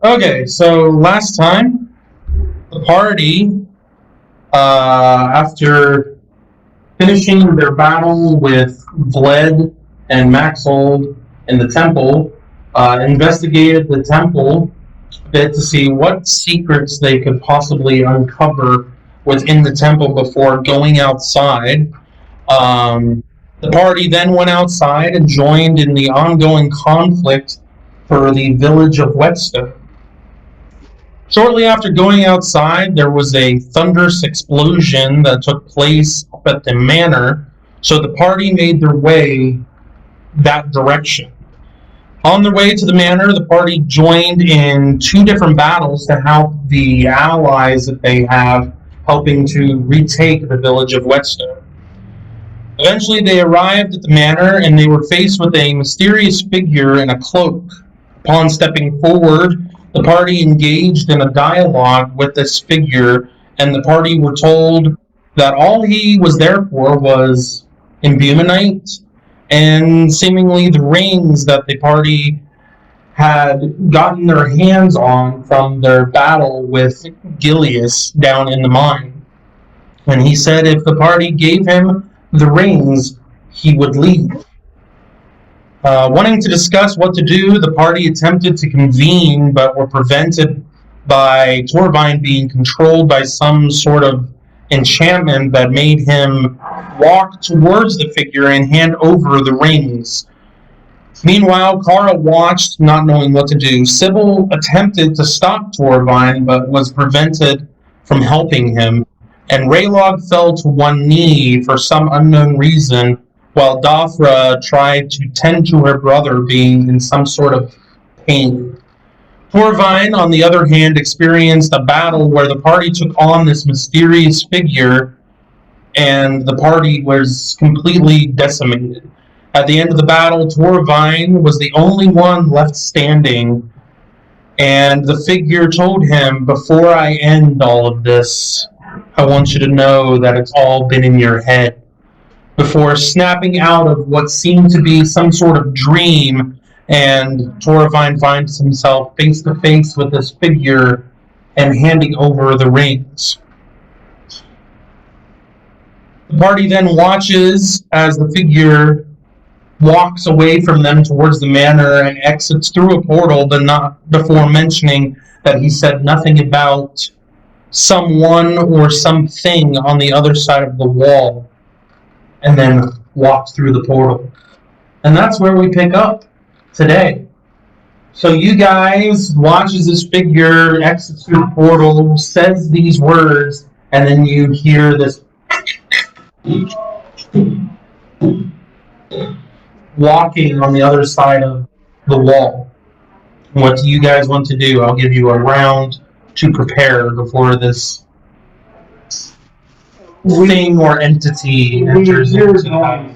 Okay, so last time, the party, after finishing their battle with Vlad and Maxold in the temple, investigated the temple a bit to see what secrets they could possibly uncover within the temple before going outside. The party then went outside and joined in the ongoing conflict for the village of Whetstone. Shortly after going outside, there was a thunderous explosion that took place up at the manor, so the party made their way that direction. On their way to the manor, the party joined in two different battles to help the allies that they have helping to retake the village of Whetstone. Eventually, they arrived at the manor and they were faced with a mysterious figure in a cloak. Upon stepping forward, the party engaged in a dialogue with this figure, and the party were told that all he was there for was imbuminite and seemingly the rings that the party had gotten their hands on from their battle with Gilius down in the mine. And he said if the party gave him the rings, he would leave. Wanting to discuss what to do, the party attempted to convene, but were prevented by Torvine being controlled by some sort of enchantment that made him walk towards the figure and hand over the rings. Meanwhile, Kharah watched, not knowing what to do. Sybil attempted to stop Torvine, but was prevented from helping him, and Raylog fell to one knee for some unknown reason, while Dothra tried to tend to her brother being in some sort of pain. Torvine, on the other hand, experienced a battle where the party took on this mysterious figure, and the party was completely decimated. At the end of the battle, Torvine was the only one left standing, and the figure told him, before I end all of this, I want you to know that it's all been in your head. Before snapping out of what seemed to be some sort of dream, and Torvine finds himself face to face with this figure and handing over the rings. The party then watches as the figure walks away from them towards the manor and exits through a portal, but not before mentioning that he said nothing about someone or something on the other side of the wall, and then walked through the portal. And that's where we pick up today. So you guys watch as this figure exits through the portal, says these words, and then you hear this walking on the other side of the wall. What do you guys want to do? I'll give you a round to prepare before this thing or entity enters into the house.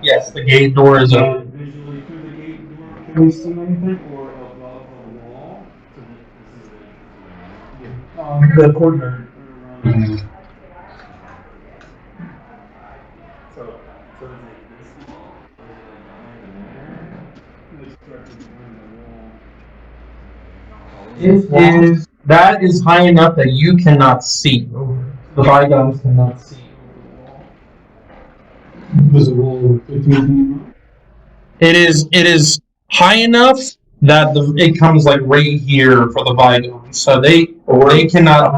Yes, the gate door is open. Visually through the gate door, can we see anything? Or above the wall? The courtyard. So is it this wall? Or is it like behind the wall? That is high enough that you cannot see. The bygones cannot see. Does it roll 15 feet? It is high enough that it comes like right here for the bygones, so they cannot.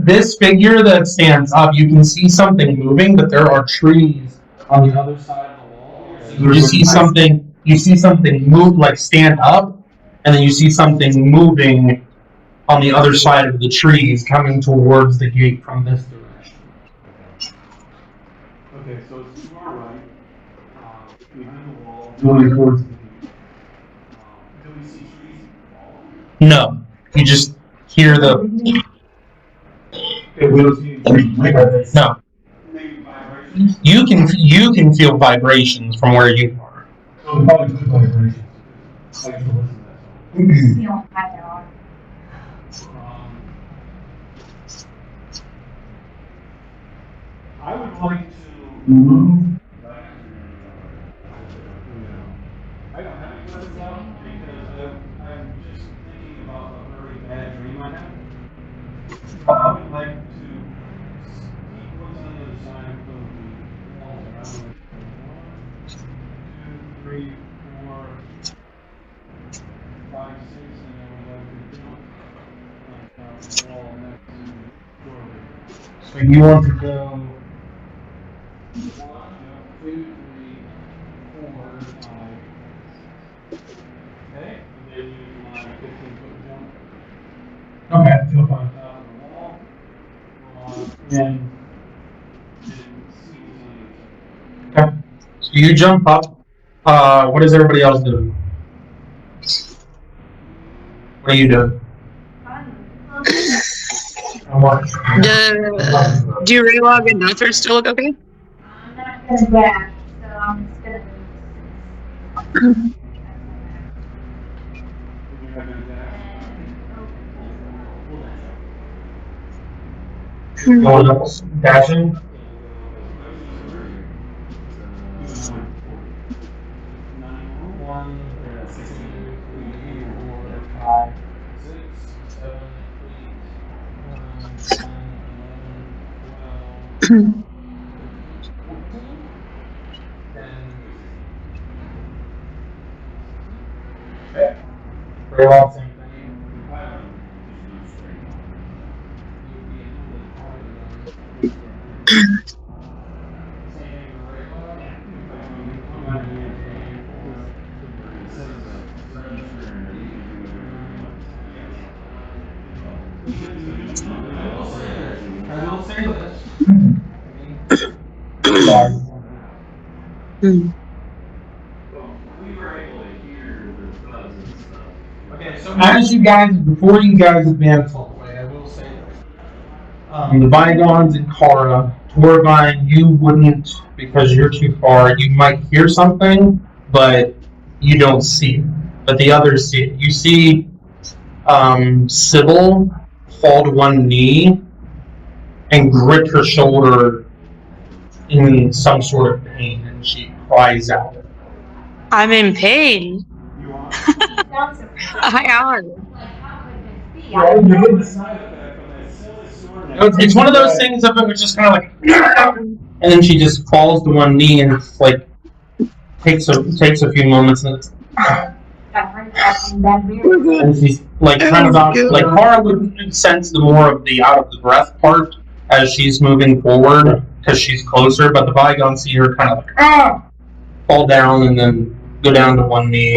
This figure that stands up, you can see something moving, but there are trees on the other side of the wall. You see something move, like stand up, and then you see something moving on the other side of the trees coming towards the gate from this direction. Okay, so it's to our right, behind the wall. Moving towards the gate. Do we see trees in the wall? No, you just hear the. Okay, we don't see trees. No. Maybe vibrations? You can feel vibrations from where you are. So probably good vibrations. I can listen to that. You don't have that on. I would like to move. I don't have any questions out because I'm just thinking about a very bad dream I had. So I would like to see what's on the other side of the walls. And I would like to go 1, 2, 3, 4, 5, 6, and I would like to jump like the wall next to the doorway. So you want to go 1, 2, 3, 4, 5. Okay, and then use my 15-foot jump. okay, feel fine. Top of the wall, and see what's on the other side. Okay. So you jump up. What does everybody else do? What do you do? Do you relog and Nothers still look okay? I'm not gonna dash, so I'm just gonna move. You're not gonna dash. You want to dashing? Very well, same thing. I will say this. We were able to hear the thuds and stuff. Okay, so as you guys, before you guys advance all the way, I will say this. The Bygones and Kharah, Torvine, you wouldn't, because you're too far. You might hear something, but you don't see it. But the others see it. You see Sybil fall to one knee and grip her shoulder in some sort of pain, and she cries out. I'm in pain. You are? I are. Like, how could this be? Well, you get the side effect of that silly sword. It's one of those things of it was just kind of like, and then she just falls to one knee and like takes a few moments and and she's like kind of out, like Kharah would sense the more of the out of the breath part as she's moving forward because she's closer, but the Bygones see her kind of like fall down and then go down to one knee.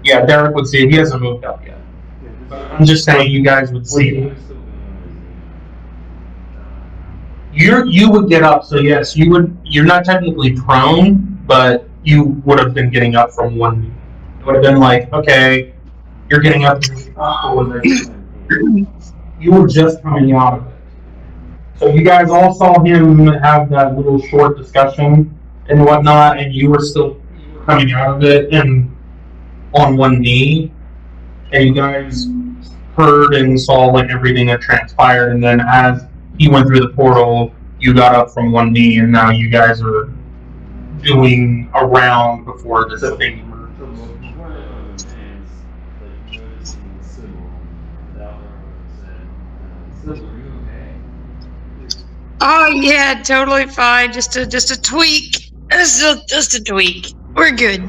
Yeah, Derek would see it. He hasn't moved up yet. I'm just saying you guys would see it. You would get up, so yes, you would. You're not technically prone, but you would have been getting up from one knee. It would have been like, okay, you're getting up. You were just coming out of it. So you guys all saw him have that little short discussion and whatnot, and you were still coming out of it and on one knee, and you guys heard and saw like everything that transpired, and then as he went through the portal, you got up from one knee, and now you guys are doing a round before this thing emerges. Oh yeah, totally fine. Just a tweak. Just a tweak. We're good.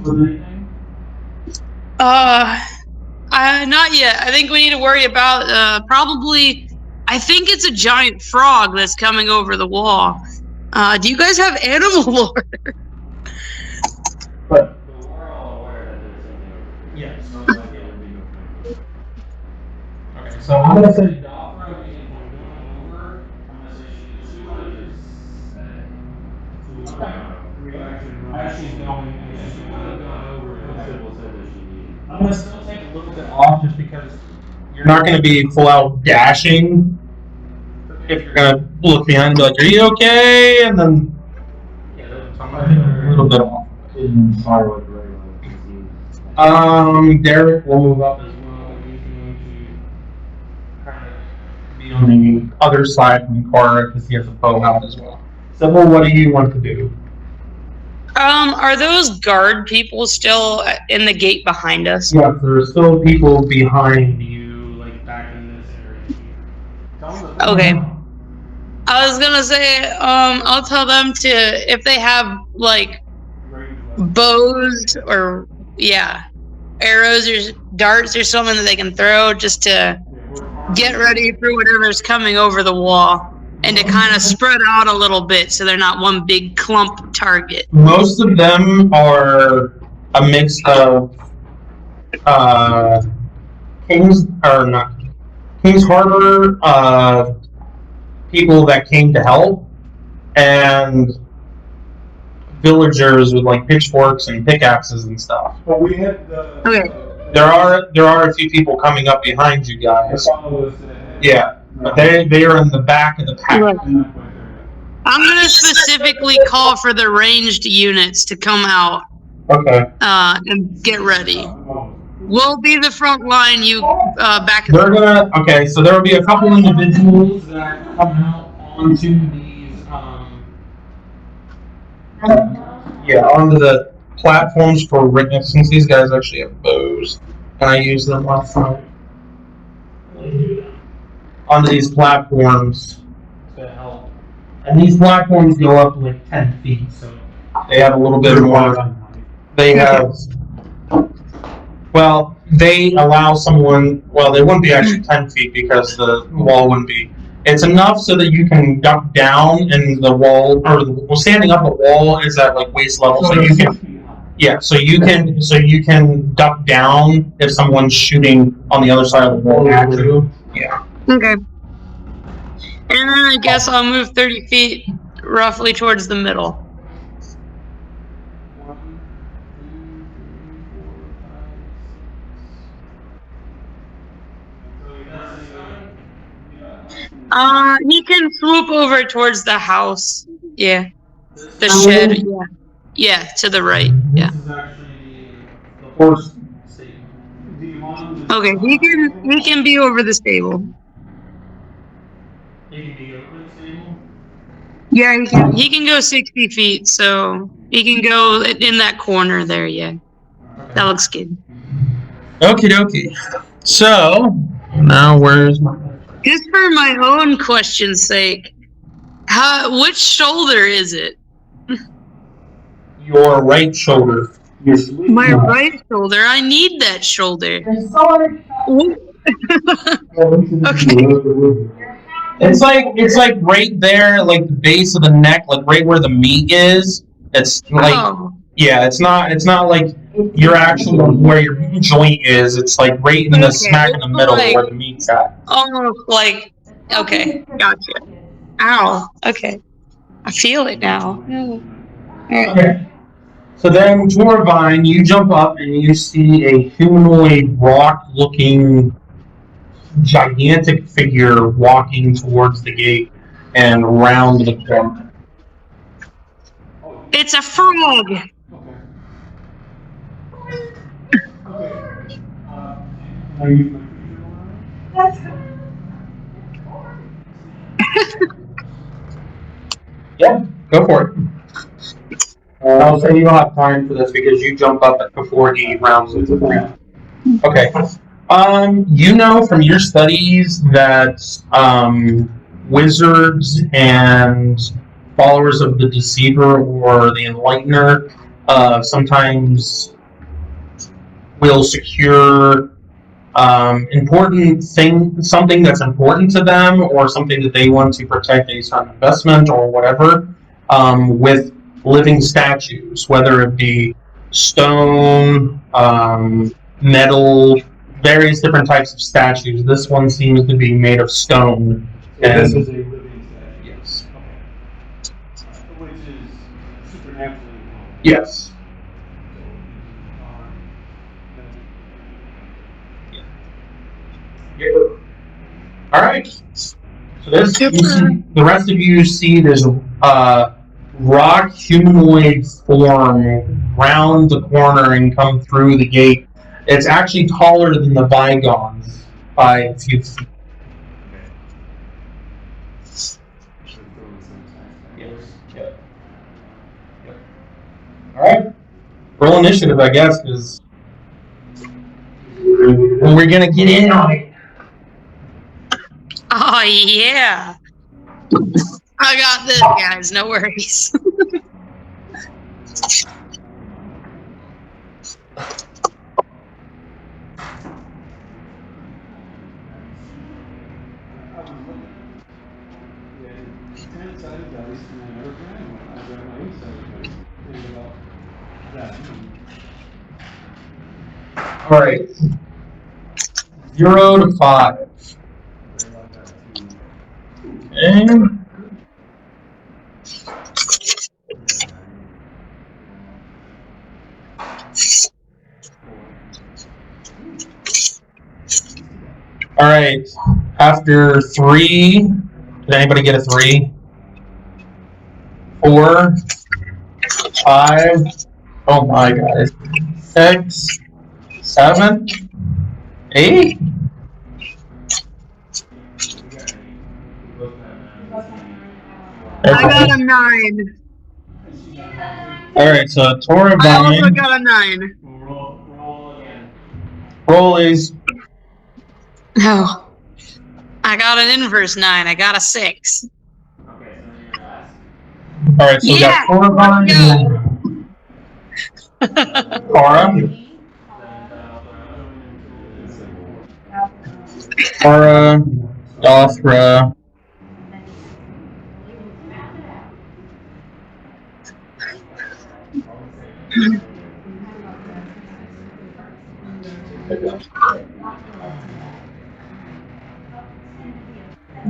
Not yet. I think we need to worry about probably. I think it's a giant frog that's coming over the wall. Do you guys have animal lore? But we're all aware that there's something. yes. Okay, Okay, so I'm gonna say I'm gonna still take a little bit off just because you're not gonna be full out dashing. If you're gonna look behind and be like, "Are you okay?" and then so I'm gonna take a little bit off. Derek will move up as well. He's going to kind of be on on the other side from Kharah because he has a bow out as well. So, well, what do you want to do? Are those guard people still in the gate behind us? Yeah, there are still people behind you, like back in this area here. Okay. I was gonna say, I'll tell them to, if they have like bows or arrows or darts or something that they can throw, just to get ready for whatever's coming over the wall, and to kind of spread out a little bit so they're not one big clump target. Most of them are a mix of King's Harbor people that came to help, and villagers with like pitchforks and pickaxes and stuff. But we had the. Okay. There are a few people coming up behind you guys. Yeah, but they are in the back of the pack. Right. I'm gonna specifically call for the ranged units to come out. Okay. And get ready. We'll be the front line. You back. They're gonna. Okay, so there will be a couple individuals that come out onto these. Onto the platforms for witness. Since these guys actually have bows, and I used them last time. Onto these platforms to help. And these platforms go up like 10 feet, so they have a little bit more. They have. Well, they allow someone. Well, they wouldn't be actually 10 feet because the wall wouldn't be. It's enough so that you can duck down, and the wall, or standing up a wall is at like waist level, so you can. Yeah, so you can duck down if someone's shooting on the other side of the wall at you. Yeah. Okay. And then I guess I'll move 30 feet roughly towards the middle. He can swoop over towards the house. Yeah. The shed. Yeah. Yeah, to the right. Yeah. This is actually the horse stable. Okay, he can be over the stable. He can be over the stable? Yeah, he can go 60 feet, so he can go in that corner there, yeah. Okay. That looks good. Okie dokie. So, now where's my... Just for my own question's sake, which shoulder is it? Your right shoulder. My right shoulder? I need that shoulder. Okay. It's like right there, like the base of the neck, like right where the meat is. It's like it's not like your actual where your joint is. It's like right in the smack in the middle where the meat's at. Almost like gotcha. Ow. Okay. I feel it now. Okay. So then, Torvine, you jump up and you see a humanoid, rock-looking, gigantic figure walking towards the gate and round the corner. It's a frog. Yeah, go for it. I'll say you don't have time for this because you jump up before he rounds it. Okay. You know from your studies that wizards and followers of the Deceiver or the Enlightener sometimes will secure something that's important to them or something that they want to protect, a certain investment or whatever, with living statues, whether it be stone, metal, various different types of statues. This one seems to be made of stone. So this is a living statue? Yes. Okay. Which is supernaturally? Yes. All right. So this, the rest of you see this rock humanoid form round the corner and come through the gate. It's actually taller than the Bygones by a few feet. Yep. All right. Roll initiative, I guess, because we're gonna get in on it. Oh yeah. I got this, guys. No worries. I was looking. We had 10-sided dice, and I never grabbed one. I grabbed my 8-sided dice, thinking about that. All right. 0 to 5. And all right. After 3, did anybody get a 3? 4, 5. Oh my guys. 6, 7, 8. I got a 9. All right, so Tora I also Vine. got a 9. Roll again. Rollies. Oh. I got an inverse 9. I got a 6. Okay, so then you're last. All right, so we got Tora Vine and Kharah. Kharah, Dothra.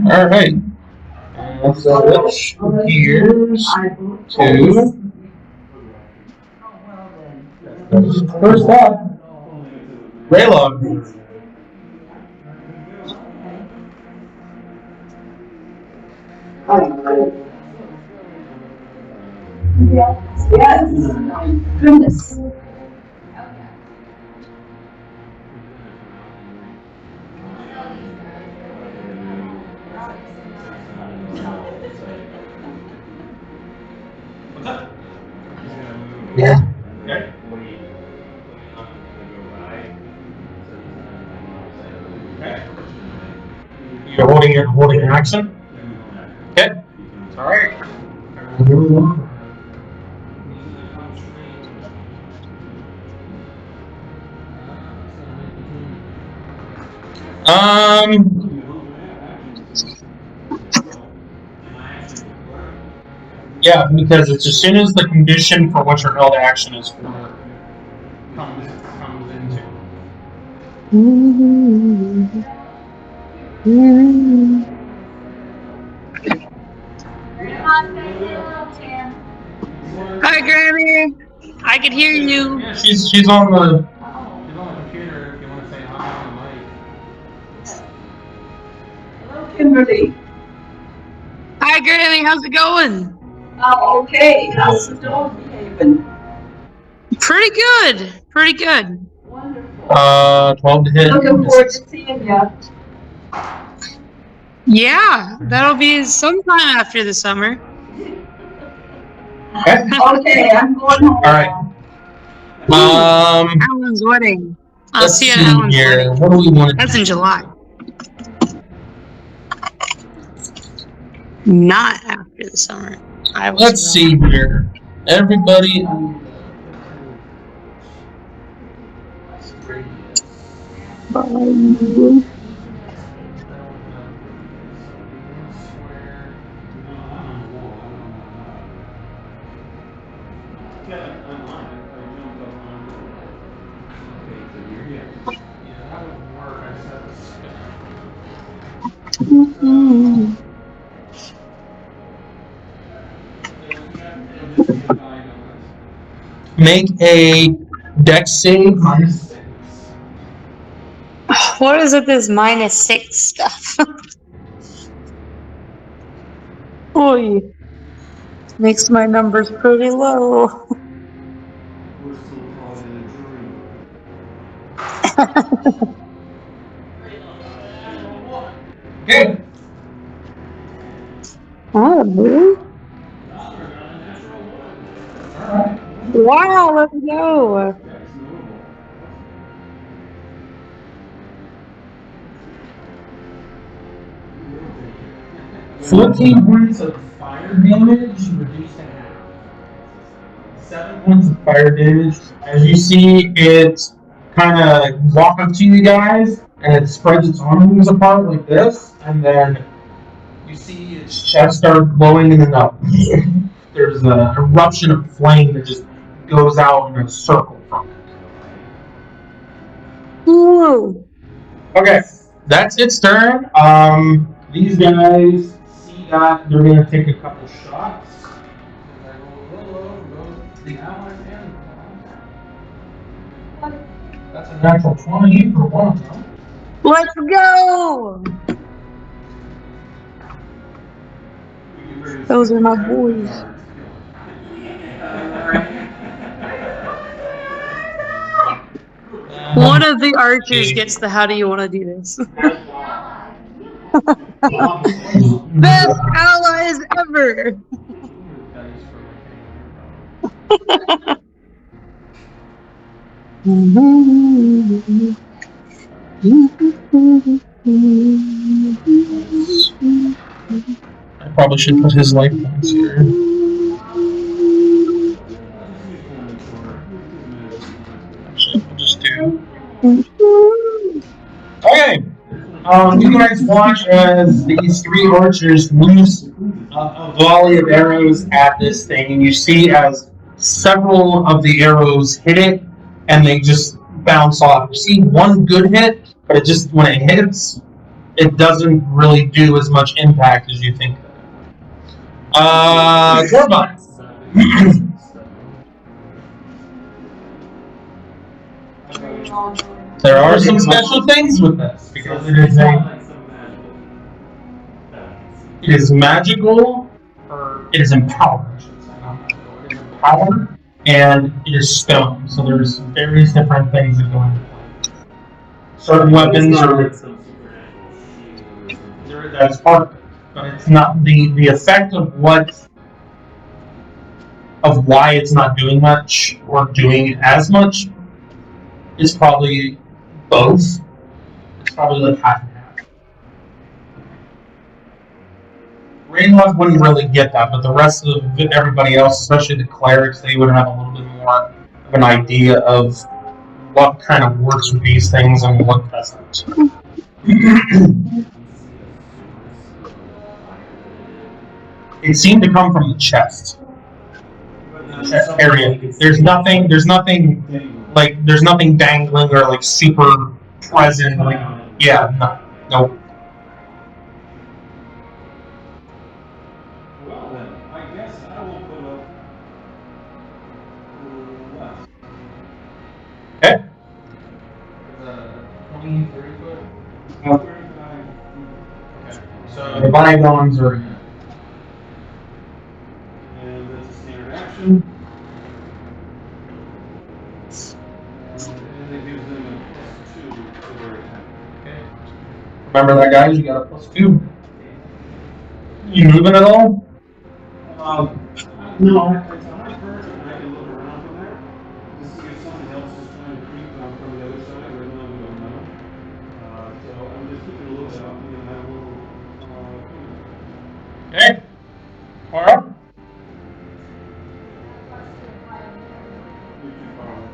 All right. So let's here's to first up, Raylog. Yes. My goodness. What's up? Yeah. Okay. Okay. You're holding your action. Okay. All right. Yeah, because it's as soon as the condition for what your held action is for comes into. Hi, Grammy. I can hear you. Yeah, she's on the. She's on the computer if you want to say hi on the mic. Hello, Kimberly. Hi, Grammy. How's it going? Oh, okay. How's the dog behaving? Pretty good. Pretty good. Wonderful. 12 to hit. Looking forward to seeing you. Yeah, that'll be sometime after the summer. Okay. Okay, I'm going home. All right. Alan's wedding. I'll Let's see you see at Alan's here. wedding. What do we want to That's do? in July. Not after the summer. Let's see here. Everybody. Make a dex save minus. What is it? This -6 stuff. Oy. Makes my numbers pretty low. We're still caught in a dream. Okay. Oh, Wow, let's go. Yeah, it's notable. 14 points of fire damage reduced to half. 7 points of fire damage. As you see, it kind of walk up to you guys, and it spreads its arms apart like this, and then you see its chest start glowing, and then there's an eruption of flame that just goes out in a circle from it. Whoa. Okay, that's its turn. These guys see that they're gonna take a couple shots. I roll a little low for both the allies and the allies. That's a natural 20 for one of them. Let's go. Those are my boys. One of the archers gets the how do you want to do this? Best allies ever. I probably should put his life points here. Actually, I'll just do. Okay. You guys watch as these 3 archers loose a volley of arrows at this thing, and you see as several of the arrows hit it, and they just bounce off. You see one good hit, but it just when it hits, it doesn't really do as much impact as you think. Corbin. There are some special things with this because it is magical, or it is empowered. I should say, not magical. It is empowered, and it is stone. So there's various different things that go into play. Certain weapons are that's part of it, but it's not the effect of why it's not doing much or doing as much is probably both. It's probably like half and half. Rainlove wouldn't really get that, but the rest of everybody else, especially the clerics, they would have a little bit more of an idea of what kind of works with these things and what doesn't. It seemed to come from the chest. The chest area. There's nothing dangling or like super present. Like, yeah, no. Well then, I guess I will put up left. Okay. 20, 30 foot? No. 35. Okay. So the bygones are in. And that's a standard action. And it gives them a +2 to their attack. Okay. Remember that, guys? You got a +2. You moving at all? No, it's on my turn, and I can look around from there to see if something else is trying to creep from the other side. Right now, we don't know. So I'm just keeping a lookout, and then I will. Okay. Kharah? You're too far away.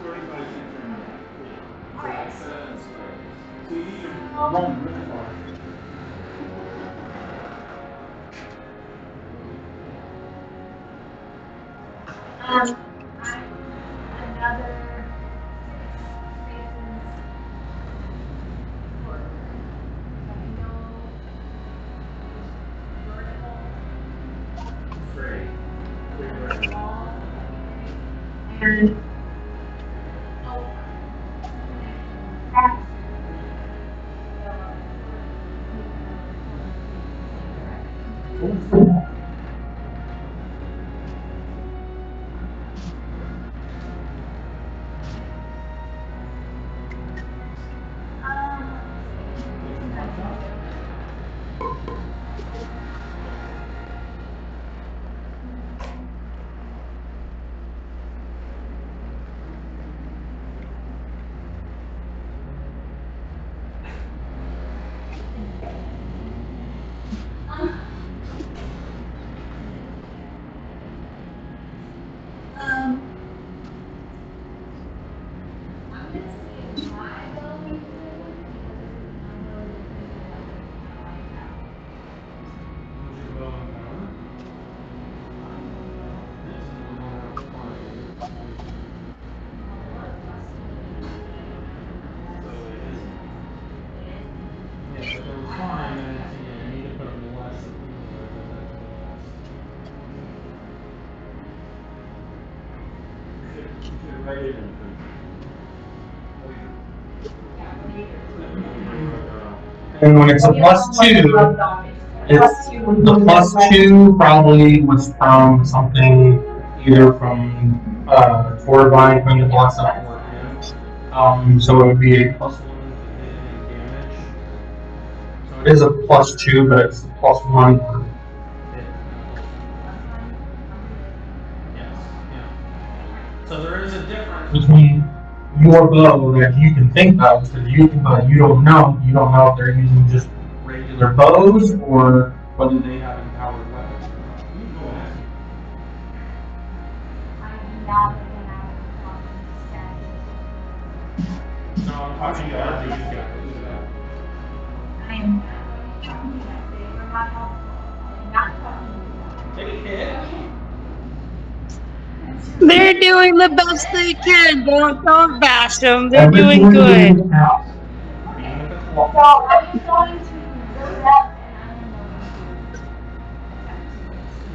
35 feet from you. So you need to run really far. I'm another 6 spaces forward. I can go vertical. Wall, and rated in And when it's a plus 2, it's the plus 2 probably was from something either from Torvine from the plus up or him. So it would be a plus 1 to hit and damage. So it is a plus 2, but it's plus 1 for hit. Yes. Yeah. So there is a difference between your bow that you can think of, but you don't know. You don't know if they're using just regular bows or whether they have empowered weapons. You can go ask. I'm not looking at it. No, I'm talking about these guys. I am not talking about they were not helpful. I am not talking about. Take a hit. They're doing the best they can. Don't bash them. They're doing good. So I'm going to look up and I'm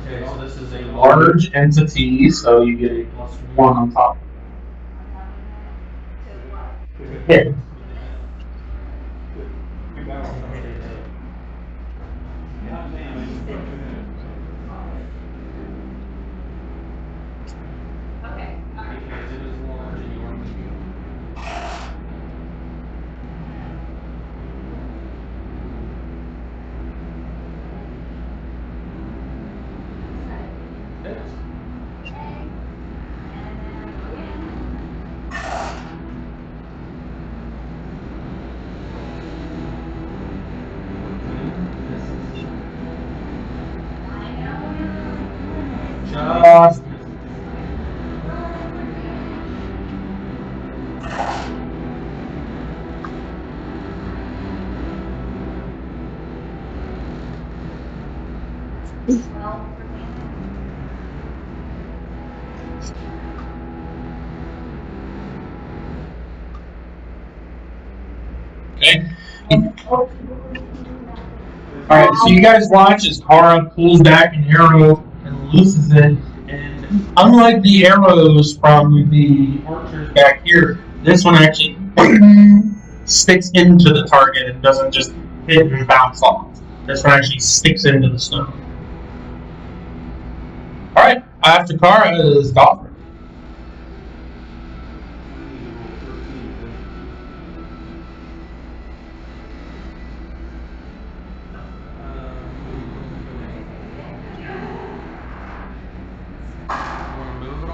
Okay, so this is a large entity, so you get a plus 1 on top. Hit. Okay, alright. Because it is large and you want to heal. Just okay. Alright, so you guys watch as Kharah pulls back an arrow and looses it, and unlike the arrows from the archers back here, this one actually sticks into the target and doesn't just hit and bounce off. This one actually sticks into the stone. Alright, after Kharah is Gothra.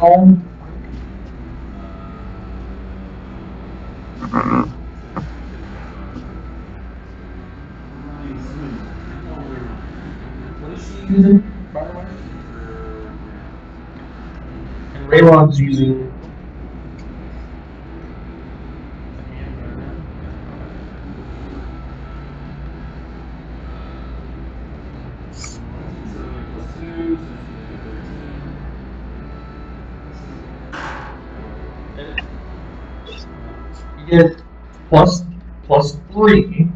Home. What is she using, by the way? And Raylon's using. You get plus 3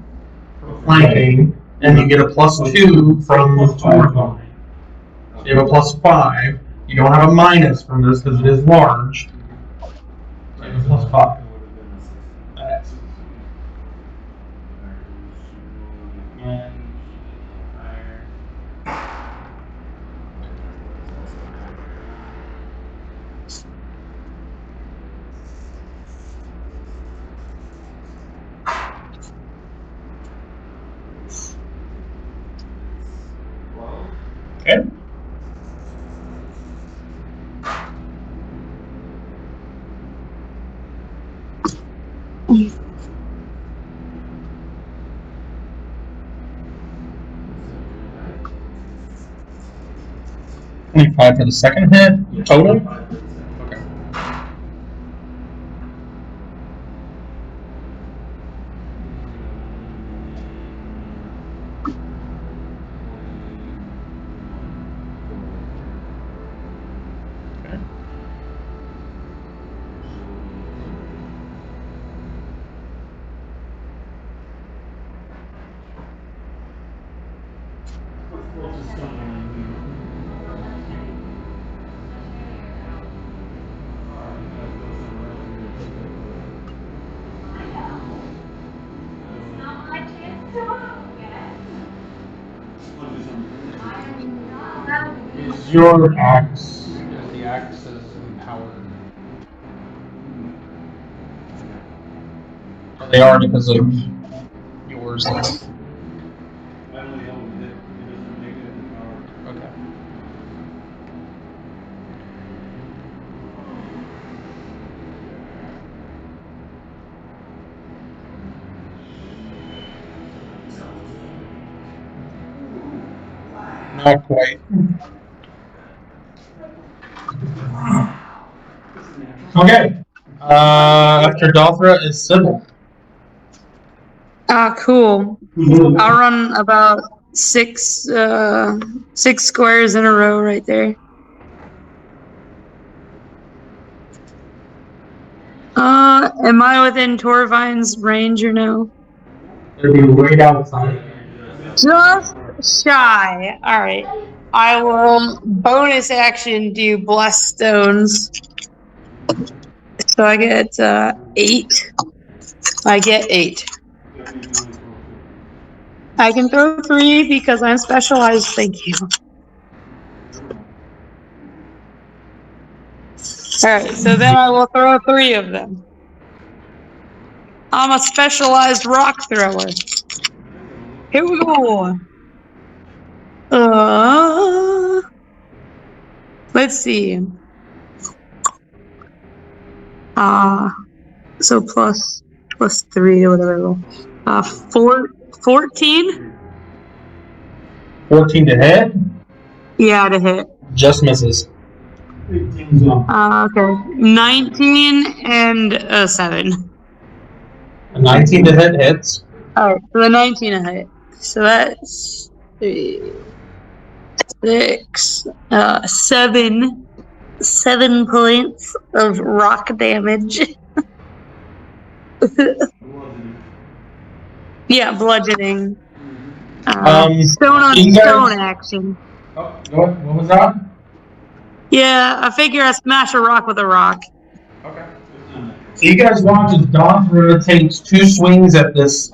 for flanking, and you get a plus 2 from Torvine. So you have a plus 5. You don't have a minus from this because it is large. So you have a plus 5. Okay. $25 for the second hit total. Okay. Is your axe? The axe is empowered. They are because of yours. I only help with it. It doesn't make it any power. Okay. Not quite. Okay. After Dothra is Sybil. Ah, cool. I'll run about six squares in a row right there. Am I within Torvine's range or no? It'll be right outside. Just shy. All right. I will bonus action do bless stones. So I get 8. I get 8. I can throw 3 because I'm specialized. Thank you. All right. So then I will throw 3 of them. I'm a specialized rock thrower. Here we go. Let's see. So plus 3 or whatever. 14? 14 to hit? Yeah, to hit. Just misses. Okay. 19 and 7. A 19 to hit hits. Alright, so the 19 a hit. So that's 3, 6, 7. 7 points of rock damage. Yeah, bludgeoning. Stone on stone action. Oh, what was that? Yeah, I figure I smash a rock with a rock. Okay. So you guys watch as Dothra takes 2 swings at this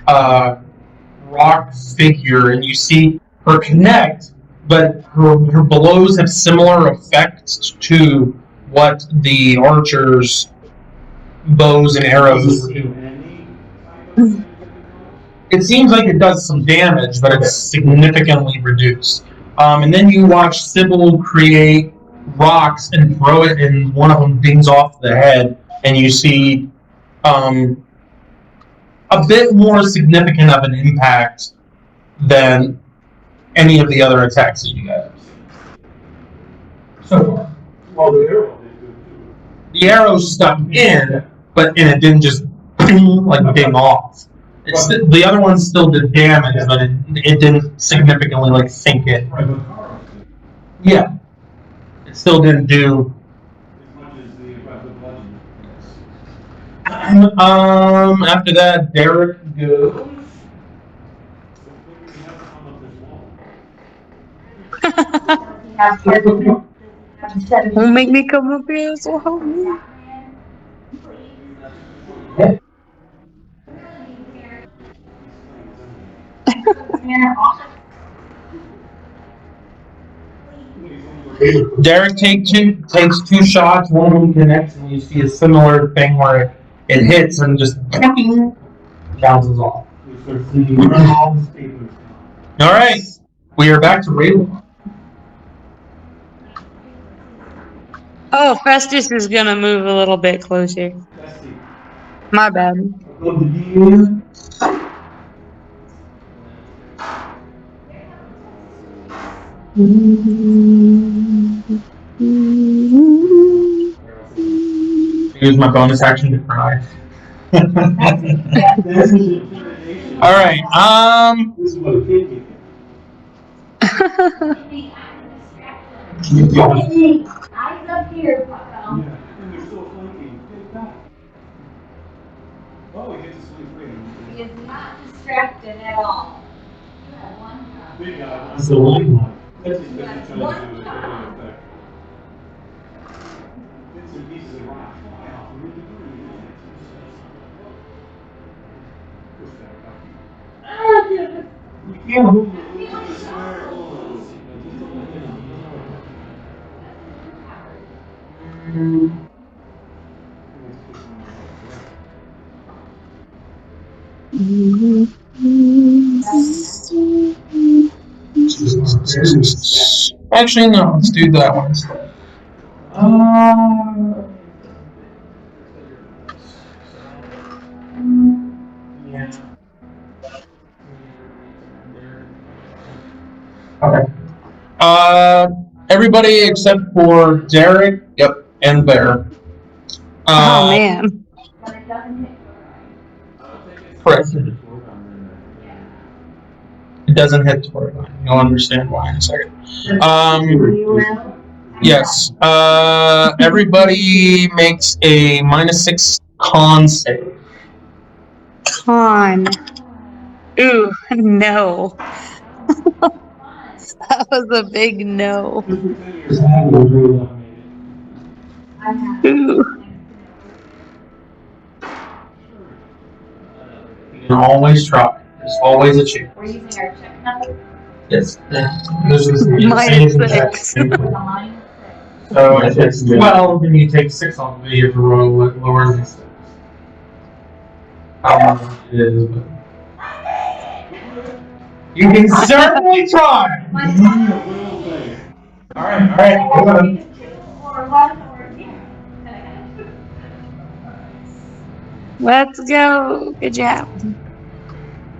rock figure, and you see her connect, but her blows have similar effects to what the archer's bows and arrows do. It seems like it does some damage, but it's significantly reduced. And then you watch Sybil create rocks and throw it, and one of them dings off the head, and you see a bit more significant of an impact than any of the other attacks that you guys have seen so far. Well, The arrow stuck in, but it didn't just like ding off. The other one still did damage, but it didn't significantly like sink it. Yeah, it still didn't do. As much as the bludgeon. After that, Derek goes. Don't make me come up here, so help me. Derek takes 2 shots. One of them connects, and you see a similar thing where it hits and just bounces off. All right, we are back to Rayla. Oh, Festus is gonna move a little bit closer. My bad. Use my bonus action to cry. All right. Eyes up here, Bucko. And they're still flanking. Get back. Oh, he gets a swing free. He is not distracted at all. You have one shot. Big guy. That's the line. That's his best trying to do it. Effect. Bits and pieces of rock fly off the really pretty. Push that up. You can't move the square. Actually, no. Let's do that one instead. Yeah. Okay. Everybody except for Derek, yep, and Bear. Oh man. But it doesn't hit Correct. It doesn't hit Toradine. You'll understand why in a second. Yes. Everybody makes a -6 con save. Con. Ooh, no. That was a big no. Ooh. You can always try. There's always a chance. We're using our check number. Yes. There's this -6. So if it's 12, then you take 6 off of it. You have to roll lower than 6. I don't know what it is, but you can certainly try. All right. Let's go. Good job.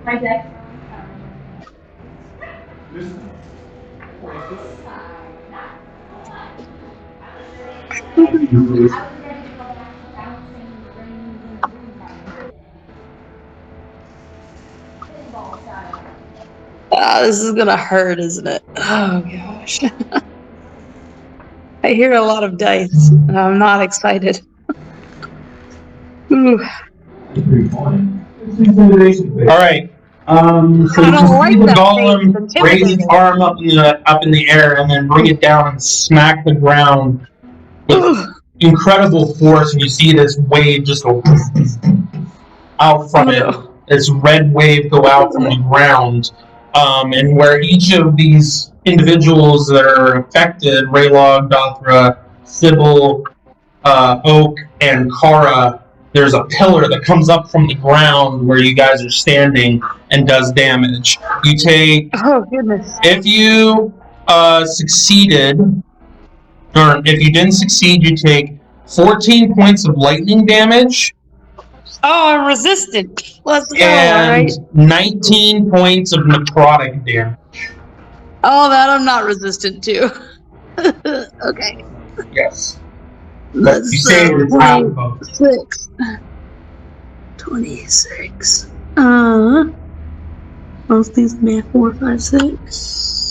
My deck. I was ready to go back to bouncing rings and rebounds. Pinball style. This is gonna hurt, isn't it? Oh gosh. I hear a lot of dice, and I'm not excited. Ooh. All right. So I you don't can like see the that golem face. raise its arm up in the air and then bring it down and smack the ground with incredible force, and you see this wave just go out from it. This red wave go out from the ground, and where each of these individuals that are affected, Raylog, Dothra, Sybil, Oak, and Kharah, there's a pillar that comes up from the ground where you guys are standing and does damage. You take, Oh goodness. if you succeeded, or if you didn't succeed, you take 14 points of lightning damage. Oh, I'm resistant. Let's go. And All right. 19 points of necrotic damage. Oh, that I'm not resistant to. Okay. Yes. Let's You say it's half of both. 26. 26. Most these math 4, 5, 6.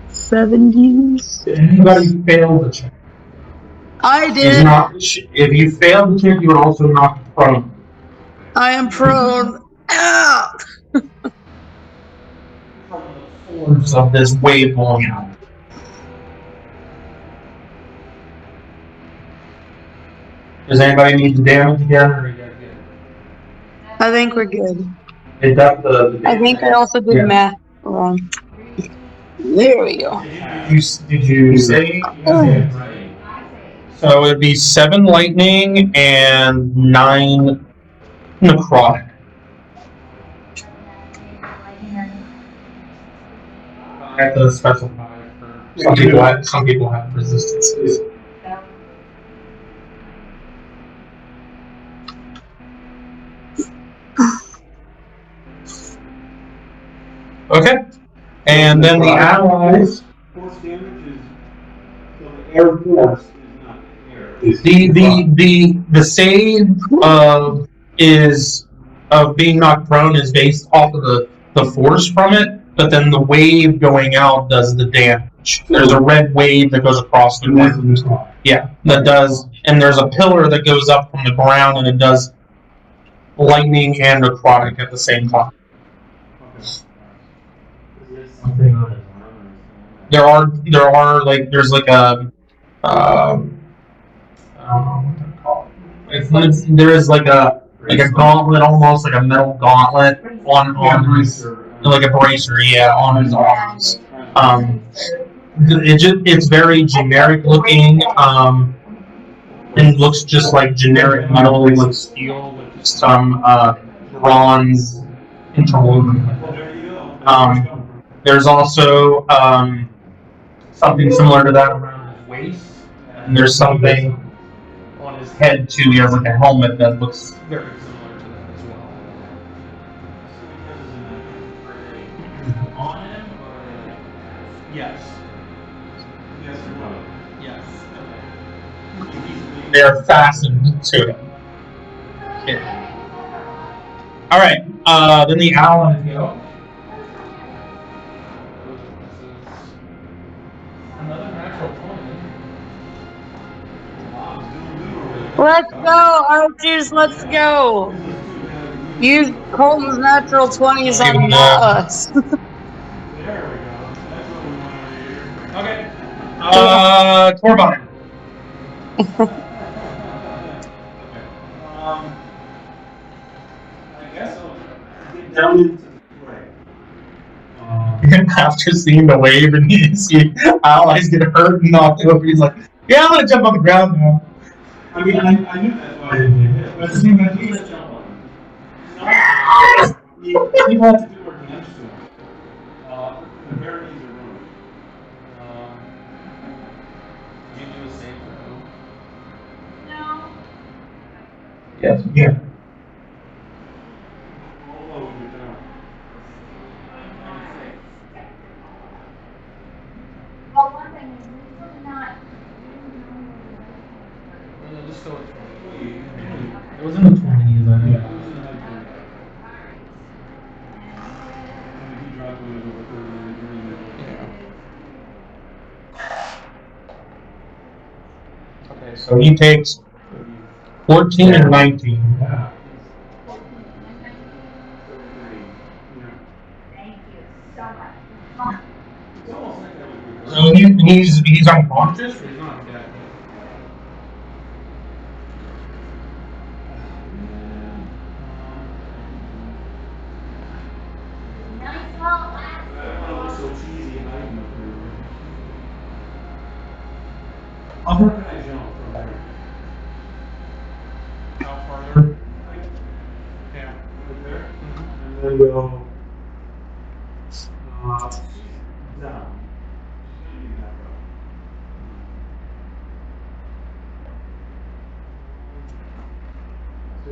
70. Anybody fail the check? I Is did. not, if you fail the check, you are also knocked prone. I am prone. Ah! Force of this wave blowing out. Does anybody need the damage again? Or you guys good? I think we're good. Is that the I think I also did math wrong. There we go. Did you say? Right. So it'd be 7 lightning and 9 necrotic. I have to specify for some people have resistances. Okay. And then the allies. Force damage is so the air force is not air. The save of being knocked prone is based off of the force from it, but then the wave going out does the damage. There's a red wave that goes across the ground. Yeah, that does, and there's a pillar that goes up from the ground, and it does lightning and necrotic at the same time. There are there's like a I don't know what to call it. There is like a gauntlet, almost like a metal gauntlet on his, like a bracer, yeah, on his arms. It's very generic looking, and looks just like generic metal, like steel with some bronze interwoven with Well, it. there you go. There's also something similar to that around his waist, and there's something on his head too. He has like a helmet that looks very similar to that as well. So because of that, are they on him or are they like? Yes. Yes or no? Yes. Okay. They're fastened to him. Yeah. All right. Then the owl and go. Another natural 20. Wow, it's doing good over there. Let's go, Archers. Let's go. Use Colton's natural 20s on not us. There we go. That's what we want to hear. Okay. Corbine. Okay. I guess I'll get down into the fray. After seeing the wave and you see allies get hurt and knocked over, he's like, "Yeah, I'm gonna jump on the ground now." I mean, I knew that's why I didn't get hit. But see, when he said jump on him, he had to do what he needs to. The bare knees are ruined. Did you do a save throw? No. Yes. Yeah. How low would you down? Well, one thing is, we did not. No, just go with 20. It was in the 20s, I think. Yeah, it was in the high 20s. And he dropped when it was over 30 and during the Okay, so he takes 14 and 19. Yeah. Thank you so much. It's almost like that was So he's unconscious or he's not dead? Nice haul, last. I don't want to look so cheesy hiding up here. How Where far? can I jump from there? How farther? Yeah. Right there? And then go down. Maybe that route.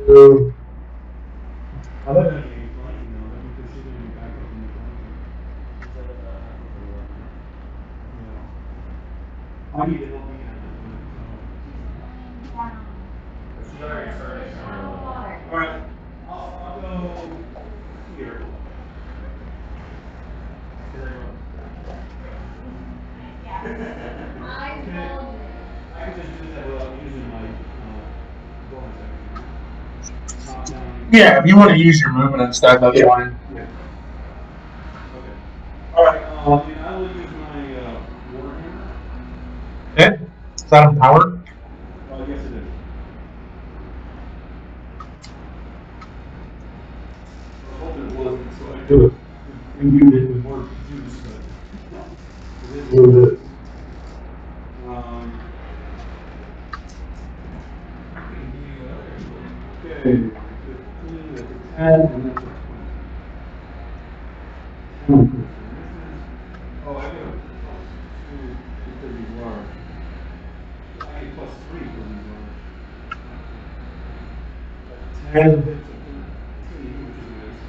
So I like that game flanking now, because she's gonna be back up in the flanking. Instead of yeah. I need to help me at this point, so. She's already started. Alright, I'll go here. I told you. I can just do that without using my bonus action. Knock down. Yeah, if you want to use your movement and stuff, that's fine. Yeah. Okay. Alright, and I will use my warhammer. Okay. Is that empowered? Yes it is. I was hoping it wasn't, so I do it. Imbued it with more juice, but it is what it is. Okay, 15, that's a 10, and that's a 20. Oh, I get a +2 because he's large. I get +3 because he's large. 10 hits a 13, which is nice.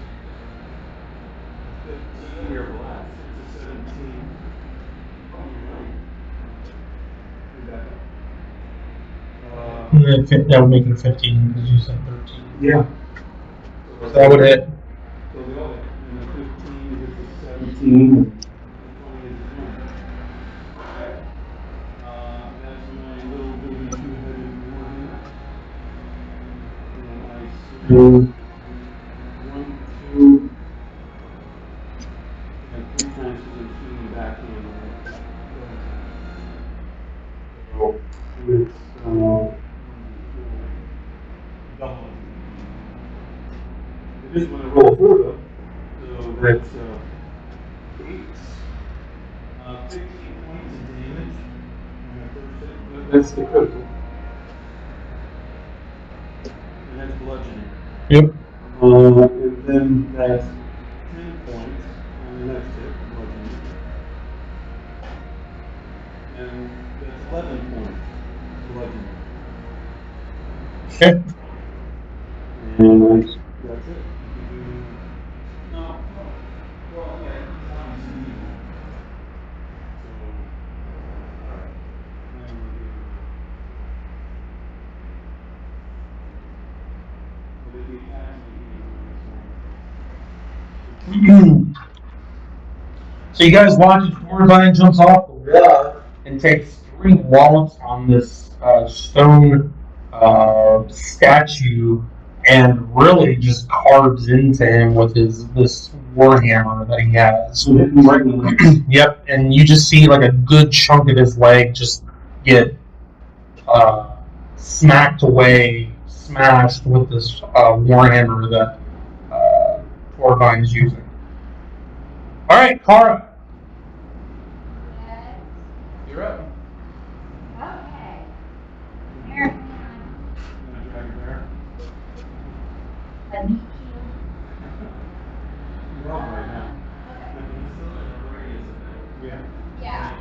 15 or less, it's a 17. Oh, you're right. Back up. That would make it a 15 because you said 13. Yeah. So that would hit. So they all hit. And the 15 hits a 17. And 20 is a 20. Okay. That's my little bitty two-headed warhammer. And I swing 1, 2, and 3 times because I'm swinging backhand. So it's double. It is when I roll 4 though. So that's 8, 15 points That's the critical. And that's bludgeoning. Yep. And then that's 10 points on the next hit, bludgeoning. And that's 11 points, bludgeoning. Okay. And that's it. You can do. No. Well, yeah, he's obviously evil. So, alright. Now we're doing. But if he actually evil, So you guys watch as Corbine jumps off the wall and takes 3 wallops on this stone statue and really just carves into him with this warhammer that he has. so hit him right in the leg. Yep, and you just see like a good chunk of his leg just get smacked away, smashed with this warhammer that Corbine is using. All right, Kharah. Yes. You're up. Okay. Here, hang You gonna drag her there? on. Let me heal. You're up right now. Okay. Yeah. Yeah.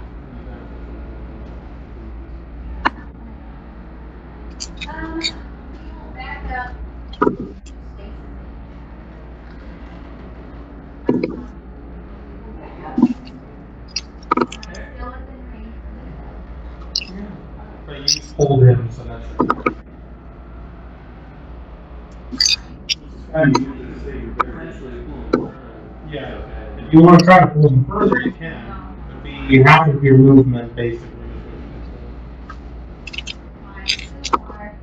Heal back up. Spaces. Back up. Still within range for the But you pulled him, so that's right. And you get to save your potentially Yeah. If you want to try to pull him further, you can. It'd be half of your movement, basically. Mine still are.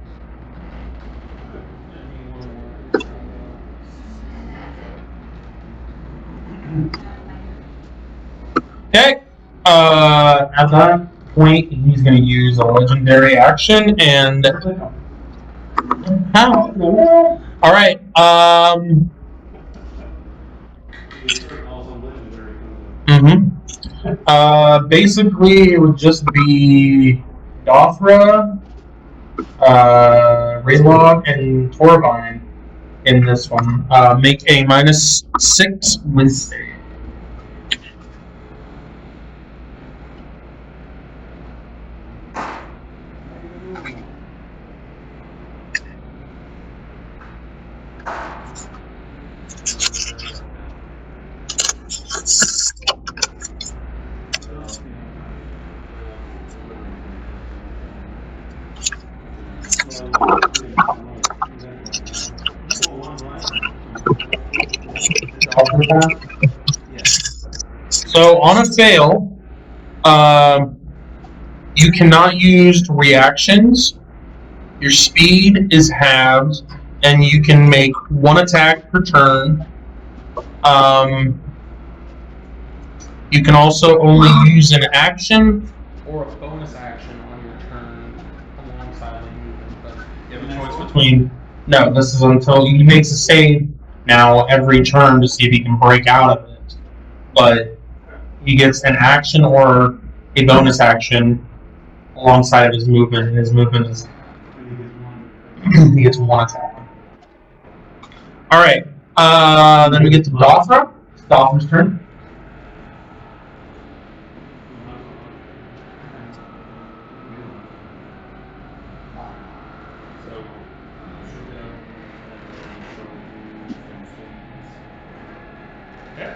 Okay. At that point, he's going to use a legendary action and. How? All right. Basically, it would just be Dothra, Raylog, and Torvine in this one. Make a -6 wisdom. So on a fail, you cannot use reactions. Your speed is halved, and you can make 1 attack per turn. You can also only use an action or a bonus action on your turn alongside the movement. But you have a choice between. No, this is until he makes a save now every turn to see if he can break out of it. But he gets an action or a bonus action alongside of his movement, and his movement is he gets 1 attack. All right. Then we get to Dothra. It's Dothra's turn. Okay.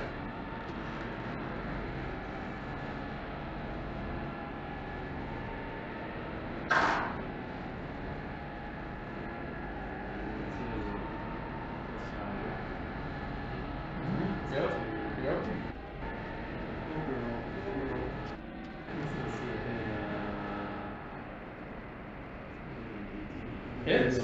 Yep. Hits.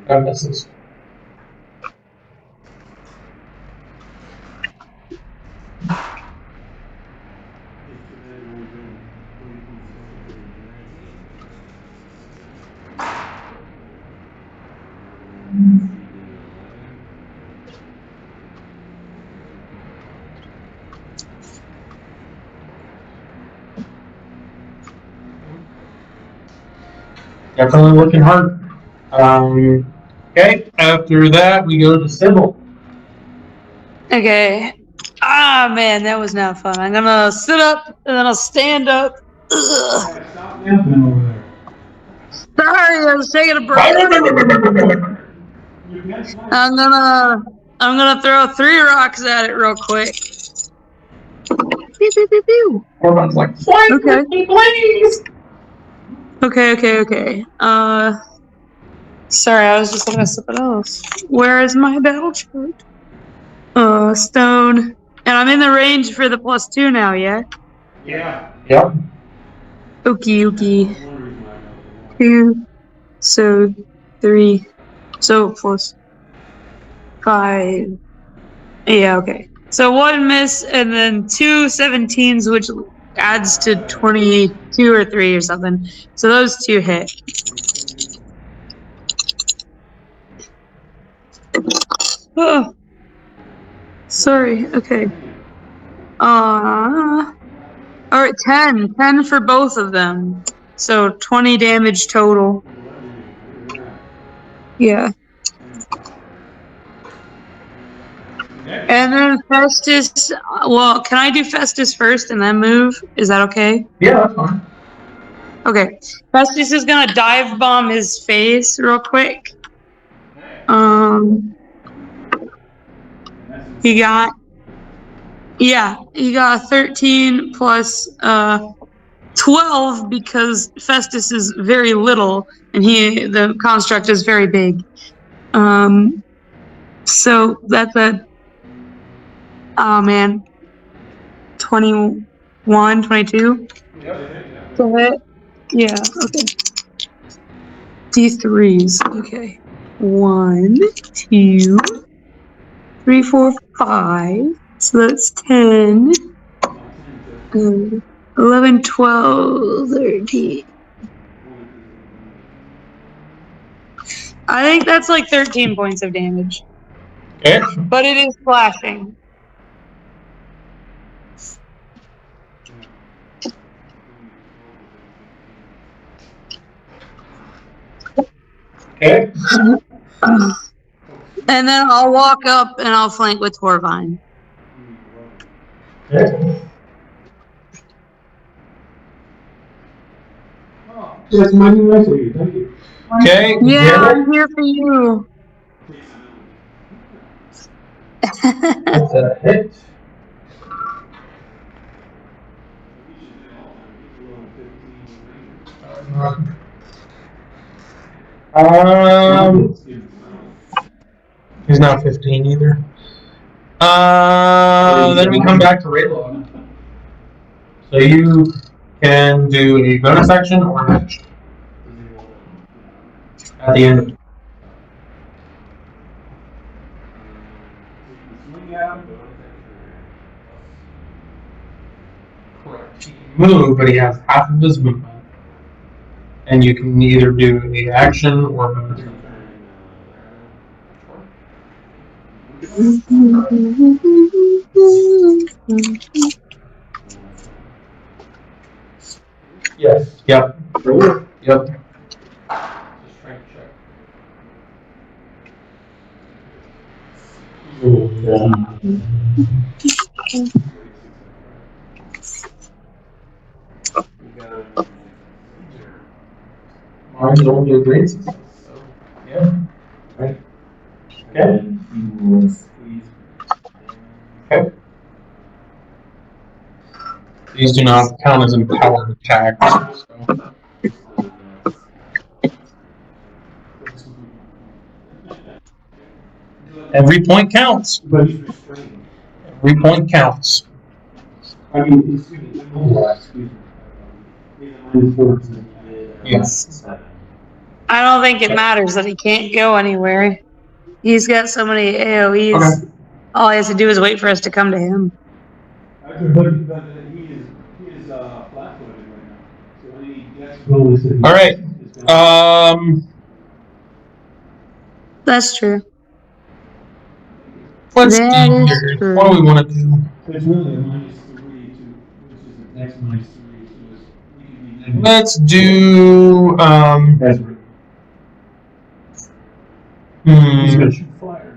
That misses. Definitely looking hard. Okay, after that, we go to Sybil. Okay. Ah, man, that was not fun. I'm gonna sit up and then I'll stand up. Ugh. Yeah, stop napping over there. Sorry, I was taking a break. You can fly. I'm gonna throw 3 rocks at it real quick. Pew, pew, pew, pew. Orban's like, fly Okay. with me, please! Okay. Sorry, I was just looking at something else. Where is my battle chart? Stone. And I'm in the range for the +2 now, yeah? Yeah. Yep. Okay. That's one reason why I got the 2, so 3, so +5. Yeah, okay. So 1 miss and then 2 17s, which adds to 22 or 3 or something. So those 2 hit. Oh, sorry. Okay. All right, 10 for both of them. So 20 damage total. Yeah. And then Festus, well, can I do Festus first and then move? Is that okay? Yeah, that's fine. Okay. Festus is gonna dive bomb his face real quick. He got a 13 plus 12 because Festus is very little and the construct is very big. So that's a 21, 22 to hit. Yeah, okay. D3s. Okay. 1, 2, 3, 4, 5. So that's 10. 11, 12, 13. I think that's like 13 points of damage. Okay. But it is flashing. Okay. And then I'll walk up and I'll flank with Torvine. Okay. That's mighty nice of you. Thank you. Okay. Yeah, Garrett, I'm here for you. that's a hit. He's not 15 either. Then we come back to Raylog. So you can do a bonus action or an action at the end of it. Correct. He can move, but he has half of his movement. And you can either do a action or a bonus action. Yes. Yep. Yep. Just trying to check. Mine's only a grade. Yeah. Right. Okay. Okay. These do not count as empowered attacks. So. Every point counts. But he's restrained. Every point counts. I mean, excuse me, excuse me. Yes. I don't think it matters that he can't go anywhere. He's got so many AoEs. Okay. All he has to do is wait for us to come to him. But he is flat-footed right now. So any gets All right. That's true. Let's That see is here. true. What do we want to do? So it's really a -3 to, which is the next -3, so it's, we could be Let's do That's right. He's gonna shoot fire.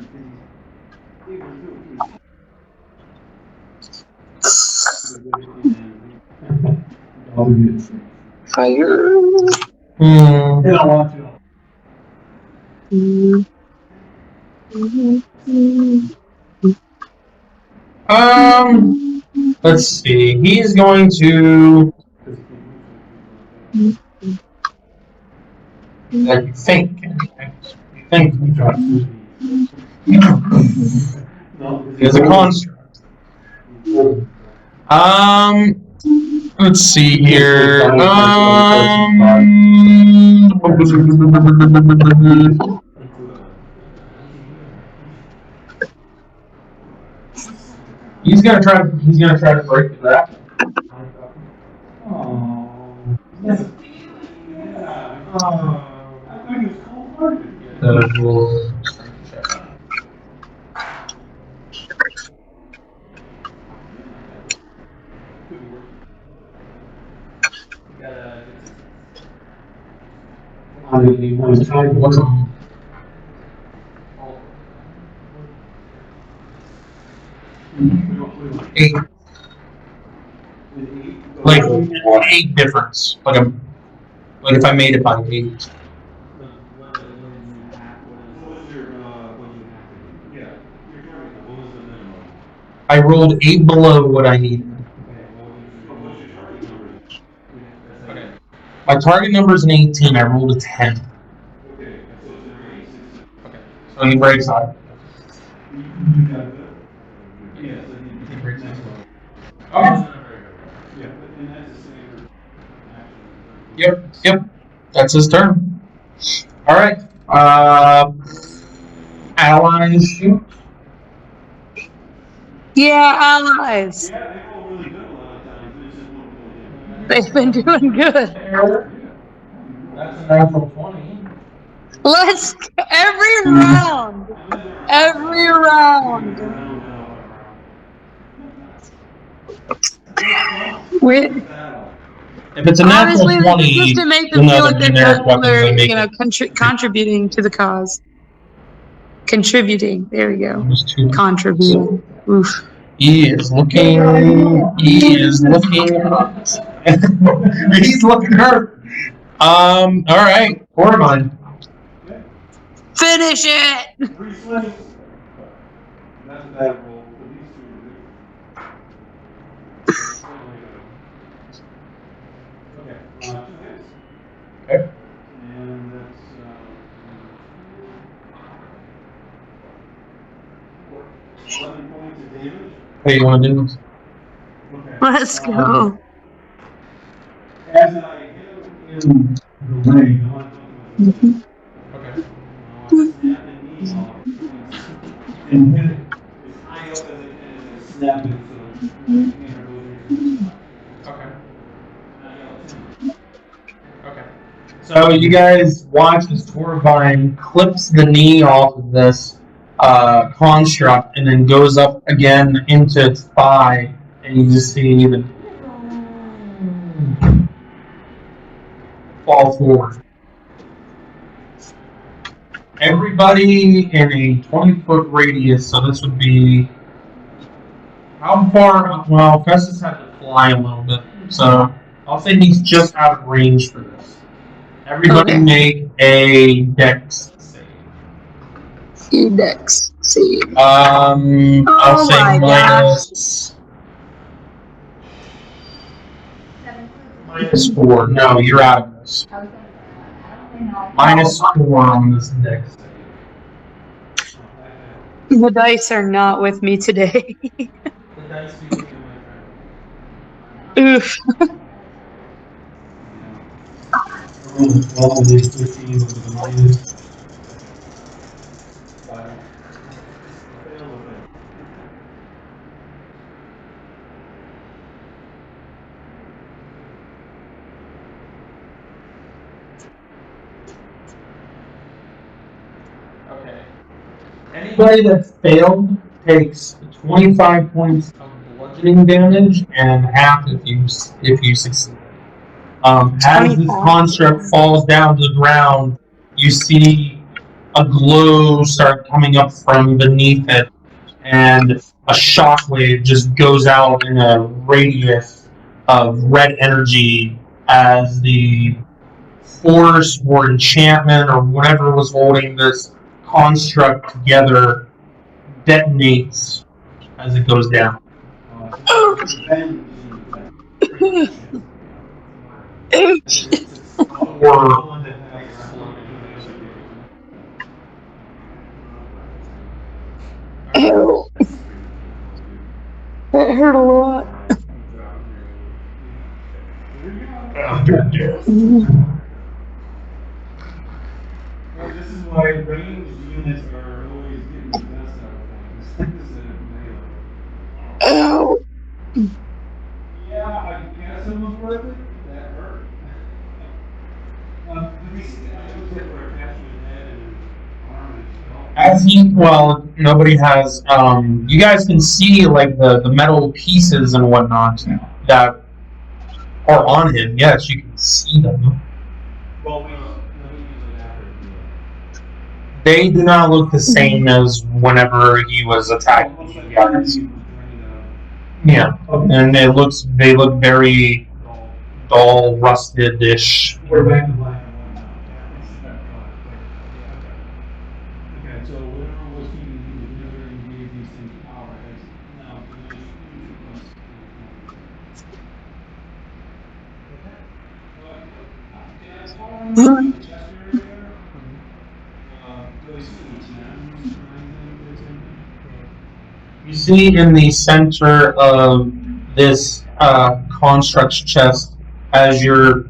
Fire. They don't want to. Let's see. He's going to. I think. There's a construct. Let's see here. He's gonna try to break the graph. I think it's cold-hearted. So we'll check. Eight. Like 8 difference. Like if I made it by 8. I rolled 8 below what I needed. Okay. My target number is an 18. I rolled a 10. Okay. So he breaks out. He breaks out. Oh. Yep. That's his turn. All right. Allies shoot. Yeah, allies. They've been doing good. That's a natural 20. Let's every round. If it's a natural Honestly, 20, just to make them then feel other like generic weapons I make it. contributing to the cause. Contributing. There we go. Almost 2. Contributing. Oof. He is looking hurt. He's looking hurt. All right. Ormond. Finish it. That's a bad roll. Okay. Okay. And that's 11 points of damage. Hey, you want to do this? Okay. Let's go. As I hit him in the leg, Okay. snap the knee off and hit it as high up as I snap it so Okay. Okay. So you guys watch as Torvine clips the knee off of this construct and then goes up again into its thigh, and you just see the fall forward. Everybody in a 20-foot radius, so this would be how far? Well, Festus had to fly a little bit, so I'll say he's just out of range for this. Everybody make a dex save. Dex save. I'll say -4. No, you're out of this. -4 on this dex save. The dice are not with me today. The dice be with you, my friend. Oof. All these 15 with the minus. Okay. Anybody that failed takes 25 points of bludgeoning damage and half if you succeed. As this 25. construct falls down to the ground, you see a glow start coming up from beneath it, and a shockwave just goes out in a radius of red energy as the force or enchantment or whatever was holding this construct together detonates as it goes down. Or Ew. That hurt a lot. after death. Well, this is why ranged units are always getting the best out of things. Instead of melee. Ow. Yeah, I guess it was worth it. That hurt. Did we see the items that were attached to his head and his arm and his belt? As he, well, nobody has. You guys can see like the metal pieces and whatnot that are on him. Yes, you can see them. Well, let me use it after. They do not look the same as whenever he was attacking you guys. Yeah, and they look very dull, rusted-ish. We're back to black and white now. Okay, so whatever was feeding him the misery and gave these things power has now diminished due to us. Can I follow him to the chest area there? Do I see any gems or anything that's in there? You see in the center of this construct's chest, as you're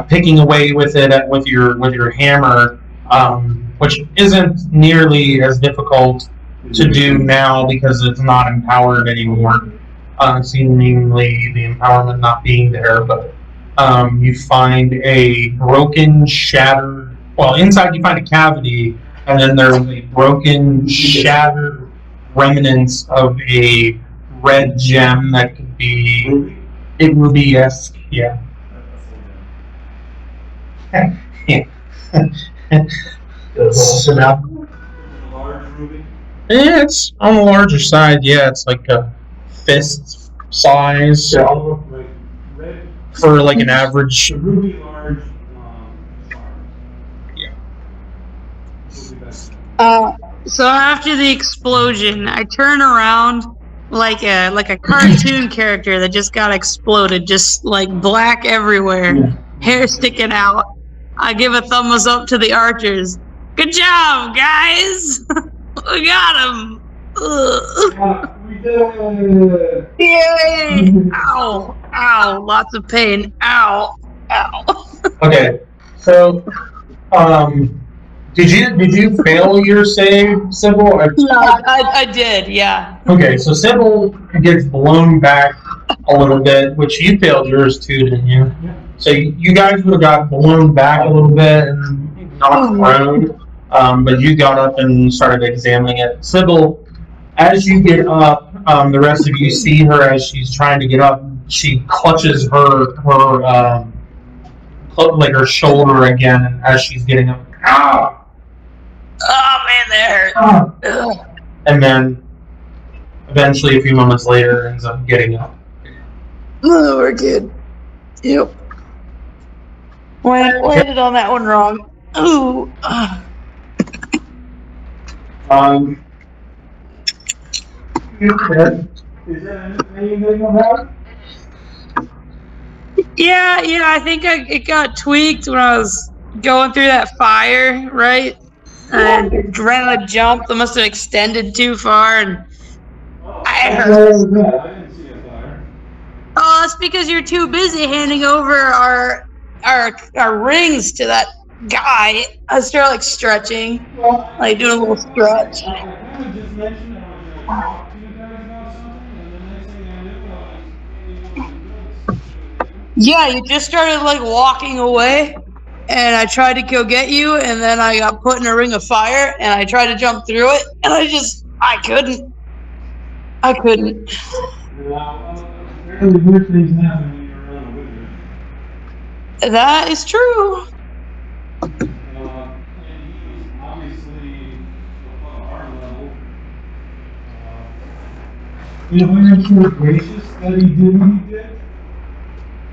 picking away with it with your hammer, which isn't nearly as difficult to do now because it's not empowered anymore. Seemingly the empowerment not being there, but you find a broken, shattered. Well, inside you find a cavity, and then there's a broken, shattered remnants of a red gem that could be ruby-esque. Yeah. Yeah. Large ruby. It's on the larger side. Yeah, it's like a fist size Like red. for like an average. The ruby large star. Yeah. So after the explosion, I turn around like a cartoon character that just got exploded, just like black everywhere, hair sticking out. I give a thumbs up to the archers. Good job, guys! We got him! We did. Yay! Ow! Ow! Lots of pain. Ow! Ow! Okay, so did you fail your save, Sybil? I did, yeah. Okay, so Sybil gets blown back a little bit, which you failed yours too, didn't you? Yeah. So you guys would have got blown back a little bit and knocked prone, but you got up and started examining it. Sybil, as you get up, the rest of you see her as she's trying to get up. She clutches her like her shoulder again as she's getting up. Ow! Oh man, that hurt. Ugh. And then eventually, a few moments later, ends up getting up. Oh, we're good. Yep. Landed on that one wrong. Ooh. Is that anything about? Yeah, I think it got tweaked when I was going through that fire, right? And ran a jump that must have extended too far, and I hurt. I didn't see a fire. Oh, that's because you're too busy handing over our rings to that guy. I started like stretching, like doing a little stretch. I kind of just mentioned I was going to talk to you guys about something, and the next thing I knew, I was handing over the goods. Yeah, you just started like walking away, and I tried to go get you, and then I got put in a ring of fire, and I tried to jump through it, and I couldn't. Well, apparently weird things happen when you're around a wizard. That is true. And he was obviously above our level. And we are sure gracious that he did what he did,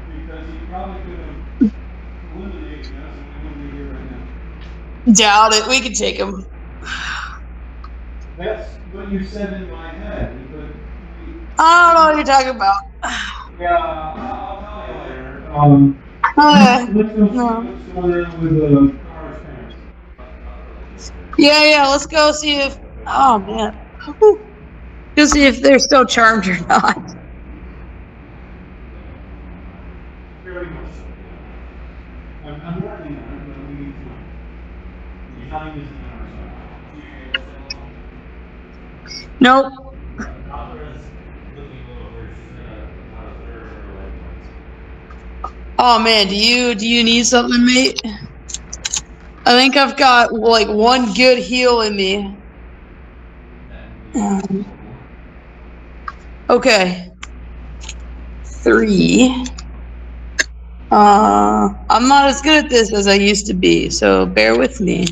because he probably could have eliminated us and we wouldn't be here right now. Doubt it. We could take him. That's what you said in my head, but I don't know what you're talking about. yeah, I'll tell you later. Okay. Let's go see No. what's going on with Kharah's parents. Yeah, let's go see if. Oh man. Go see if they're still charmed or not. Very much so. I'm working on it, but we need time. The time isn't on our side. Nope. Oh man, do you need something, mate? I think I've got like one good heal in me. Okay. 3. I'm not as good at this as I used to be, so bear with me.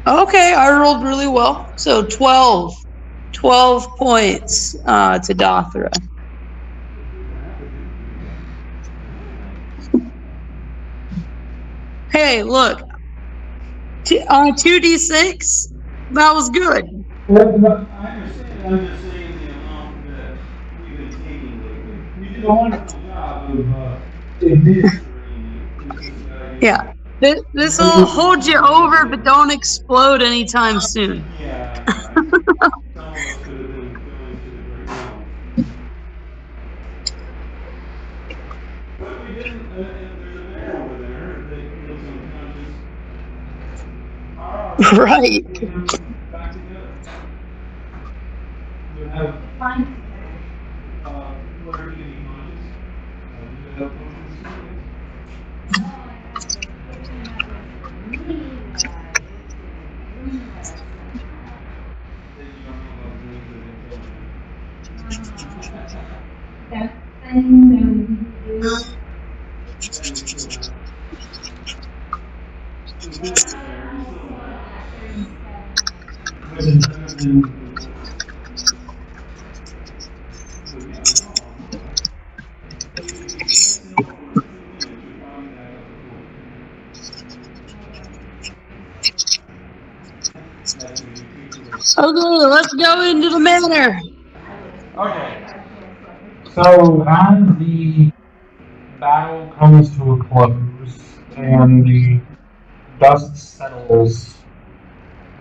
Okay, I rolled really well. So 12. 12 points to Dothra. Hey, look. On 2d6, that was good. Well, I understand. I'm just saying the amount that we've been taking lately. You did a wonderful job of administering it. Yeah. This will hold you over, but don't explode anytime soon. Yeah. Some of us could have been going to the great realm. But we didn't. There's a bear over there that looks unconscious. Right. Back together. You have where he can be conscious. You have potions to do. Then you don't know about dreams of intelligence. That thing that we do. Okay, let's go into the manor. Okay. So as the battle comes to a close and the dust settles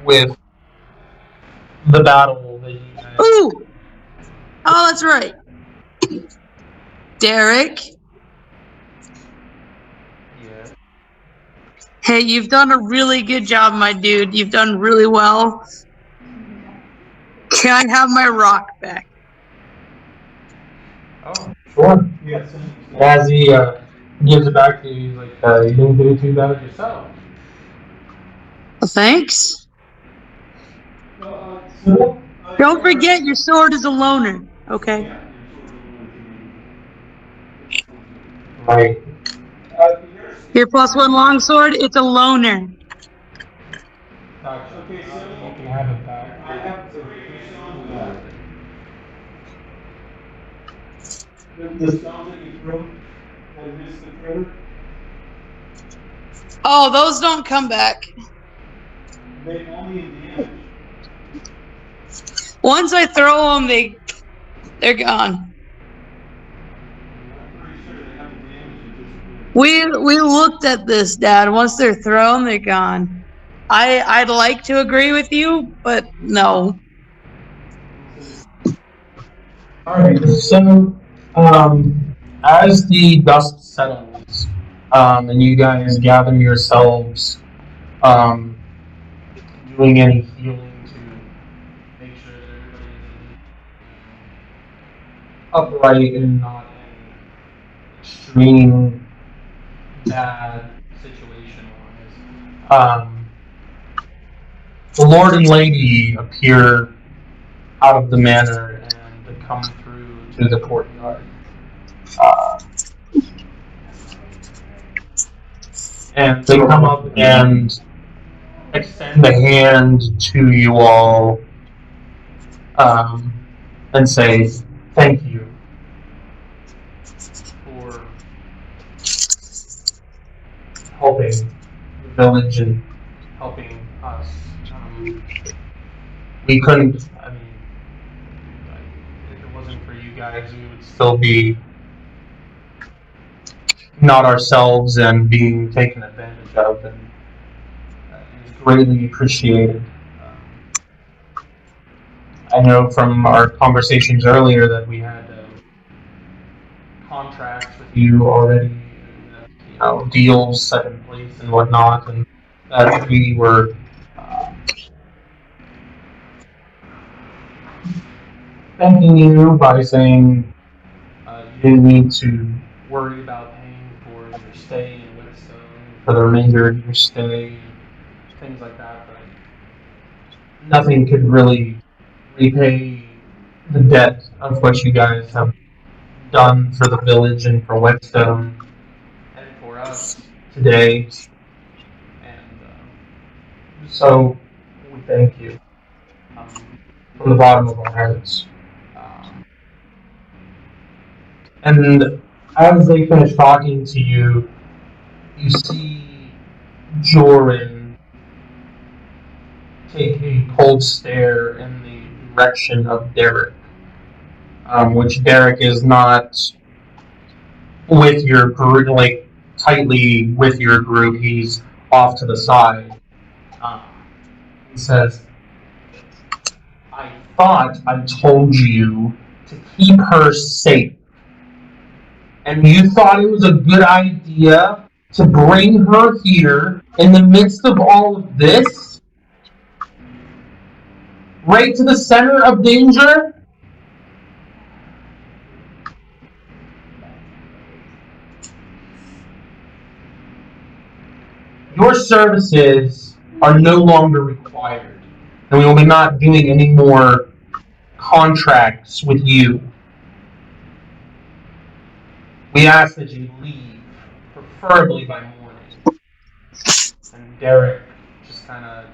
with the battle that you guys. Ooh! Oh, that's right. Derek. Yeah. Hey, you've done a really good job, my dude. You've done really well. Can I have my rock back? Oh, sure. Yes. As he gives it back to you, he's like, you didn't do too bad yourself. Well, thanks. So, Don't forget your sword is a loner, okay? Right. Your +1 longsword, it's a loner. Gotcha. Okay, so You can have it back. I have three stones left. The stones that you threw that missed the critter, Oh, those don't come back. they only damage. Once I throw them, they're gone. I'm pretty sure they have the damage and disappear. We looked at this, Dad. Once they're thrown, they're gone. I'd like to agree with you, but no. Alright, so as the dust settles, and you guys gather yourselves, doing any healing to make sure that everybody is upright and not in extreme bad situation wise. The Lord and Lady appear out of the manor and come through to the courtyard. And they come up and extend a hand to you all and say, thank you for helping the village and helping us. We couldn't, I mean, if it wasn't for you guys, we would still be not ourselves and being taken advantage of, and it is greatly appreciated. I know from our conversations earlier that we had contracts with you already, and, deals set in place and whatnot, and that we were thanking you by saying you didn't need to worry about paying for your stay in Whetstone for the remainder of your stay, things like that. But nothing could really repay the debt of what you guys have done for the village and for Whetstone and for us today. And so we thank you from the bottom of our hearts. And as they finish talking to you, you see Joran take a cold stare in the direction of Derek, which Derek is not with your group, like tightly with your group. He's off to the side. He says, I thought I told you to keep her safe. And you thought it was a good idea to bring her here in the midst of all of this? Right to the center of danger? Your services are no longer required, and we will be not doing any more contracts with you. We ask that you leave, preferably by morning. And Derek just kind of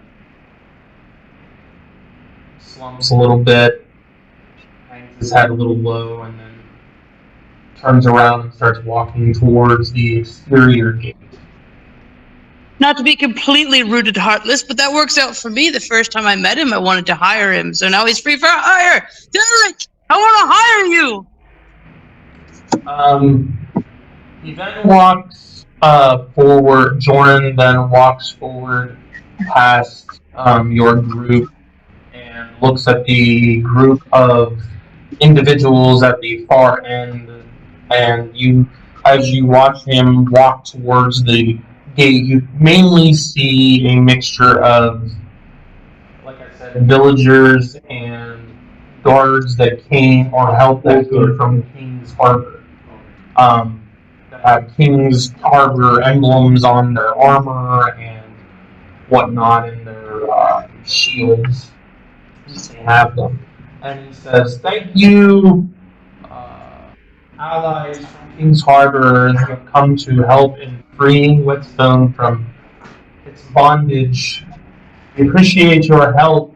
slumps a little bit, hangs his head a little low, and then turns around and starts walking towards the exterior gate. Not to be completely rooted heartless, but that works out for me. The first time I met him, I wanted to hire him, so now he's free for hire. Derek, I want to hire you. He then walks forward. Joran then walks forward past your group and looks at the group of individuals at the far end. And you, as you watch him walk towards the gate, you mainly see a mixture of, like I said, villagers and guards that came or help that came from King's Harbor. That have King's Harbor emblems on their armor and whatnot in their shields. They have them. And he says, thank you, allies from King's Harbor who have come to help in freeing Whetstone from its bondage. We appreciate your help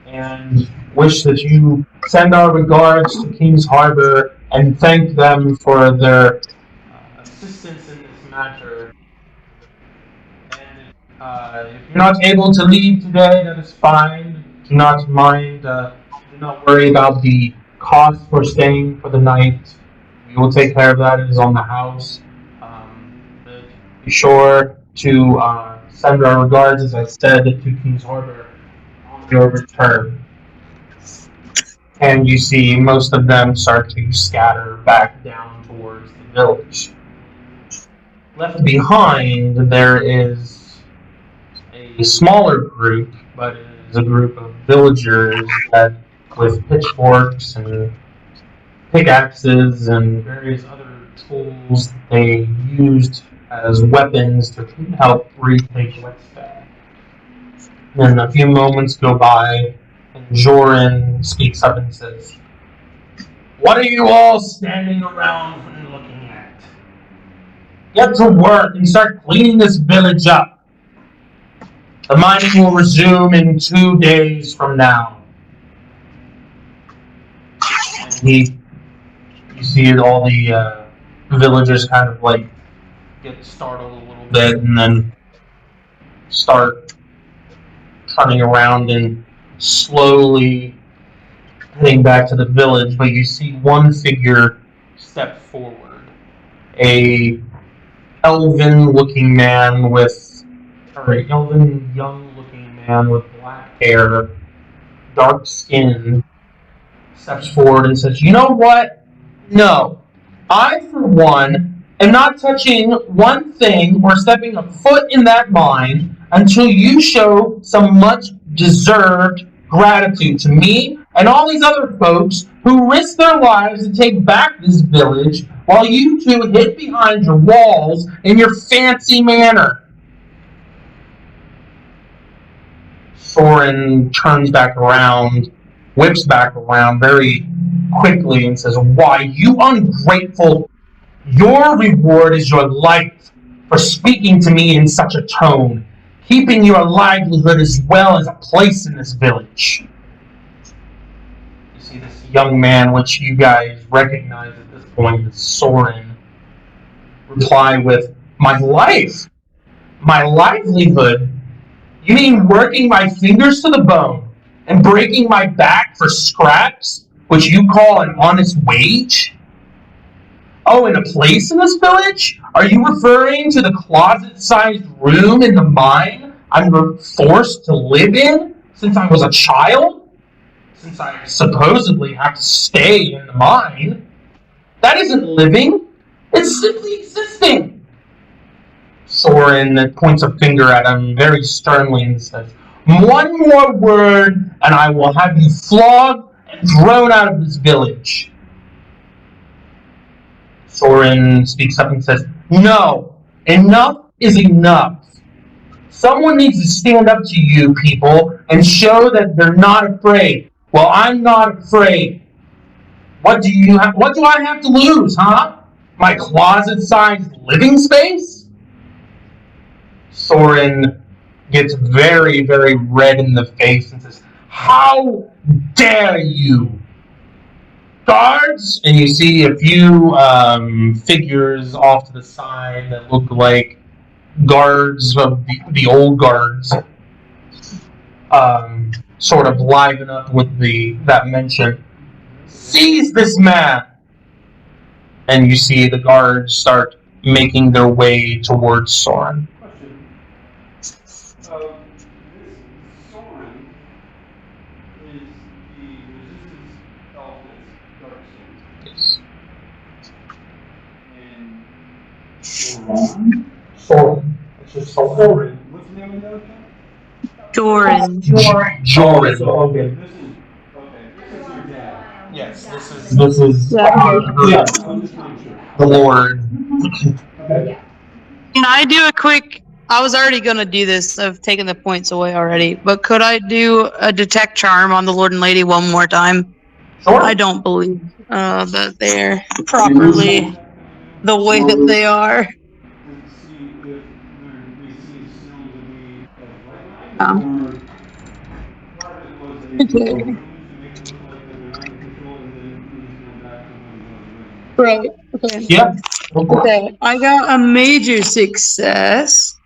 and wish that you send our regards to King's Harbor and thank them for their assistance in this matter. And if you're not able to leave today, that is fine. Do not mind. Do not worry about the cost for staying for the night. We will take care of that. It is on the house. Be sure to send our regards, as I said, to King's Harbor on your return. And you see most of them start to scatter back down towards the village. Left behind, there is a smaller group, but it is a group of villagers that, with pitchforks and pickaxes and various other tools they used as weapons to help retake Whetstone. Then a few moments go by, and Joran speaks up and says, what are you all standing around and looking at? Get to work and start cleaning this village up. The mining will resume in 2 days from now. And you see all the villagers kind of like get startled a little bit and then start turning around and slowly heading back to the village. But you see one figure step forward, a elven-looking man with, or an elven young-looking man with black hair, dark skin, steps forward and says, "You know what? No, I for one am not touching one thing or stepping a foot in that mine until you show some much deserved gratitude to me and all these other folks who risk their lives to take back this village while you two hid behind your walls in your fancy manner." Soren turns back around, whips back around very quickly and says, "Why, you ungrateful, your reward is your life for speaking to me in such a tone, keeping your livelihood as well as a place in this village." You see this young man, which you guys recognize at this point as Soren, reply with, "My life? My livelihood? You mean working my fingers to the bone and breaking my back for scraps, which you call an honest wage? Oh, and a place in this village? Are you referring to the closet-sized room in the mine I'm forced to live in since I was a child? Since I supposedly have to stay in the mine? That isn't living. It's simply existing." Soren points a finger at him very sternly and says, "One more word, and I will have you flogged and thrown out of this village." Soren speaks up and says, "No, enough is enough. Someone needs to stand up to you people and show that they're not afraid. Well, I'm not afraid. What do I have to lose, huh? My closet-sized living space?" Soren gets very, very red in the face and says, "How dare you! Guards!" And you see a few figures off to the side that look like guards of the old guards, sort of liven up with that mention. "Seize this man!" And you see the guards start making their way towards Soren. This Soren is the resistance elf that's dark skin. Yes. And Soren. It's just Soren. what's the name of the other thing? Joran. Joran. So, okay, this is your dad. Yes, this is Yeah. yeah, I'm just making sure. the Lord. Okay. Can I do a quick? I was already gonna do this. I've taken the points away already, but could I do a detect charm on the Lord and Lady one more time? Sure. I don't believe that they're properly the way that they are. To see if we see snow to be as Oh. or part of it was a Okay. to make it look like that they're under control and then we go back to what it was originally. Right. Okay. Yeah. Okay. I got a major success,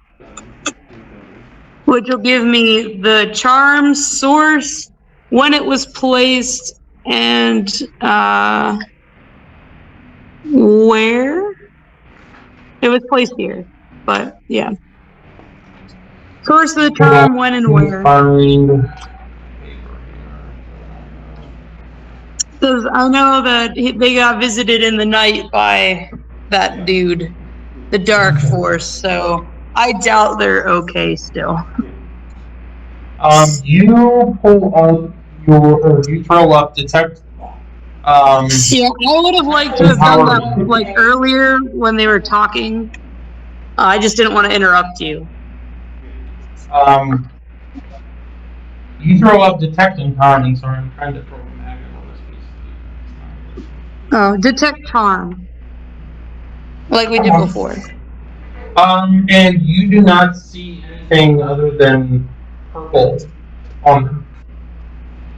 which will give me the charm source, when it was placed, and where it was placed here. But yeah, source of the charm, when and where. Because I know that they got visited in the night by that dude, the Dark Force. So I doubt they're okay still. You pull up you throw up detect. Yeah, I would have liked to have done that like earlier when they were talking. I just didn't want to interrupt you. You throw up detect environment, so I'm trying to throw a magnet on this piece. Oh, detect charm, like we did before. And you do not see anything other than purple on them.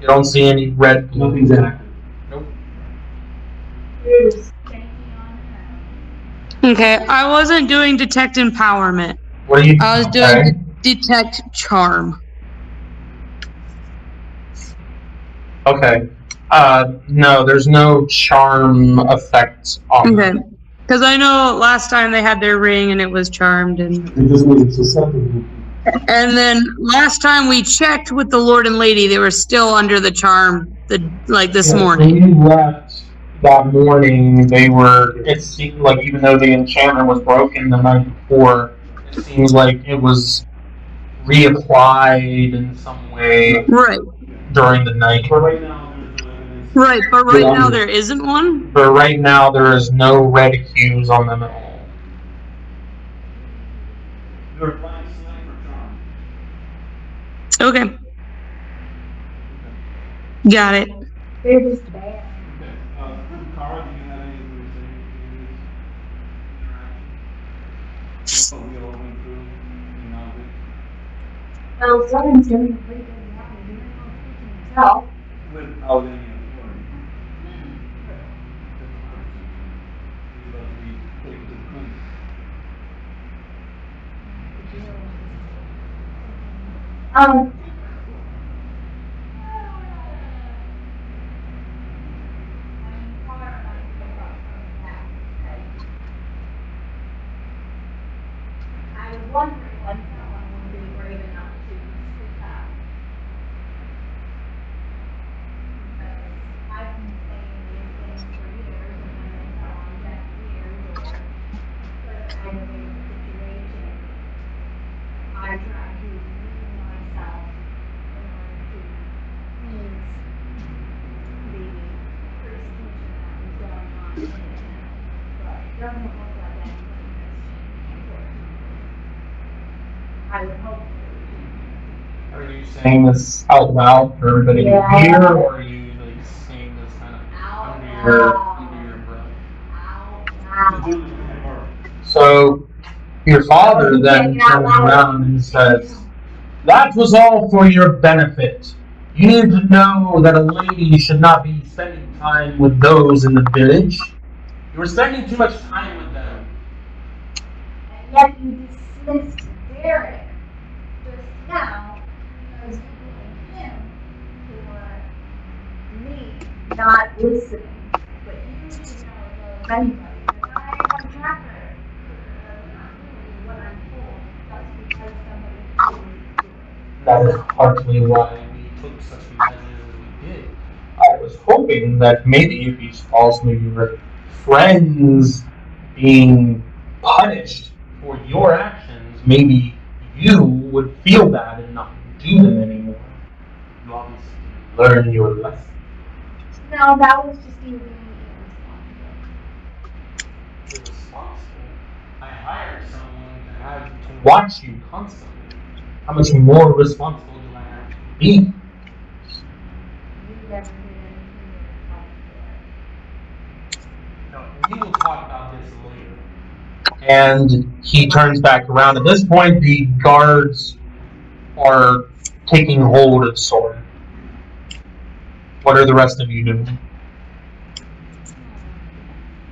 You don't see any red glue. Nothing's active. Nope. There's Stanky on the ground. Okay, I wasn't doing detect empowerment. What are you I was doing? doing detect charm. Okay. No, there's no charm effect on Okay. them. Because I know last time they had their ring and it was charmed, and It just means it's susceptible. then last time we checked with the Lord and Lady, they were still under the charm. This Yeah, morning. When you left that morning, they were. It seemed like even though the enchantment was broken the night before, it seems like it was reapplied in some way Right. during the night. But right now, there's no evidence. Right, but right now there isn't one. But right now, there is no red hues on them at all. They're applying select for charm. Okay, got it. They're just bad. Okay. Kharah, do you have anything to say in this interaction? That's what we all went through in Malvik. Well, someone's doing a pretty good job of doing all speaking himself. Without any authority. He's about to be taken to the clinic. Um. I was wondering when someone would be brave enough to speak up. Because I've been saying these things for years, and when they fell on deaf ears or put aggravated situation, I try to remove myself in order to ease the persecution that was going on in the town. But it doesn't look like anything has changed, unfortunately. I would hope it would. Are you saying this out loud for everybody Yeah. to hear, or are you like saying this kind of Out under your breath? Out loud. So your father then turns around and says, "That was all for your benefit. You need to know that a lady should not be spending time with those in the village. You were spending too much time with them." And yet you dismissed Derek just now because you blamed him for me not listening. But you should know as well as anybody that I am a tracker. Not doing what I'm told just because somebody told me to do it. That is partly why we took such measures as we did. I was hoping that maybe if you saw some of your friends being punished for your actions, maybe you would feel bad and not do them anymore. You obviously learned your lesson. No, that was just you being irresponsible. Irresponsible. I hired someone to have to watch you constantly. How much more responsible do I have to be? You never did anything irresponsible. No, we will talk about this later. And he turns back around. At this point, the guards are taking hold of Soren. What are the rest of you doing?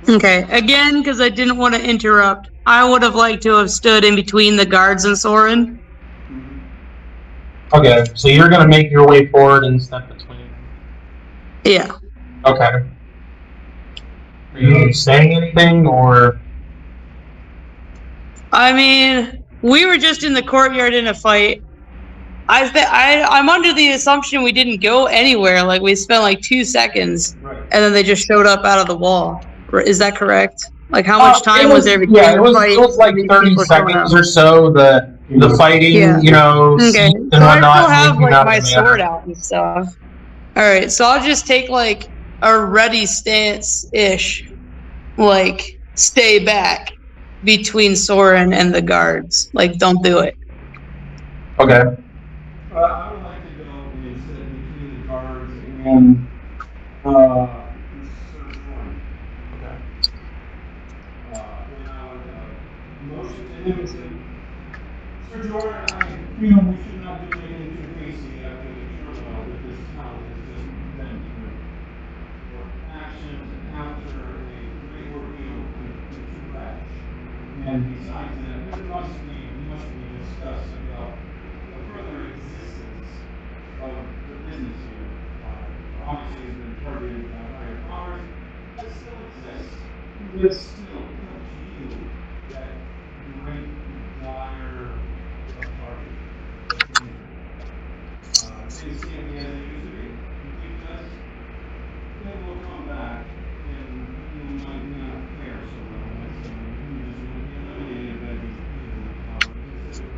Okay, again, because I didn't want to interrupt, I would have liked to have stood in between the guards and Soren. Okay, so you're going to make your way forward and step between. Yeah. Okay. Are you saying anything, or? I mean, we were just in the courtyard in a fight. I'm under the assumption we didn't go anywhere. Like, we spent like 2 seconds, Right. and then they just showed up out of the wall. Is that correct? Like, how much time was there between Yeah, it the was fight like and these 30 people showing seconds up? or so. The fighting, Yeah. you know, Okay, ceased and so I whatnot. still have maybe like not my matter. sword out and stuff. All right, so I'll just take like a ready stance ish, like stay back between Soren and the guards. Like, don't do it. Okay. I would like to go and sit between the guards and Sir Soren. Okay. Then I would motioned to him and said, Sir Jordan, I feel we should not do anything too hasty after the turmoil that this town has just been through. Your actions after a great ordeal could be too rash. And besides that, there must be discussed about the further existence of the business here. Obviously, it's been targeted by higher powers, but still exists. But still, it's up to you that great dire of target of danger. Things can't be as they used to be. Because then we'll come back and you might not fare so well. That's, you just will be eliminated by these evil powers instead of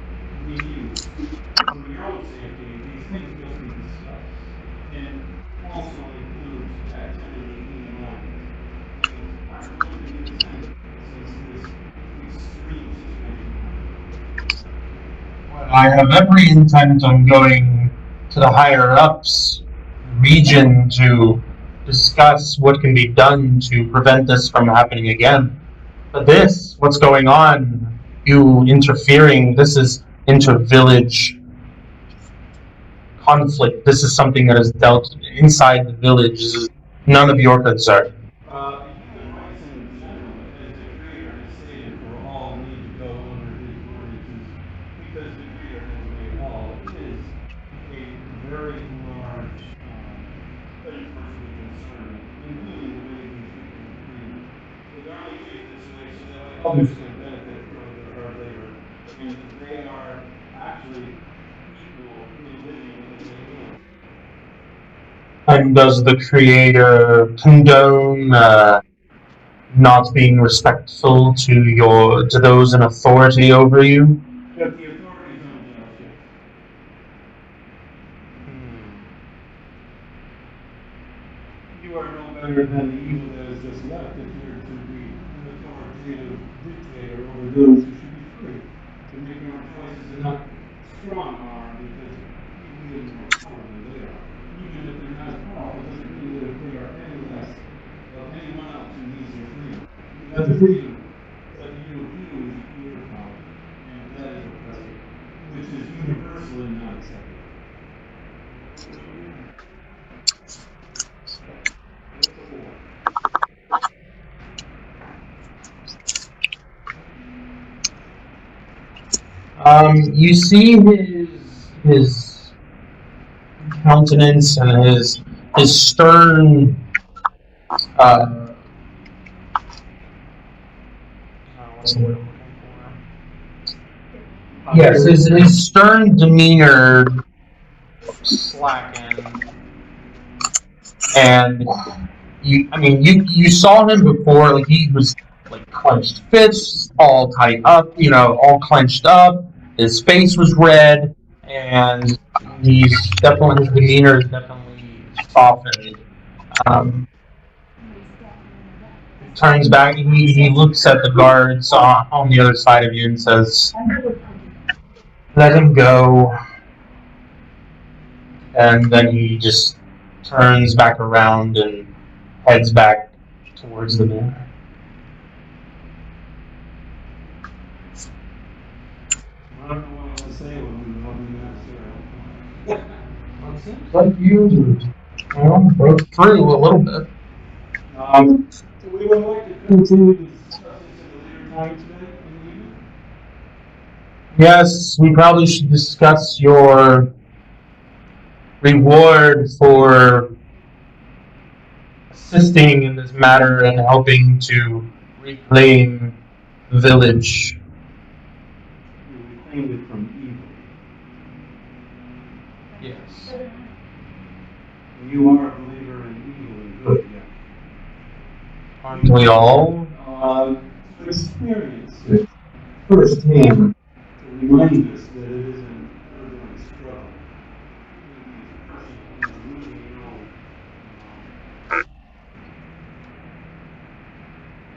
being used. For your own safety, these things must be discussed. And also includes activity in your mind. Things aren't going to be the same since this extreme situation happened. I have every intent on going to the higher ups region to discuss what can be done to prevent this from happening again. But this, what's going on, you interfering, this is inter-village conflict. This is something that is dealt inside the village. This is none of your concern. Human rights in general, as the Creator has stated, for all need to go under His ordinances, because the Creator has made all, is a very large thing for us to be concerned with, including the way these people are treated. So they're only treated this way so that way others can benefit from their hard labor, and they are actually equal in living as they live. And does the creator condone not being respectful to those in authority over you? If the authorities don't judge it. You are no better than the evil that is just left if you're to be an authoritative dictator over those who should be free to make their own choices and not strong arm because you wield more power than they are. Even if they're not as powerful, doesn't mean that if they are any less of anyone else who needs their freedom. You have the freedom, but you use your power, and that is oppressive, which is universally not acceptable. You see his countenance and his stern what's the word I'm looking for? Yes, his stern demeanor slackened, and you saw him before, like he was like clenched fists, all tight up, all clenched up. His face was red, and his demeanor is definitely softened. Um, Turns back, he looks at the guards on the other side of you and says, "Let him go." And then he just turns back around and heads back towards the manor. I don't know what else to say when we're running that It seems like you broke through a little bit. So we would like to continue to discuss this at a later time today in the evening. Yes, we probably should discuss your reward for assisting in this matter and helping to reclaim the village. You reclaimed it from evil. Yes. And you are a believer in evil and good, yeah. Aren't we all? To experience it firsthand, to remind us that it is an ongoing struggle.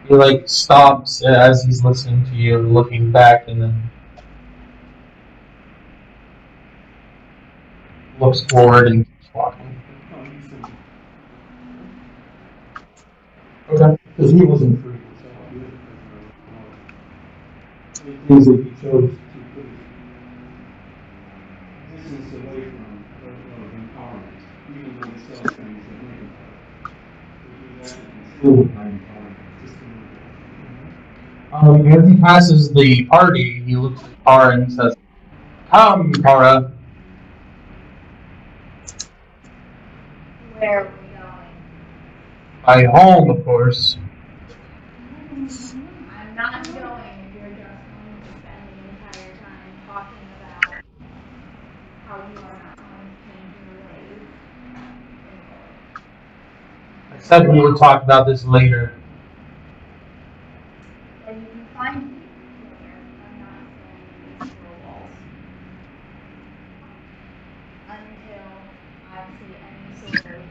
He stops as he's listening to you, looking back, and then looks forward and keeps walking. Okay. Because he wasn't free himself. things that he chose to put his distance away from of empowerment, even though he saw things that make him powerful. But he was actually controlled by empowerment, just a little bit. As he passes the party, he looks at Kharah and says, "Come, Kharah." Where are we going? "By home, of course." I'm not going if you're just going to spend the entire time talking about how you are not going to change your ways. I said we would talk about this later. Then you can find me later. I'm not standing in these four walls. Until I see any sort of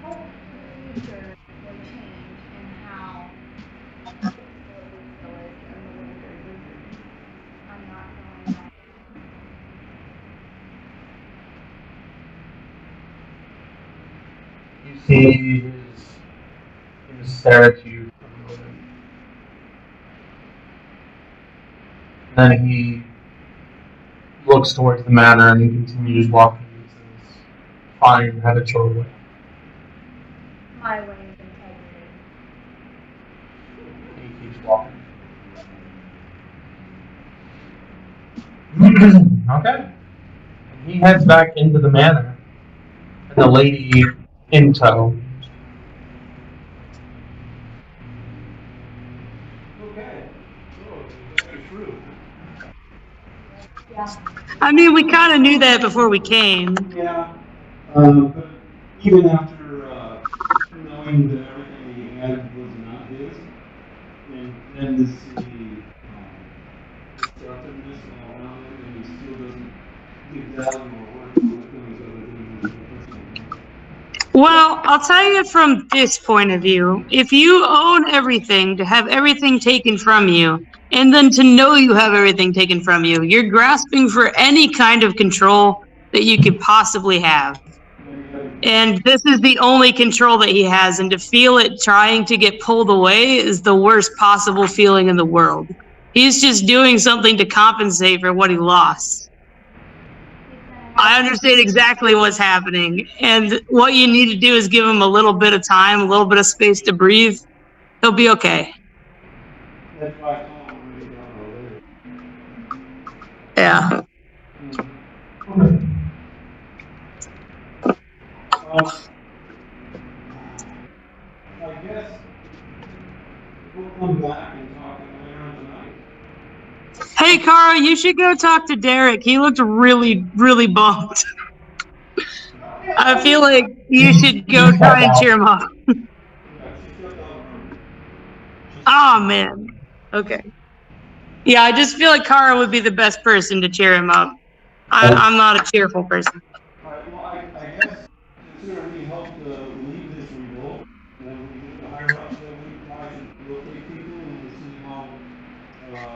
hope for the future or change in how the village and the winters are treated. I'm not going out. You see him stare at you for a moment. And then he looks towards the manor and he continues walking and says, "Fine, have it your way." My way of integrity. And he keeps walking. Okay. And he heads back into the manor. And the lady in tow. Okay, so that is true. Yeah. I mean, we kind of knew that before we came. Yeah, but even after knowing that everything he had was not his, and then to see destructiveness all around him, and he still doesn't give value or worth to the things other than his personal gain. Well, I'll tell you from this point of view, if you own everything, to have everything taken from you, and then to know you have everything taken from you, you're grasping for any kind of control that you could possibly have. And this is the only control that he has, and to feel it trying to get pulled away is the worst possible feeling in the world. He's just doing something to compensate for what he lost. I understand exactly what's happening. And what you need to do is give him a little bit of time, a little bit of space to breathe. He'll be okay. That's why I call him really down already. Yeah. Well, I guess we'll come back and talk later on tonight. Hey, Kharah, you should go talk to Derek. He looked really, really bummed. I feel like you should go try and cheer him up. Yeah, she stepped out of the room. Oh, man. Okay. Yeah, I just feel like Kharah would be the best person to cheer him up. I'm not a cheerful person. All right, well, I guess considering we helped lead this revolt, and we get the higher ups, that we probably should rotate people and see how.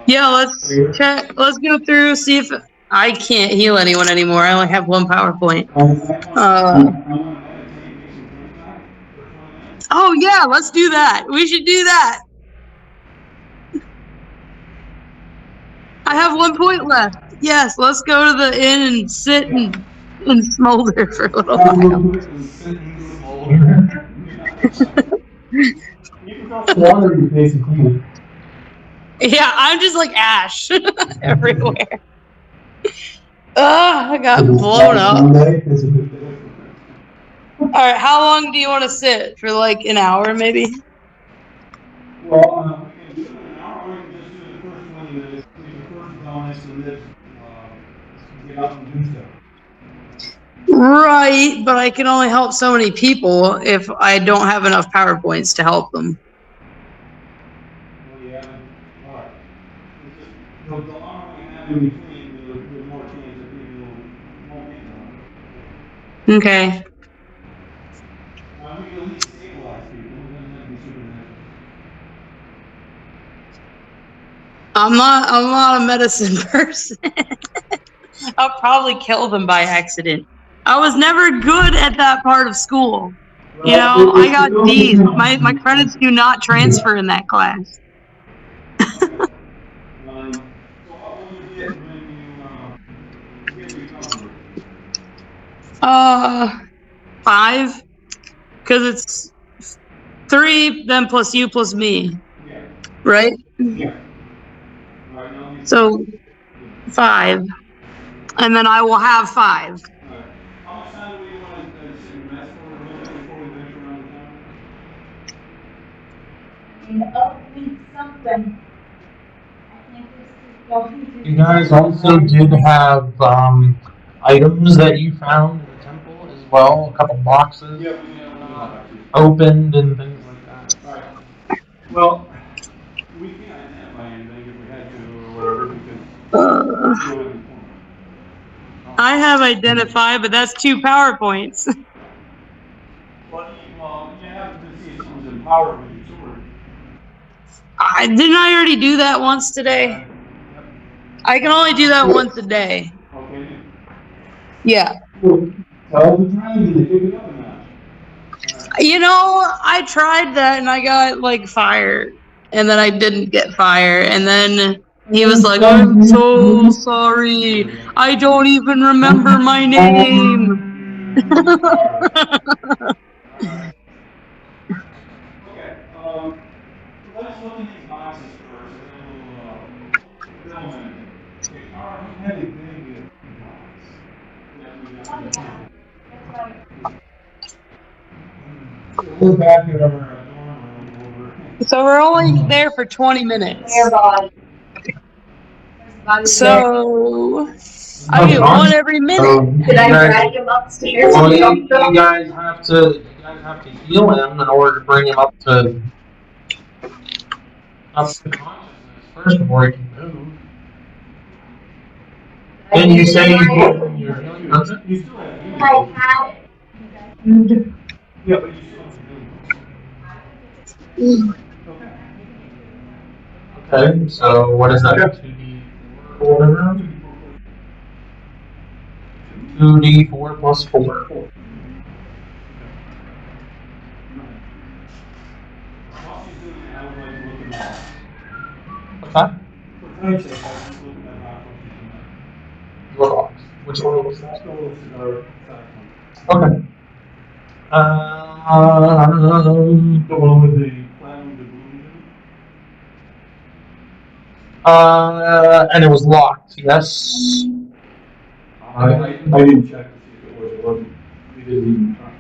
Yeah, let's check. Let's go through, see if I can't heal anyone anymore. I only have one PowerPoint. I want to meditate, do some think time for 20 minutes. Oh yeah, let's do that. We should do that. I have 1 point left. Yes, let's go to the inn and sit and smolder for a little while. You can throw some water in your face and clean it. Yeah, I'm just like ash everywhere. I got blown up. All right, how long do you want to sit? For like an hour, maybe? Well, we can do it in an hour, or we can just do the first 20 minutes, do the first bonus, and then get out and do stuff. Right, but I can only help so many people if I don't have enough PowerPoints to help them. Well, yeah, all right. It's just, the longer we have in between, the more chance that people won't get done. Okay. We can at least stabilize people, it doesn't have to be supernatural. I'm not a medicine person. I'll probably kill them by accident. I was never good at that part of school. You know, I got D's. My credits do not transfer in that class. 5, because it's 3, then plus you plus me, Yeah. right? Yeah. Right now he's So 5, and then I will have 5. Alright. How much time do we want to sit and rest for a little bit before we venture around the town? I mean, we something. I think this is going to. You guys also did have items that you found in the temple as well. A couple boxes Yeah, we have one boxes. opened and things like that. Alright. Well, we can't identify anything if we had to or whatever because Uh, we don't have informed. I have identify, but that's 2 PowerPoints. Well, you have to see if someone's empowered with your sword. Didn't I already do that once today? Yep. I can only do that once a day. Okay. Yeah. Well, tell the dragon to pick it up a notch. You know, I tried that and I got like fire, and then I didn't get fire, and then he was like, "I'm so sorry. I don't even remember my name." Okay, let's look in these boxes first, and then we'll delve into it. Okay, Kharah, you had a big box that we got in the town. That's right. We're back at our dorm room over. So we're only there for 20 minutes. There, bud. So I get Oh, one every minute. So Did I drag him upstairs? well, you guys have to heal him in order to bring him up to consciousness first before he can move. Didn't you say you're healing person? You still have healing. I had it. Yeah, but you still have healing. Okay. Okay, so what is that? 2d4 or whatever? 2d4 plus 4. While she's doing that, I would like to look at that. What's that? For time's sake, I just look at that box while she's doing that. What box? Which one was that? Let's go with our side one. Okay. The one with the platinum doubloon And it was locked, yes. I didn't check to see if it was or wasn't. We didn't even try.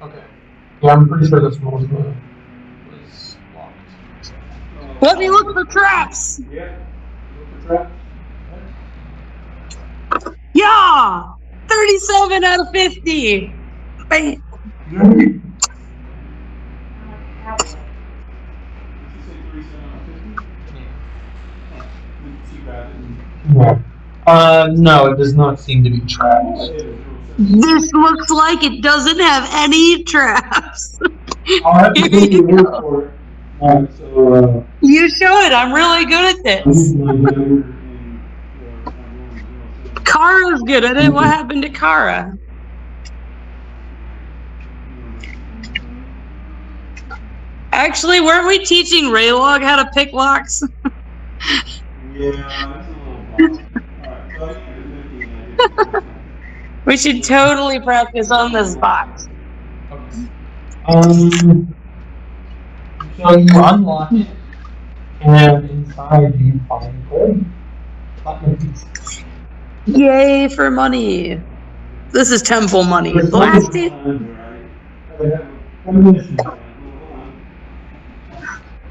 Okay. Yeah, I'm pretty sure this one was locked. Let me look for traps. Yeah. Look for traps. Yeah, 37 out of 50. Bam. Did you say 37 out of 50? Did she grab it? Yeah. No, it does not seem to be trapped. This looks like it doesn't have any traps. I'll have to take your word for it. Alright, so, You should. I'm really good at this. Kara's good at it. What happened to Kara? Actually, weren't we teaching Raylog how to pick locks? Yeah, that's a little box. Alright, so I need a 15. We should totally practice on this box. So you unlock it, and inside you find gold. Platinum pieces. Yay for money. This is temple money. Blast it.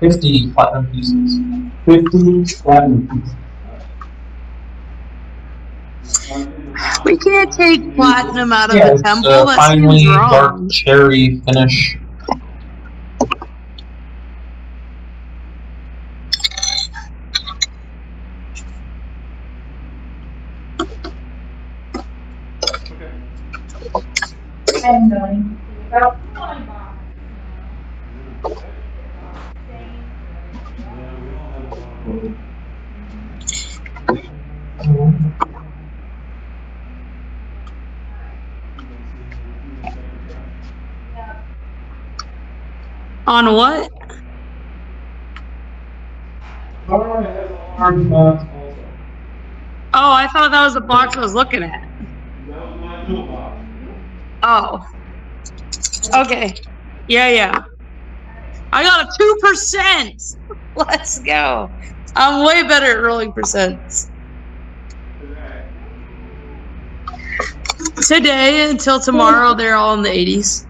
50 platinum pieces. 50 platinum pieces. We can't take platinum out of Yeah, the it's temple. That finely seems dark wrong. cherry finish. I'm going to about my box. On what? Kharah has a large box also. Oh, I thought that was the box I was looking at. That was my little box. Oh. Okay. Yeah. I got a 2%. Let's go. I'm way better at rolling percents. Today until tomorrow, they're all in the 80s.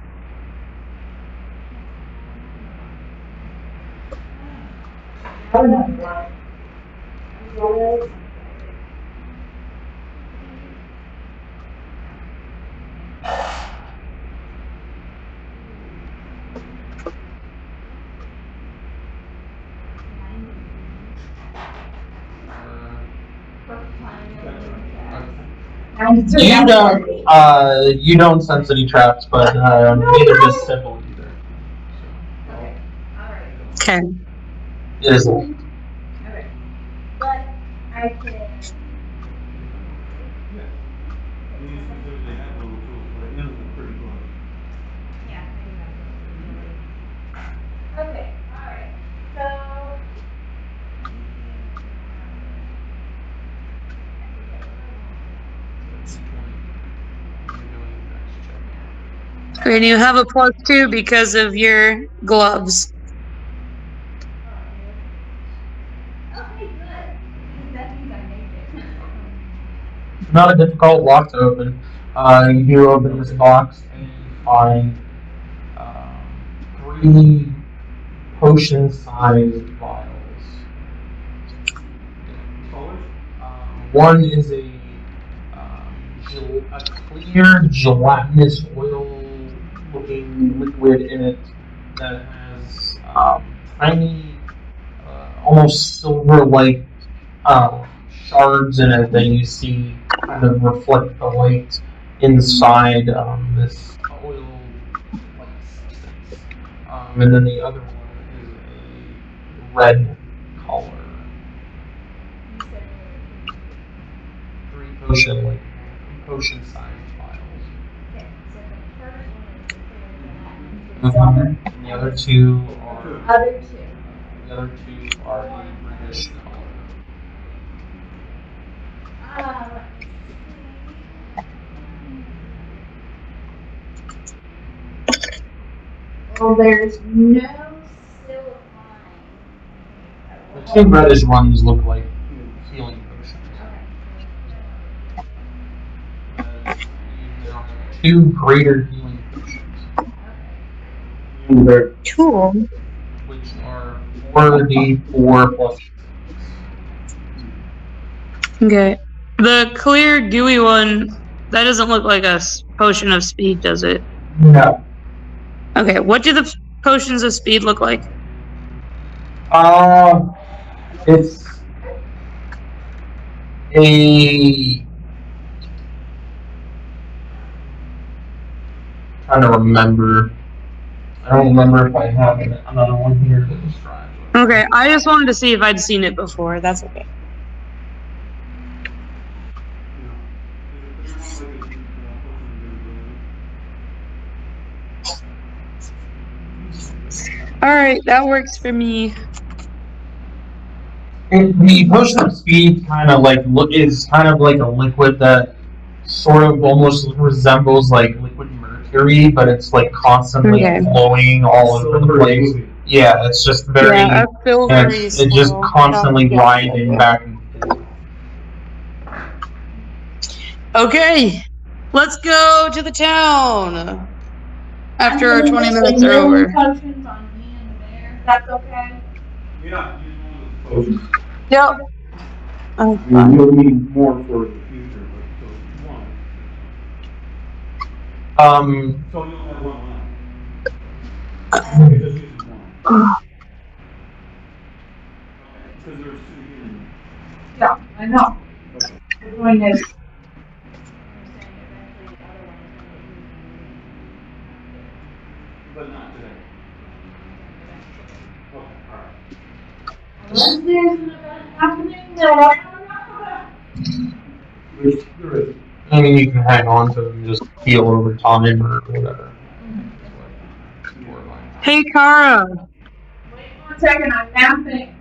You don't sense any traps, but neither does Sybil either. Okay, alright. Okay. It is late. Okay. But I can. Yeah. I mean, specifically have little tools, but it is pretty close. Yeah, I do have those. Okay, alright. So. And you have a +2 because of your gloves. Okay, good. That means I made it. Not a difficult lock to open. You do open this box and you find 3 potion-sized vials. Colors? One is a clear gelatinous oil-looking liquid in it that has tiny, almost silver-like shards in it that you see kind of reflect the light inside this oil-like substance. And then the other one is a red color. You said 3 potion-sized vials. okay, so the first one is the clear gelatinous. And the other 2 are Other 2. the other 2 are a reddish color. Let's see. Well, there's no silver line. The 2 reddish ones look like healing potions. Okay. You now have 2 greater healing potions. Okay. Cool. Which are 4d4 plus. Okay. The clear, gooey one, that doesn't look like a potion of speed, does it? No. Okay, what do the potions of speed look like? It's a. Trying to remember. I don't remember if I have another one here to describe. Okay, I just wanted to see if I'd seen it before. That's okay. Alright, that works for me. The potion of speed kind of like is kind of like a liquid that sort of almost resembles like liquid mercury, but it's like constantly flowing all over the place. Yeah, it's just very. Yeah, a silvery It's just swirl. constantly Yeah. riding back and forth. Okay, let's go to the town. After our 20 minutes are over. Potions on me and the bear. That's okay. Yeah, use one of the potions. Yep. Oh, I mean, you'll need more for the future, but so one. So you only have one left. You're just using one. Because there's 2 healing. Yeah, I know. Okay. The point is. But not today. Okay, alright. Unless there's an event happening that I don't know about. There is. I mean, you can hang on to them, just heal over time or whatever. Hey, Kharah. Wait 1 second, I'm napping.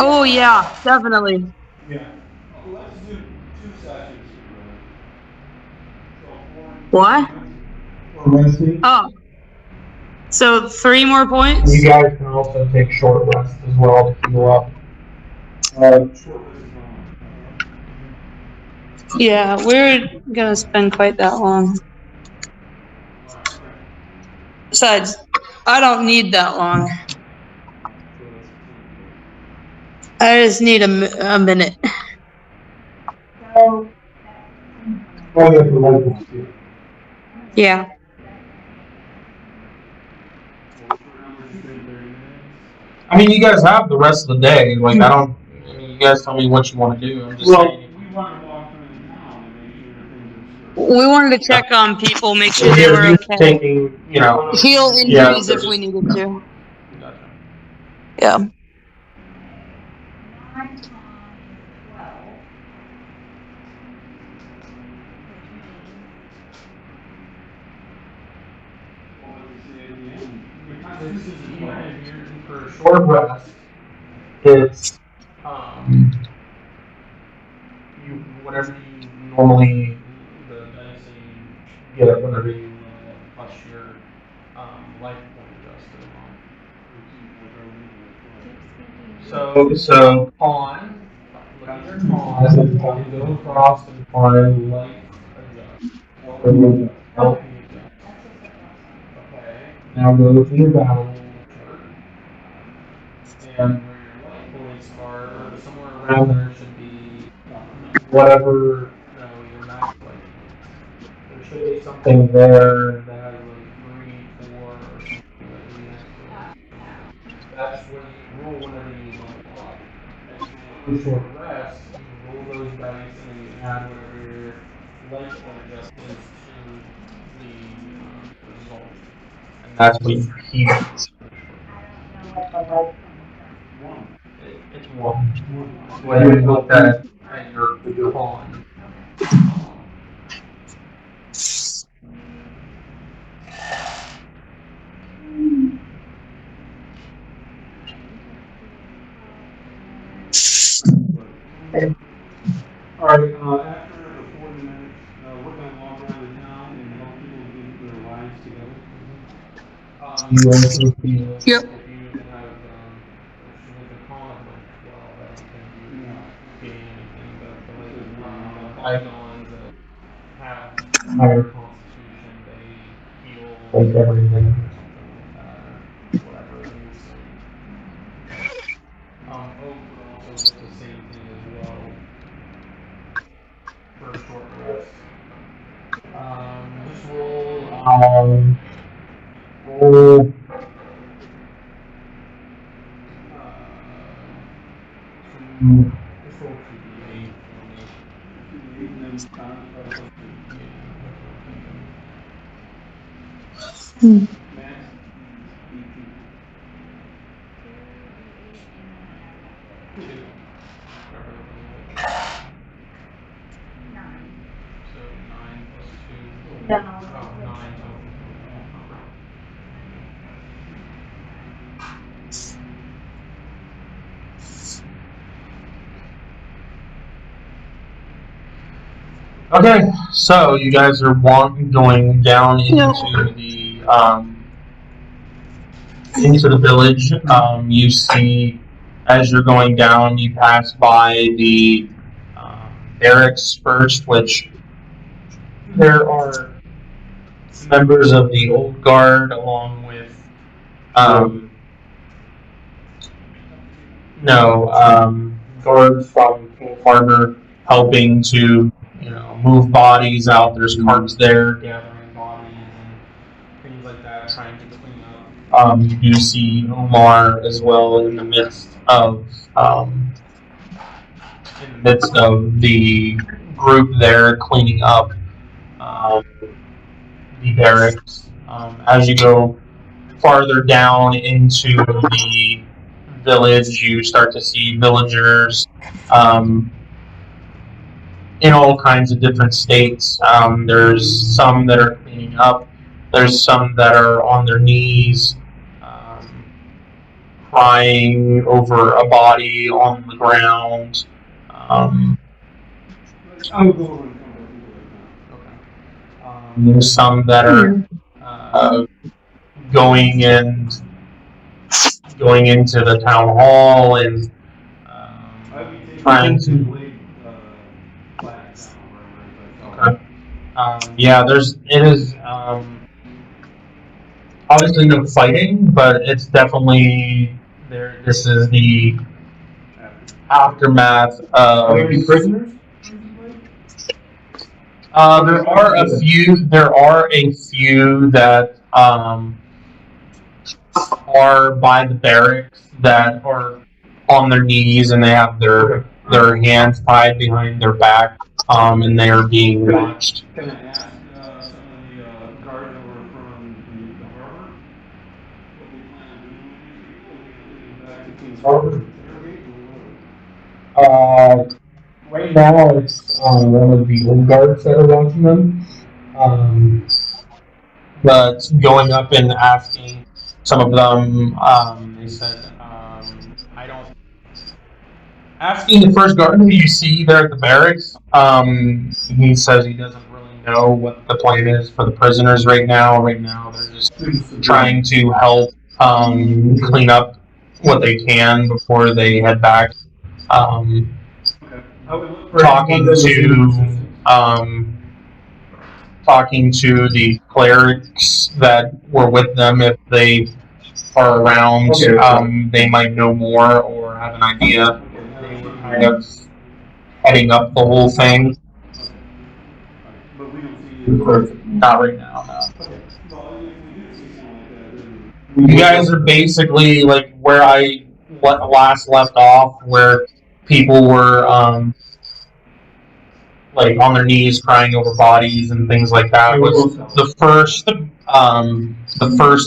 Oh, yeah, definitely. Yeah. Let's do 2 sessions. What? resting. Oh. So 3 more points? You guys can also take short rests as well to heal up. Yeah, we're gonna spend quite that long. Besides, I don't need that long. I just need a minute. So, Oh, yeah, the light ones too. Yeah. I mean, you guys have the rest of the day. Like, I mean, you guys tell me what you want to do. I'm just saying. We want to walk through the town and make sure things are. We wanted to check on people, make sure they You're were okay. taking, you know. Heal Yeah, injuries if we needed to. Gotcha. Yeah. 9 times 12. For a short rest, it's you whatever you normally the dice that you get whenever you plus your life point adjusted on. So pawn. Look at your pawn. So pawn go across and find life adjust. Health adjust. Okay. Now go to your battle chart. And where your life points are, somewhere around there should be whatever, your max life points. There should be something there that has like 3, 4, or something that would be next to it. That's when you roll whenever you level up. And so for short rest, you roll those dice and then you add whatever your life point adjustment is to the result. And that's what you keep. I don't know what the light one. It's one. When you look at your pawn. Alright, after the 40 minutes, we're gonna walk around the town and help people get their lives together. You also feel Yep. if you have with the con of like 12, I don't think you gain anything, but the bygones that have higher constitution, they heal like everything or something like that, or whatever it is. Oak would also get the same thing as well for a short rest. Just roll just roll 2d8 for me. 2d8 and then times by plus 2. Yeah, that's what I'm thinking. Max, 18. 2. 9. So 9 plus 2. No. Oh, 9 total. Okay, so you guys are going down into the village. You see, as you're going down, you pass by the barracks first, which there are members of the old guard along with guards from King Farmer helping to move bodies out. There's carts there gathering bodies and things like that, trying to clean up. You do see Omar as well in the midst of the group there cleaning up the barracks. As you go farther down into the village, you start to see villagers in all kinds of different states. There's some that are cleaning up. There's some that are on their knees, crying over a body on the ground. I'll go over and come back into that town. There's some that are going into the town hall and I'd be taking trying the to. blade flag down wherever it fell. Yeah, it is obviously no fighting, but it's definitely there. This is the aftermath of. Are there any prisoners? There are a few. There are a few that are by the barracks that are on their knees and they have their hands tied behind their back, and they are being watched. Can I ask some of the guards that were from the harbor what they plan on doing with these people? Are they going to lead them back to King's Harbor to interrogate or what? Right now, it's one of the old guards that are watching them. But going up and asking some of them, they said, I don't. Asking the first guard who you see there at the barracks, he says he doesn't really know what the plan is for the prisoners right now. Right now, they're just trying to help clean up what they can before they head back. Talking to the clerics that were with them, if they are around, they might know more or have an idea. They were kind of heading up the whole thing. But we don't see any. Not right now, no. Okay. Well, if we do see something like that, You guys are basically like where I last left off, where people were like on their knees crying over bodies and things like that. Was the first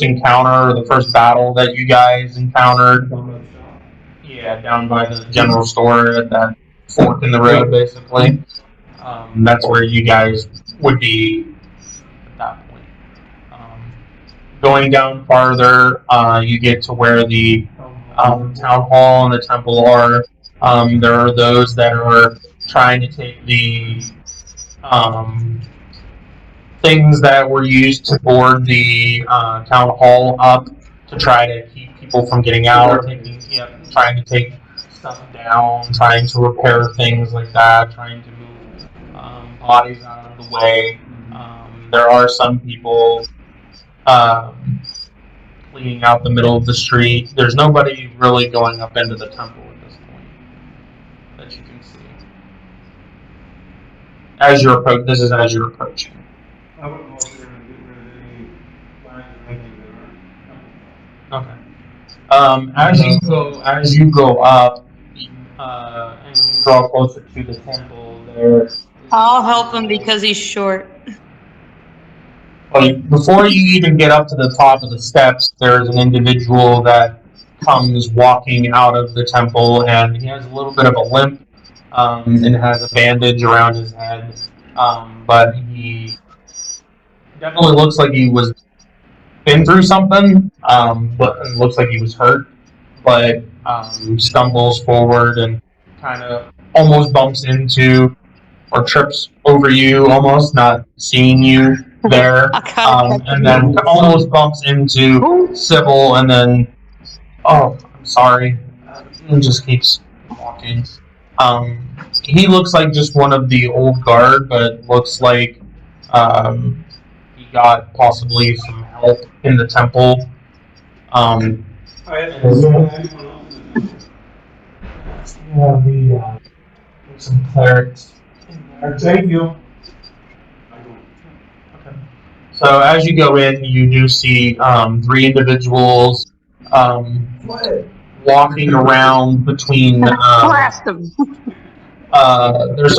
encounter, the first battle that you guys encountered. Yeah, down by the general store at that fork in the road, basically. That's where you guys would be at that point. Going down farther, you get to where the town hall and the temple are. There are those that are trying to take the things that were used to board the town hall up to try to keep people from getting out, trying to take stuff down, trying to repair things like that, trying to move bodies out of the way. There are some people cleaning out the middle of the street. There's nobody really going up into the temple at this point that you can see. As you're approaching. I wouldn't go there and get rid of any flags or anything that aren't. Okay. As you go up, and you draw closer to the temple, there. I'll help him because he's short. Like before you even get up to the top of the steps, there's an individual that comes walking out of the temple, and he has a little bit of a limp, and has a bandage around his head. But he definitely looks like he was been through something. But it looks like he was hurt. But stumbles forward and kind of almost bumps into or trips over you, almost not seeing you there, and then almost bumps into Sybil, and then I'm sorry, and just keeps walking. He looks like just one of the old guard, but looks like he got possibly some help in the temple. Some clerics. Thank you. Okay. So as you go in, you do see 3 individuals walking around between. There's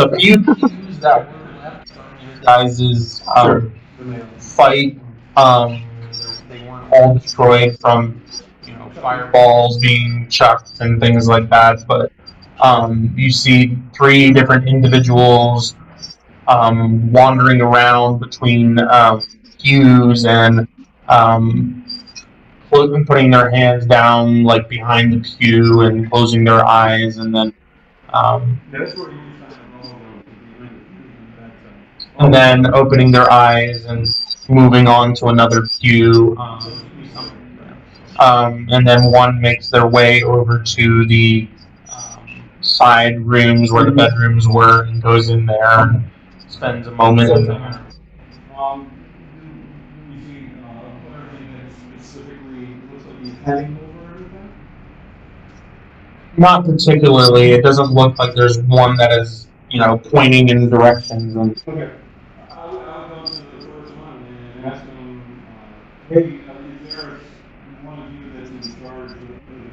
a few pews that were left from your guys' fight. They weren't all destroyed from fireballs being chucked and things like that, but you see 3 different individuals wandering around between pews and putting their hands down like behind the pew and closing their eyes, and then and then opening their eyes and moving on to another pew, and then one makes their way over to the side rooms where the bedrooms were and goes in there and spends a moment in there. Do we see a clergy that specifically looks like he's heading over everything? Not particularly. It doesn't look like there's one that is, pointing in directions. And Okay. I would go to the first one and ask him, hey, is there one of you that's in charge of the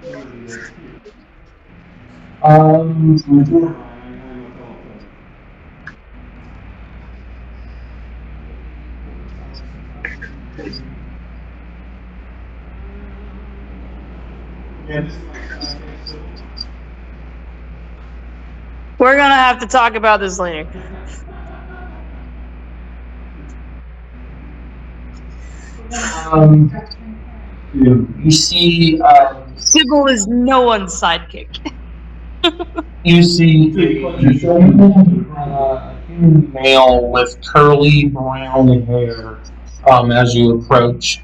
clergy that's here? I'm a fellow clerk. Yeah, this is my sidekick, Sybil. We're gonna have to talk about this later. You see, Sybil is no one's sidekick. you see a human male with curly brown hair as you approach.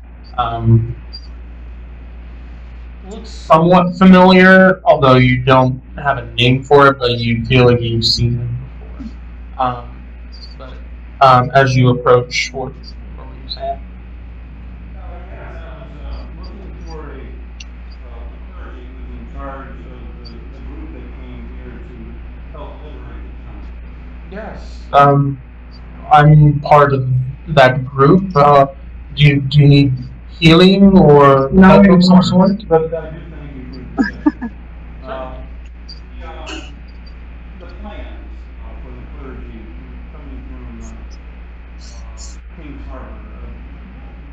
Looks somewhat familiar, although you don't have a name for it, but you feel like you've seen him before. But as you approach, what were you saying? Yes, I was looking for a clergy who's in charge of the group that came here to help liberate the town. Yes. I'm part of that group. Do you need healing or help of some sort? But I do thank you for the suggestion. The plans for the clergy coming from King's Harbor,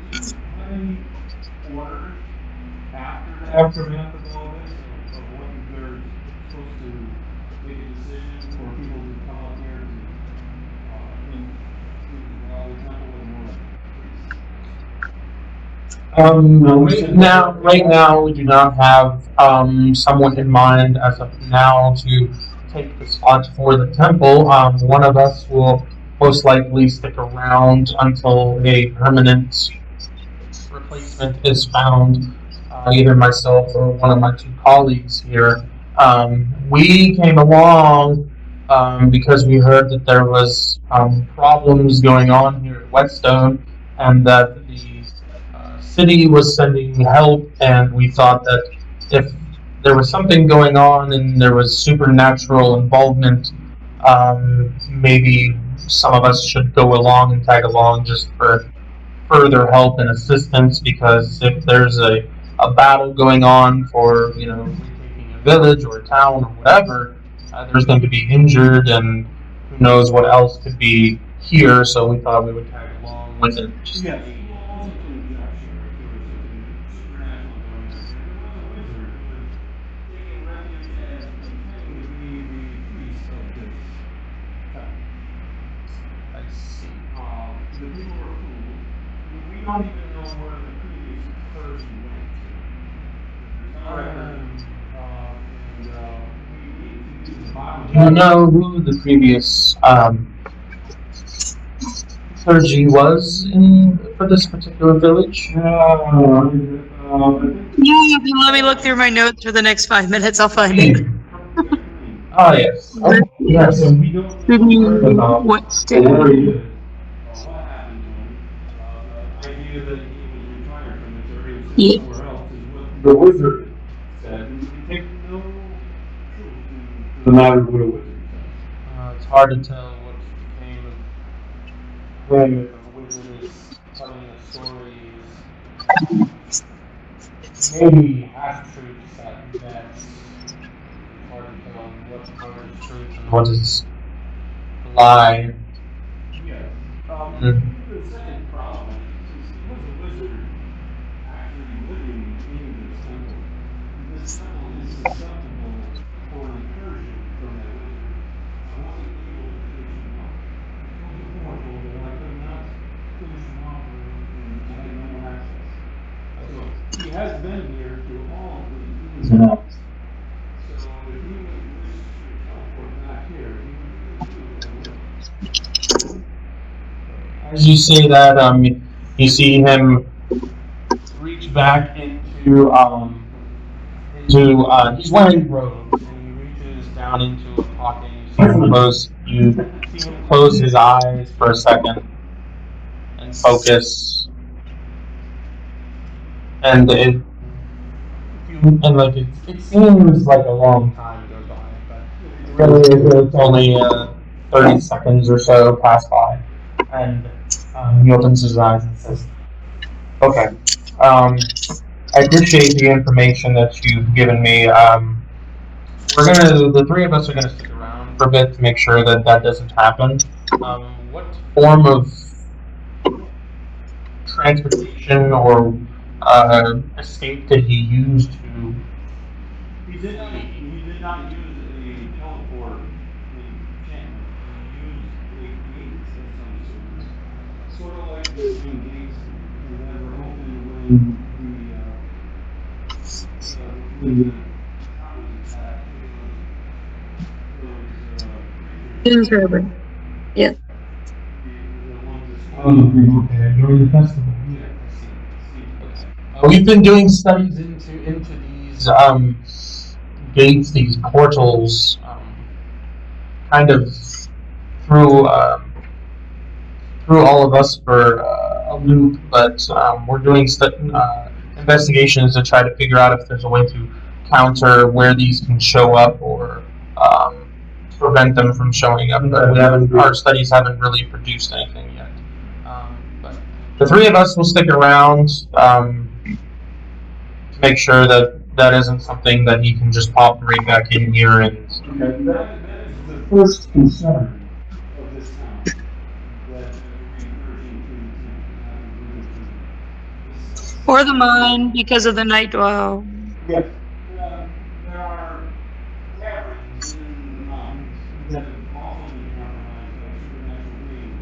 do you have any orders after the aftermath of all this of what they're supposed to make a decision for people to come up here to the temple and more Right now, we do not have someone in mind as of now to take the spot for the temple. One of us will most likely stick around until a permanent replacement is found. Either myself or one of my two colleagues here. We came along because we heard that there was problems going on here at Whetstone, and that the city was sending help, and we thought that if there was something going on and there was supernatural involvement, maybe some of us should go along and tag along just for further help and assistance, because if there's a battle going on for retaking a village or a town or whatever, there's going to be injured, and who knows what else could be here. So we thought we would tag along with it. Yes. Also to conjecture if there was something supernatural going on here. There was a wizard who was taking refuge as pretending to be the priest of this town. I see. The people were fooled. We don't even know where the previous clergy went to. There's no record. And we need to use the Bible. Do you know who the previous clergy was for this particular village? Yeah, if you let me look through my notes for the next 5 minutes, I'll find it. Ah, yes. Yes. We don't know Whetstone. what happened to him. The idea that he was retired from this area and Yeah. somewhere else is what the wizard said. And we take no truth to the matter of what a wizard said. It's hard to tell what became of him if a wizard is telling us stories. Maybe half-truths at best. It's hard to tell what part is truth and what is lie. Yes. The second problem is he was a wizard actually living in this temple is susceptible for incursion from that wizard. I wasn't able to finish him off. I told the portal that I could not finish him off and I had no access. So he has been here through all of the humans. So if he would wish to teleport back here, he would do it. As you say that, You see him reach back into he's wearing robes, and he reaches down into a pocket. You see him close his eyes for a second and focus, and it seems like a long time goes by, but it's only 30 seconds or so pass by, and he opens his eyes and says, "Okay, I appreciate the information that you've given me. The three of us are gonna stick around for a bit to make sure that that doesn't happen. What form of transportation or escape did he use to?" He did not use a teleport enchantment. He used a gate of some sort of like the swing gates that were open when the town was attacked. James Herbert. Yeah. Okay, during the festival. We've been doing studies into these gates, these portals, kind of through through all of us for a loop, but we're doing investigations to try to figure out if there's a way to counter where these can show up or prevent them from showing up. But our studies haven't really produced anything yet. But the three of us will stick around to make sure that that isn't something that he can just pop right back in here and. Okay, that is the first concern of this town. That we encourage him to Or the mine because of the night dwell. Yes. There are caverns in the mountains that have also been compromised by supernatural beings,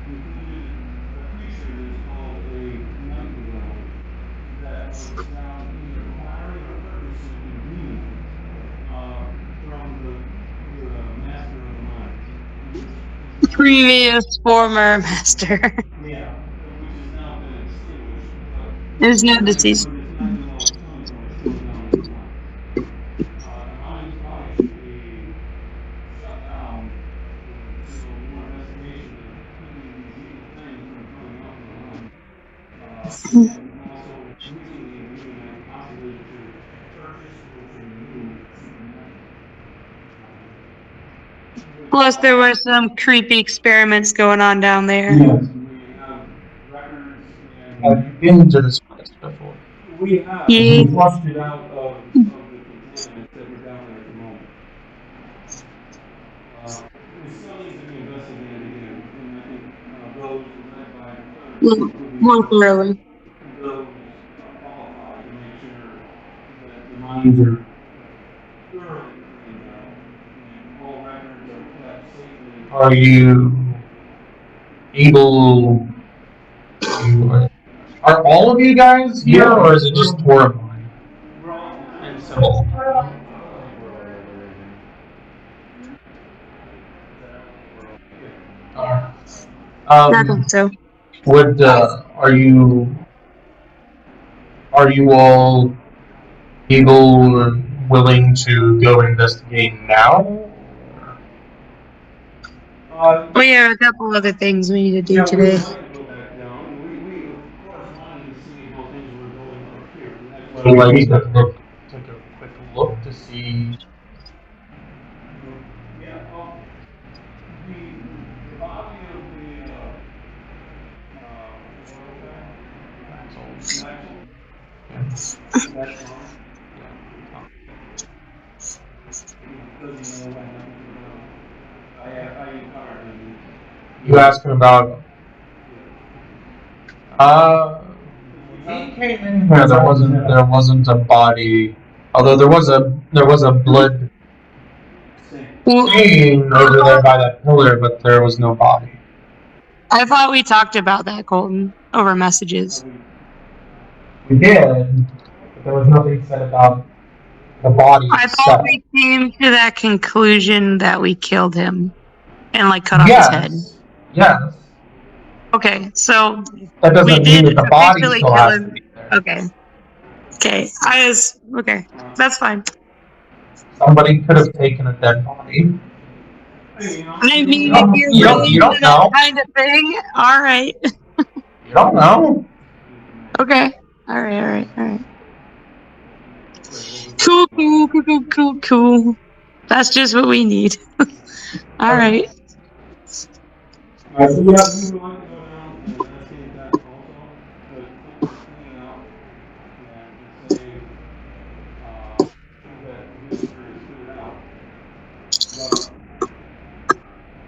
including a creature that is called a night dweller that was found either acquiring or purchasing in Greenland from the master of the mines. Previous former master. Yeah, which has now been extinguished. There's no deceased. But it's not the most common still down in the mines. The mines probably should be shut down until more investigation of keeping these evil things from coming out of the mines. And also recently we have possibly to purchase or to remove supernatural. Plus, there were some creepy experiments going on down there. Yes, we have records and. Have you been to this place before? We have. Yeah. We flushed it out of the contaminants that were down there at the moment. It still needs to be investigated again, and I think those led by More thoroughly. those qualified to make sure that the mines are thoroughly cleaned out and all records are kept safely. Are you able to? Are all of you guys here, or is it just four of mine? We're all And so. I think so. Would are you all able or willing to go investigate now? We have a couple other things we need to do today. We wanted to go back down. We of course wanted to see how things were going up here. That's why Would like to take a quick look to see. Yeah, the body of the Yes. that's wrong. Doesn't know what happened. I encountered him. You asking about? He came in here. There wasn't a body. Although there was a blood stain over there by that pillar, but there was no body. I thought we talked about that, Colton, over messages. We did, but there was nothing said about the body I itself. thought we came to that conclusion that we killed him and cut off his head. Yes. Okay, so That we doesn't mean did that the body officially still kill has to him. be there. Okay. Okay. Okay. That's fine. Somebody could have taken a dead body. Hey, you know, I You mean, if don't, you're you don't, really you into don't that know. kind of thing, all right. You don't know. Okay. All right. All right. All right. Cool. Cool. Cool. Cool. Cool. Cool. That's just what we need. All right. Alright, so yeah, we would like to go down and investigate that also, but clean out and say, that this area is cleared out. But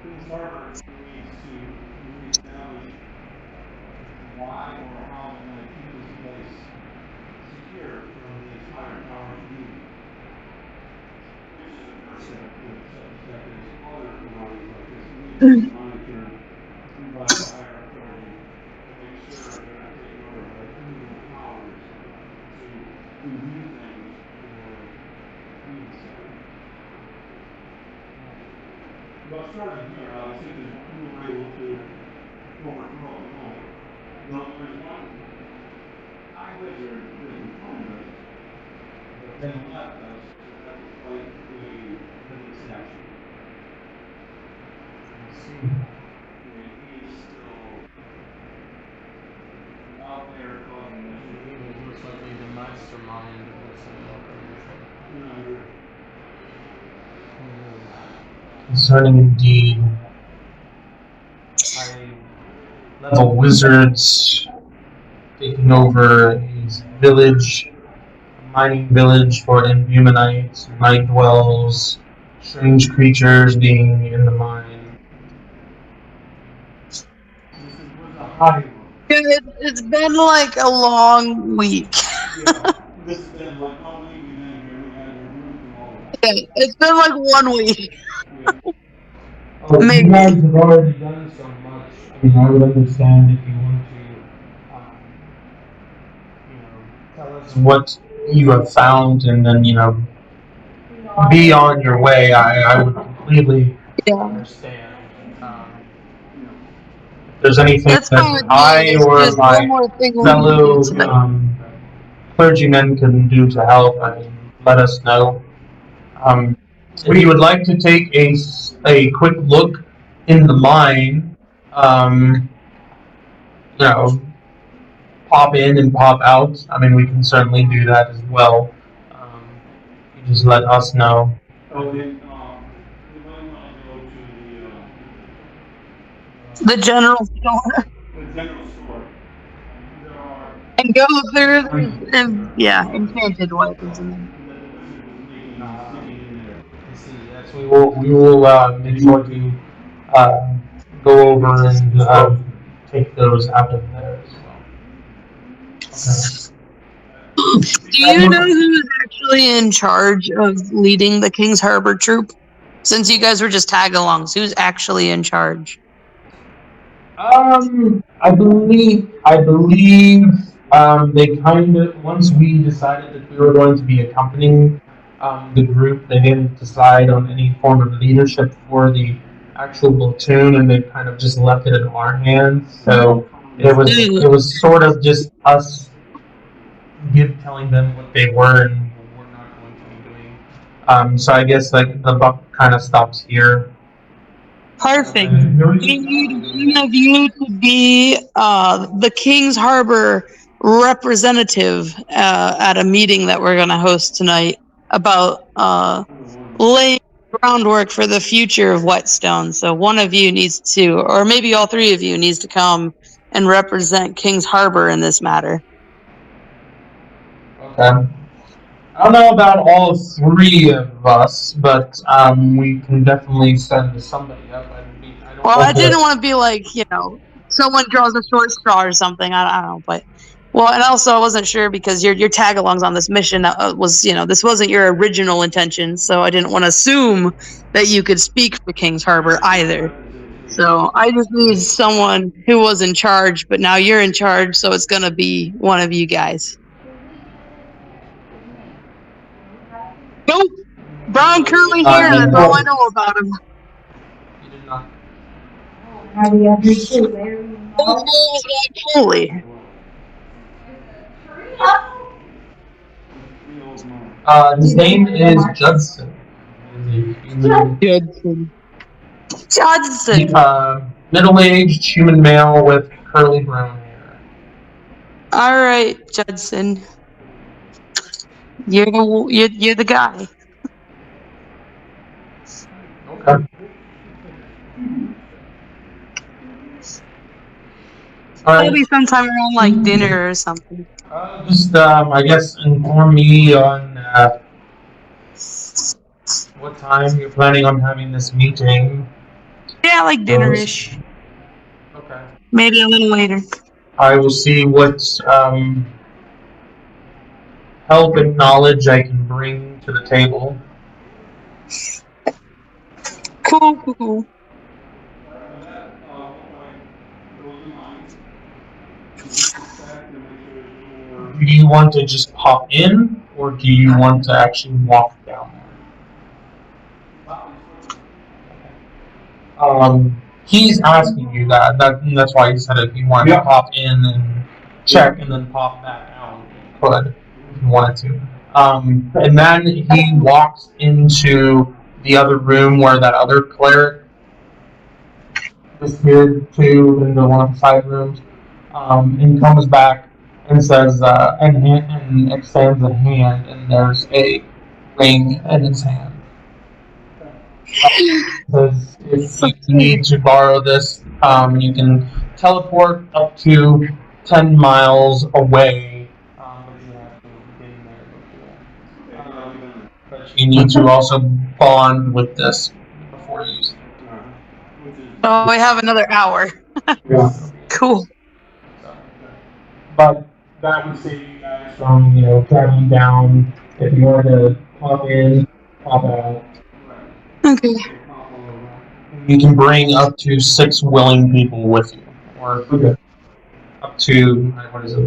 Kings Harbor needs to reestablish why or how they're gonna keep this place secure from the entire powers that be. Which is the first step. The second step is other anomalies like this need to be monitored by the higher authority to make sure they're not taken over by criminal powers to review things or even say. But starting here, obviously, because we were able to overthrow the moment. Though there is one eyewitness that confirmed us, but then left us, so that was quite a living statue. And he is still out there causing mischief. He was most likely the mastermind of this operation. And I agree. Concerning indeed high level wizards taking over a village, a mining village for inhumanites, night dwells, strange creatures being in the mine. This was a high one. It's been like a long week. Yeah. This has been like 1 week, we've been here, we had your room and all of that. Yeah, it's been like 1 week. Yeah. Oh, you Maybe. guys have already done so much. I mean, I would understand if you want to, tell us what you have found, and then be on your way. I would completely Yeah. understand. If there's anything That's that fine with me. I It's or just my one more thing we need to fellow do tonight. clergymen can do to help, I mean, let us know. We would like to take a quick look in the mine. You know, pop in and pop out. I mean, we can certainly do that as well. You just let us know. Oh, then, you might wanna go to The general store the general store. There are, and go through and yeah, enchanted weapons and then. that the wizard was making, sticking in there. I see. Yes, we will make sure to go over and take those out of there as well. Do you know who's actually in charge of leading the King's Harbor troop? Since you guys were just tag-alongs, who's actually in charge? I believe they kind of, once we decided that we were going to be accompanying the group, they didn't decide on any form of leadership for the actual platoon, and they kind of just left it in our hands. So it was sort of just us telling them what they were and what we're not going to be doing. So I guess like the buck kind of stops here. Perfect. And We need one of you to be the King's Harbor representative at a meeting that we're going to host tonight about laying groundwork for the future of Whetstone. So one of you needs to, or maybe all three of you needs to come and represent King's Harbor in this matter. Okay. I don't know about all three of us, but we can definitely send somebody up. I don't Well, know I didn't if want to be like, someone draws a short straw or something. I don't know, but well, and also I wasn't sure because your tag-alongs on this mission was, this wasn't your original intention, so I didn't want to assume that you could speak for Kings Harbor either. So I just need someone who was in charge, but now you're in charge, so it's gonna be one of you guys. Nope. Brown curly hair, that's all I know about him. you did not. Now the other two, where you know? Holy. His name is Judson. Judson. Judson. Middle-aged human male with curly brown hair. All right, Judson. You're the guy. Okay. All right. Maybe sometime around like dinner or something. Just, I guess, inform me on what time you're planning on having this meeting. Yeah, like dinner-ish. Okay. Maybe a little later. I will see what help and knowledge I can bring to the table. Cool. With that, goes in line. Check to make sure there's no more. Do you want to just pop in, or do you want to actually walk down there? He's asking you that's why he said if you wanted to pop in and check and then pop back out, you could if you wanted to. And then he walks into the other room where that other cleric disappeared to into one of the side rooms, and comes back and says, and extends a hand, and there's a ring in his hand. Says if you need to borrow this, you can teleport up to 10 miles away, but you have to have been there before. But you need to also bond with this before you use it. Oh, we have another hour. Yeah. Cool. But that would save you guys from, traveling down. If you wanted to pop in, pop out. Okay. You can bring up to 6 willing people with you. Or up to, what is it,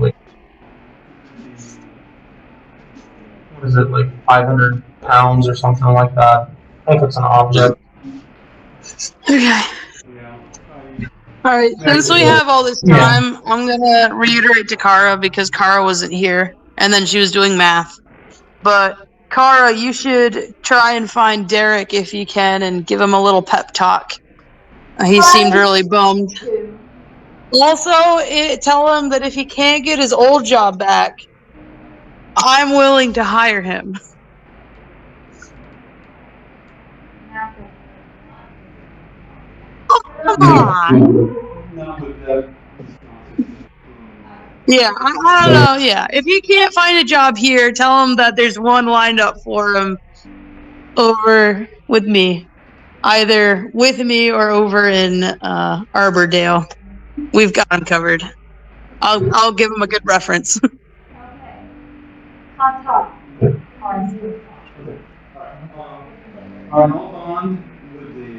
like 500 pounds or something like that. If it's an object. Okay. All right. Since we have all this time, I'm gonna reiterate to Kharah because Kharah wasn't here, and then she was doing math. But Kharah, you should try and find Derek if you can, and give him a little pep talk. He seemed really bummed. Also, tell him that if he can't get his old job back, I'm willing to hire him. Oh, come on. Not with that. Yeah, I don't know. Yeah, if you can't find a job here, tell him that there's one lined up for him over with me, either with me or over in Arbordale. We've got him covered. I'll give him a good reference. Okay. Hot talk. I'll bond with the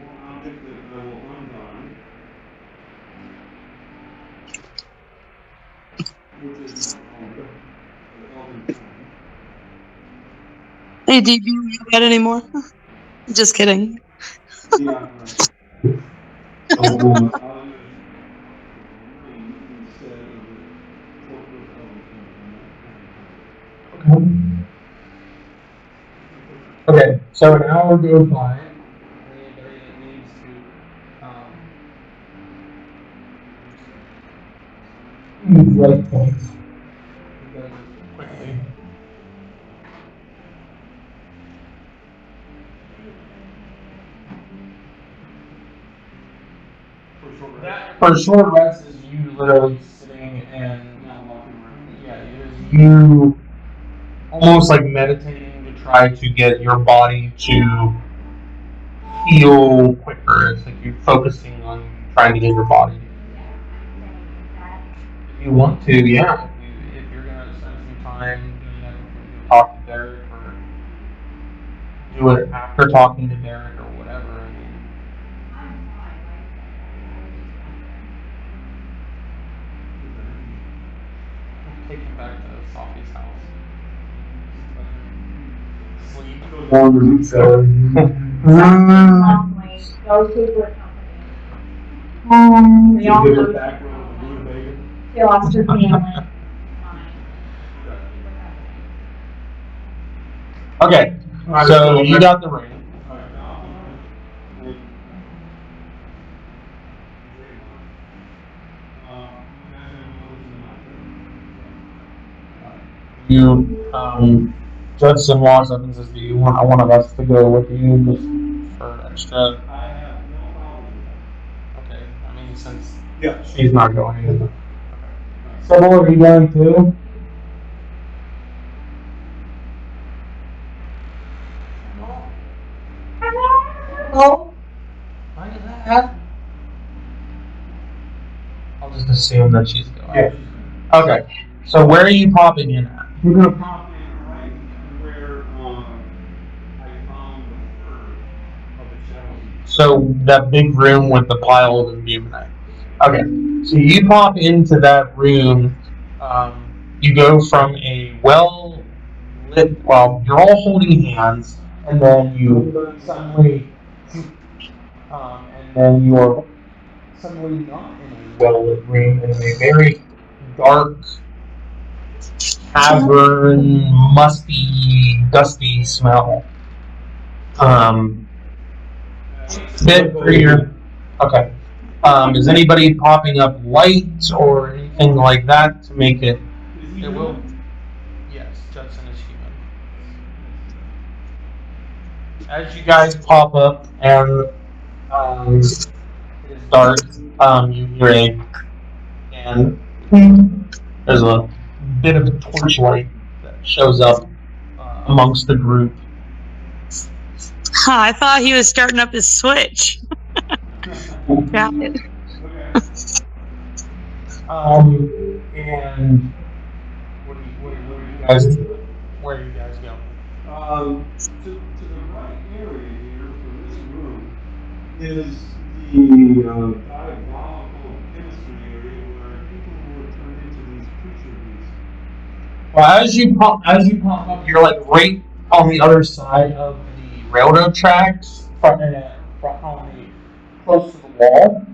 one object that I will unbond, which is the elven tongue. Hey, do you use that anymore? Just kidding. Yeah, right. I'll use ring instead of the corporate elven tongue. Okay, so an hour goes by. Anybody that needs to use light points. Quickly. For a short rest is you literally sitting and Not walking around. yeah, it is you almost like meditating to try to get your body to heal quicker. It's like you're focusing on trying to get your body. If you want to, yeah. If you're gonna spend some time doing that, you can talk to Derek or do it after talking to Derek or whatever. I mean, take him back to Sophie's house. Sleep. Go super company. They all Give know her back row with a rutabaga. she lost her family. Fine. Okay. Keep her company. Okay, so you got the ring. Alright, now I'm gonna make You, Judson walks up and says, "Do you want one of us to go with you just for extra?" I have no problem with that. Okay, I mean, since Yeah. she's not going. Okay. Sybil, are you going too? Oh. Look at that. I'll just assume that she's going. Yeah. Okay, so where are you popping in at? We're gonna pop in right where I found the fur of the shadow beast. So that big room with the pile of imbuminite. Okay, so you pop into that room. You go from a well lit. Well, you're all holding hands, and then you suddenly, and then you're suddenly not in a well lit room, in a very dark cavern, musty, dusty smell. Bit for your. Okay. Is anybody popping up lights or anything like that to make it? Is he It will. human? Yes, Judson is human. As you guys pop up and it is dark, you hear a and there's a bit of a torchlight that shows up amongst the group. I thought he was starting up his switch. Got it. Okay. And what are you guys? Where are you guys going? To the right area here for this room is the diabolical chemistry area where people were turned into these creature beasts. Well, as you pop up, you're like right on the other side of the railroad tracks, close to the wall,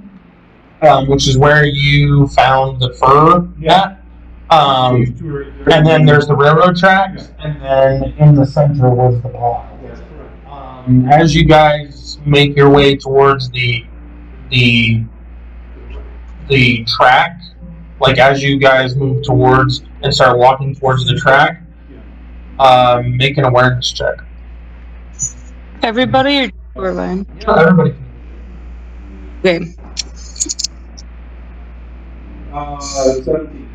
which is where you found the fur at. And then there's the railroad tracks, and then in the center was the pile. That's correct. As you guys make your way towards the the track, like as you guys move towards and start walking towards the track, make an awareness check. Everybody or Orvine? Yeah, everybody. Okay. 17.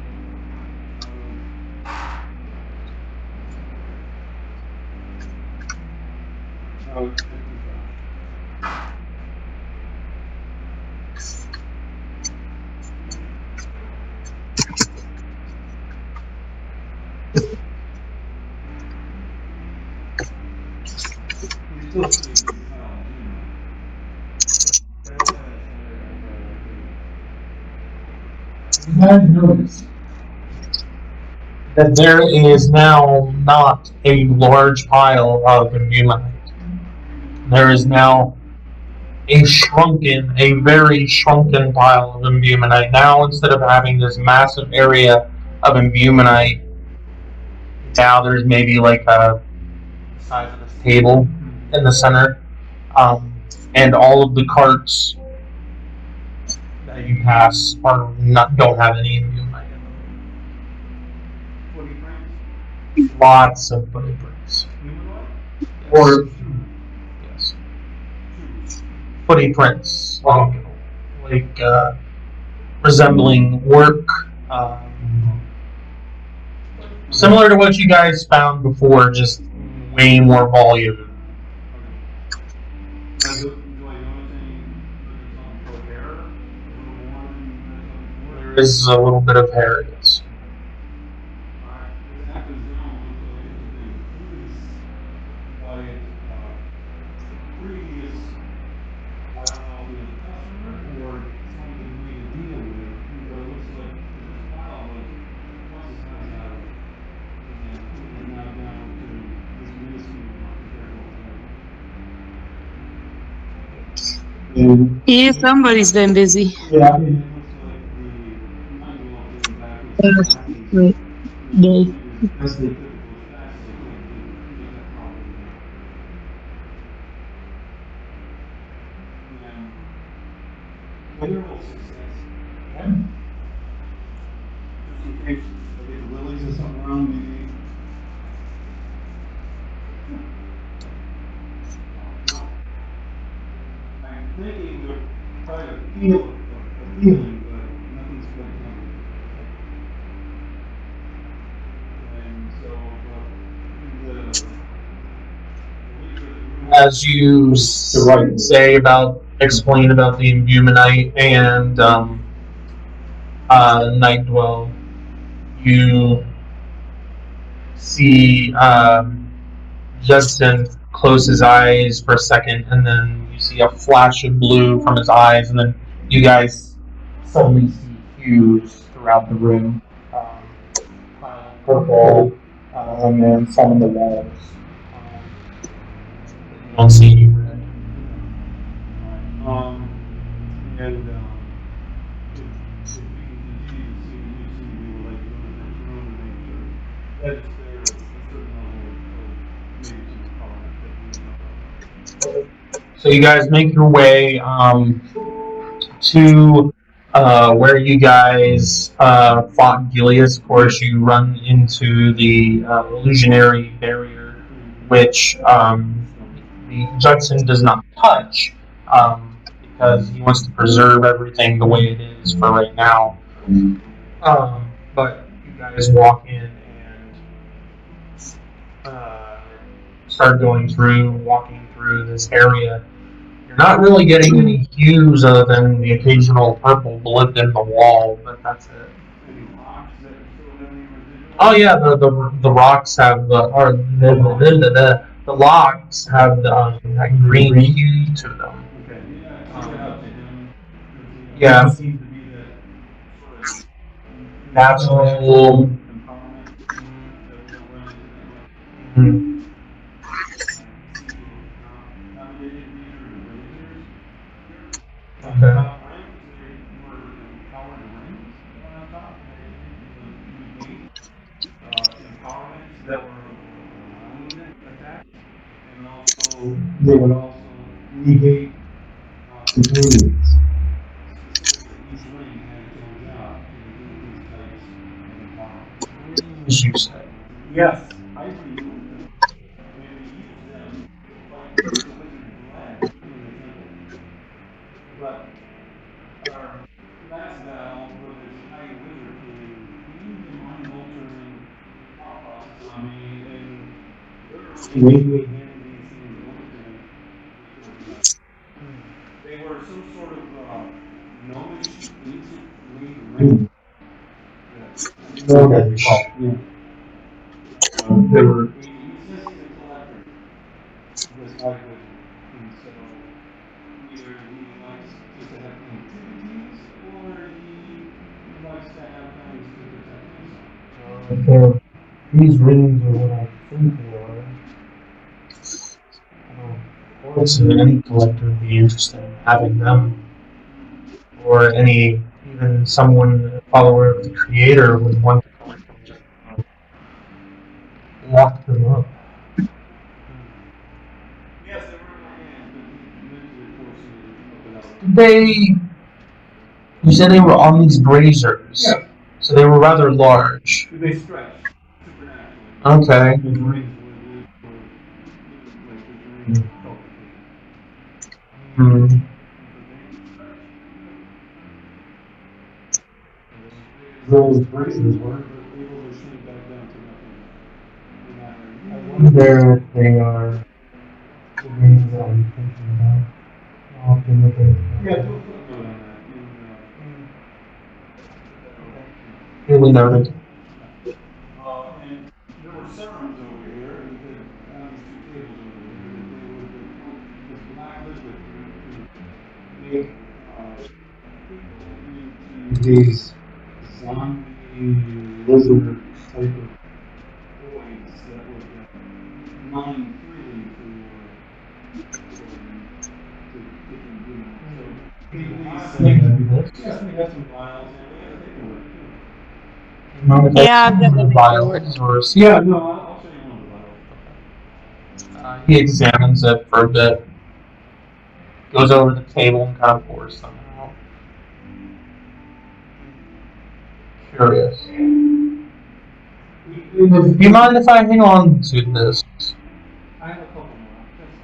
You guys notice that there is now not a large pile of imbuminite. There is now a very shrunken pile of imbuminite. Now, instead of having this massive area of imbuminite, now there's maybe like the size of this table in the center, and all of the carts that you pass don't have any imbuminite in them. Lots of footprints. Or yes, footprints like resembling work, similar to what you guys found before, just way more volume. There is a little bit of hair, yes. And Yeah, somebody's been busy. yeah, and it looks like the night wolf is back with some Yes, lackeys. right. And Day. as best they could to go as fast as they could to get that property down. And with their little success, just in case I get the lilies or something around me. No. I'm thinking they'll try to feel a feeling, but nothing's quite coming. And so, As you say about explain about the imbuminite and night dwell, you see Judson close his eyes for a second, and then you see a flash of blue from his eyes, and then you guys suddenly see hues throughout the room. Purple, and some on the walls. You don't see any red. and if we can continue to see what you see, we would like to go to the next room and make sure that it's there at a certain level of maybe some empowerment that we know about. So you guys make your way to where you guys fought Gilius. Of course, you run into the illusionary barrier, which the Judson does not touch because he wants to preserve everything the way it is for right now. But you guys walk in and start walking through this area. You're not really getting any hues other than the occasional purple blip in the wall, but that's it. Any rocks that still have any residual? Oh yeah, the rocks have the locks have that green hue to them. Okay, yeah, I pointed out to him. Yeah. It seems to be that sort of Natural. empowerment that we don't run into that much. Mhm. Now, they didn't use the razors. On Okay. the top ranks, they were empowered rings on top. They negate empowerments that were around attack, and also they would also negate immunities. Specifically, each ring had its own job to negate these types of empowerment. As you say. Yes, I removed them, and we used them to fight the wizard Vlad in the temple. But our last battle with this high wizard king, he used a mind altering thought process on me, and literally made me hand these things over to him. They were some sort of gnomish, ancient green ring. Gnomish. Yeah. They were. He says he's a collector. This high wizard, and so either he likes just to have activities, or he likes to have things to protect himself. These rings are what I think they are. Of course, any collector would be interested in having them, or even someone, a follower of the creator, would want to collect them just to lock them up. Yes, they were in my hand, but he mentally forced me to open up. You said they were on these braziers. Yes. So they were rather large. They stretch supernaturally. Okay. His rings were like his rings felt Hmm. those braces were able to shrink back down to nothing. I wonder if they are the rings that I'm thinking about. I'll have to look at it. Yeah, do a footnote on that. Really noted. And there were serums over here, and on these two tables over here, that they would put this black liquid to make people into these zombie lizard type of boys that would mine freely for So he has Can you do this? yes, we have some vials and we have a paperwork too. Yeah, I've got the paperwork. Yeah, no, I'll show you one of the vials. He examines it for a bit, goes over the table and kind of pours them out. Curious. Do you mind if I hang on to this? I have a couple more. That's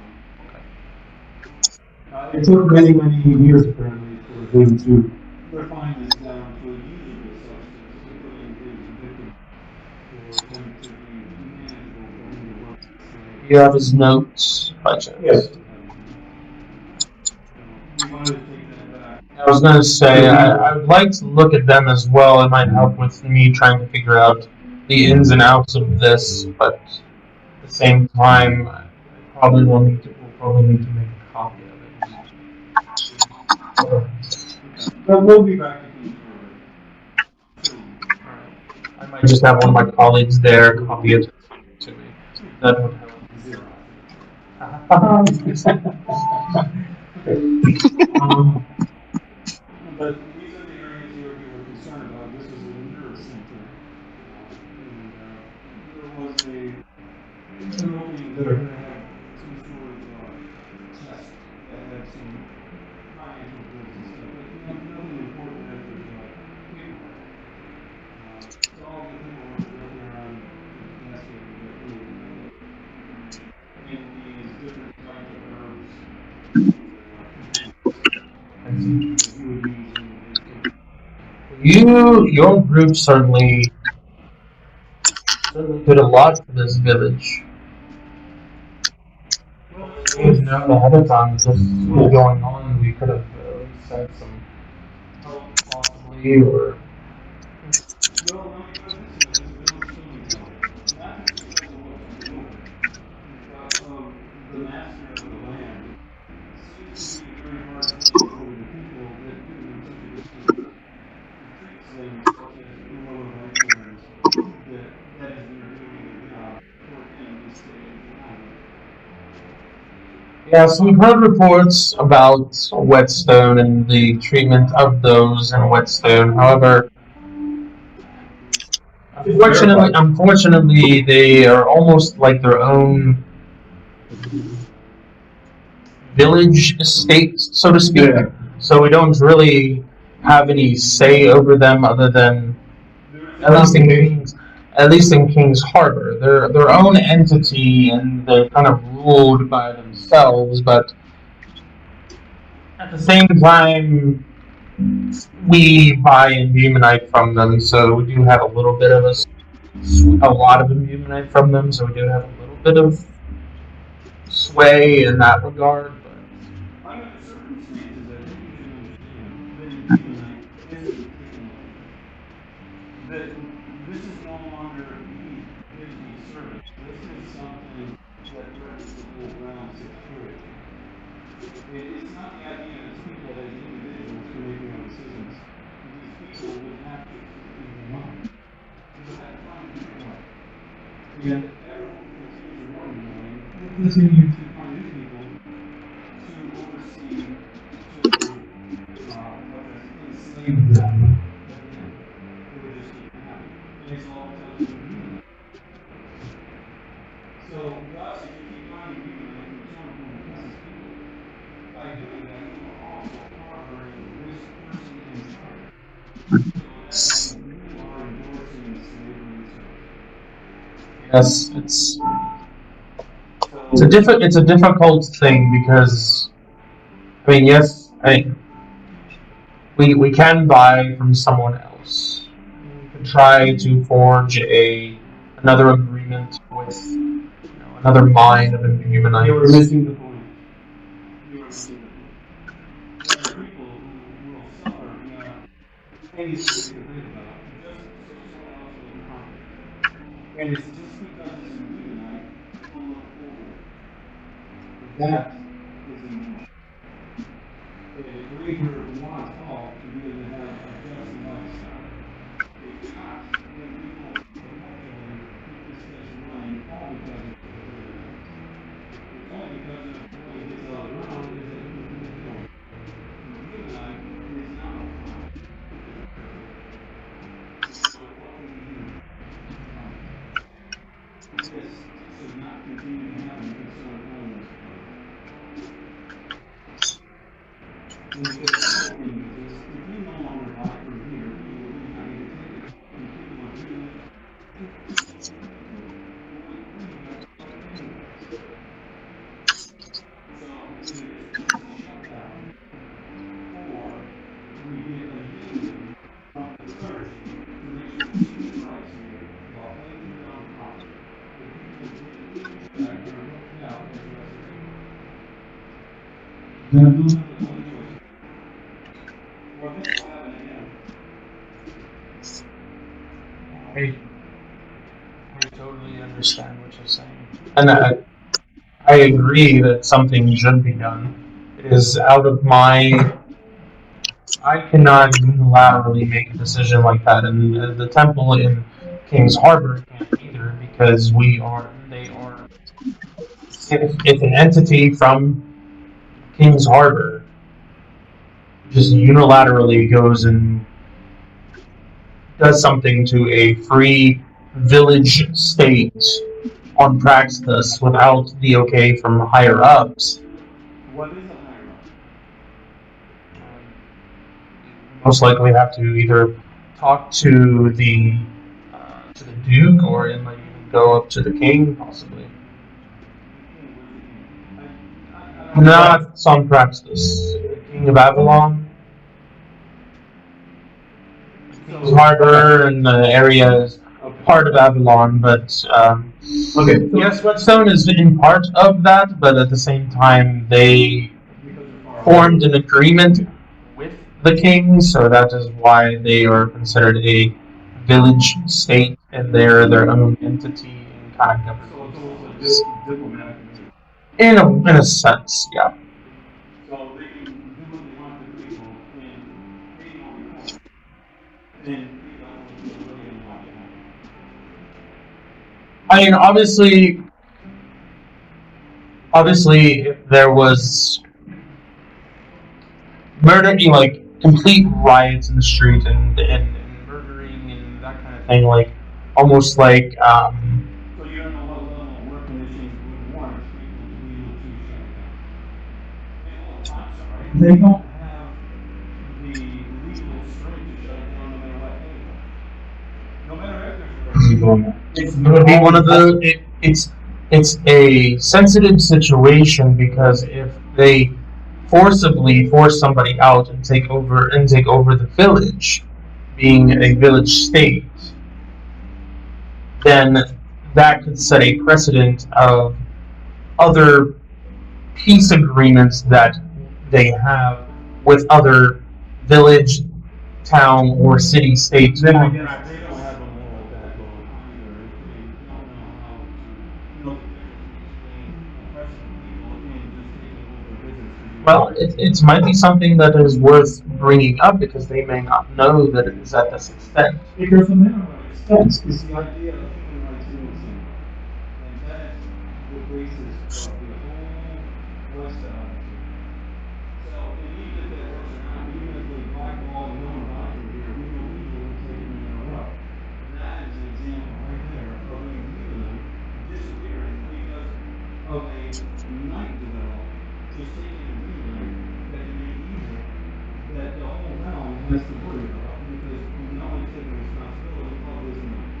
fine. Okay. It took many, many years apparently for him to refine this down to a usable substance to put in his victim for him to be manageable for him to work. You have his notes by chance? Yes. We wanted to take that back. I was going to say, I would like to look at them as well. It might help with me trying to figure out the ins and outs of this, but at the same time, I probably will need to, we'll probably need to make a copy of it. But we'll be back to Kings for I might just have one of my colleagues there copy it to me. That would help. zero. But these are the areas here we were concerned about. This is a nerve center. And there was an opening there that had some sort of test that had some financial bills and stuff, but nothing important as was paperwork. So all the paperwork was looking around the basket and the food in these different types of herbs and that he would use in his cooking. Your group certainly did a lot for this village. Well, If we had known ahead of time this was going on, we could have sent some help possibly, or well, let me put it this way, this village still needs help. Not just because of what took it over, but the master of the land seems to be very hard headed over the people that do him such a good service. Treats them such as lower viceroys that is their duty, their job for him to stay behind. yes, we've heard reports about Whetstone and the treatment of those in Whetstone. However, unfortunately, they are almost like their own village estate, so to speak. Yeah. So we don't really have any say over them other than at least in King's Harbor. They're their own entity and they're kind of ruled by themselves, but at the same time we buy imbumonite from them, so we do have a little bit of a lot of imbumonite from them, so we do have a little bit of sway in that regard. But Under the circumstances, I think you should understand that immunite isn't taken away. That this is no longer busy service. This is something that threatens the whole ground security. It's not the idea that people as individuals can make their own decisions. These people would have to keep in mind. They would have to find a different way. And everyone continues to warn you, will continue to find new people to oversee, to enslave them. Again, it would just keep happening. And it's all because of you. So, thus, if you keep finding people that can turn from the Christ's people, by doing that, you are also harboring this person in charge. So, that means you are endorsing slavery and service. yes, it's a difficult thing because I mean yes, we can buy from someone else. We could try to forge another agreement with another mine of imbumonite. You were missing the point. You were missing the point. There are people who will suffer beyond anything they can think about just so someone else will conquer. And it's just because it's a Mennonite people look over it. That is immoral. A creator wants all to be able to have a just lifestyle. It cuts when people perpetually keep this place running all because of the way it is. It's only because of the way it gets out of the ground is that people can And because the whole thing is if we no longer buy through here, we not need to take it from people and do this. We have to pay anyways. So either it's completely shut down, or we get a union from the clergy to make sure we see these rights here while paying for their own property. The people legitimately respect and are looked out as residents. Then those are the only choices. Or this will happen again. I totally understand what you're saying. And I agree that something should be done. It is out of my. I cannot unilaterally make a decision like that, and the temple in King's Harbor can't either because they are. If an entity from King's Harbor just unilaterally goes and does something to a free village state on Praxis without the okay from higher ups, What is a higher up? most likely have to either talk to the Duke or it might even go up to the King, possibly. Not on Praxis. The King of Avalon. King's Harbor and the area is part of Avalon, but okay. Yes, Whetstone is in part of that, but at the same time they formed an agreement with the king, so that is why they are considered a village state and they're their own entity and kind of So it's government. almost a diplomatic agreement. In a sense, yeah. So they can do what they want to the people and pay no report. And we don't really want to happen. I mean, obviously, if there was murder, like complete riots in the street and murdering and that kind of thing, like almost like So you don't know what level of work conditions would warrant people to be able to shut it down. I'm sorry, they don't have the legal strength to shut it down no matter what anyway. No matter if there's it would be one of the it's a sensitive situation because if they forcibly force somebody out and take over the village, being a village state, then that could set a precedent of other peace agreements that they have with other village, town, or city states. Then I guess they don't have a moral backbone either. They don't know how to, the difference between oppressing people and just taking over business. Well, it might be something that is worth bringing up because they may not know that it is at this extent. It doesn't matter what extent. It's the idea of human rights in the same way. And that's the basis of the whole Western attitude. So, and even if that works or not, even if they blackball and no one buys from here, we know people will take them in a row. That is an example right there of a union disappearing because of a night development, just taking a green that can be evil that the whole realm has to worry about because no one's taking responsibility of this night.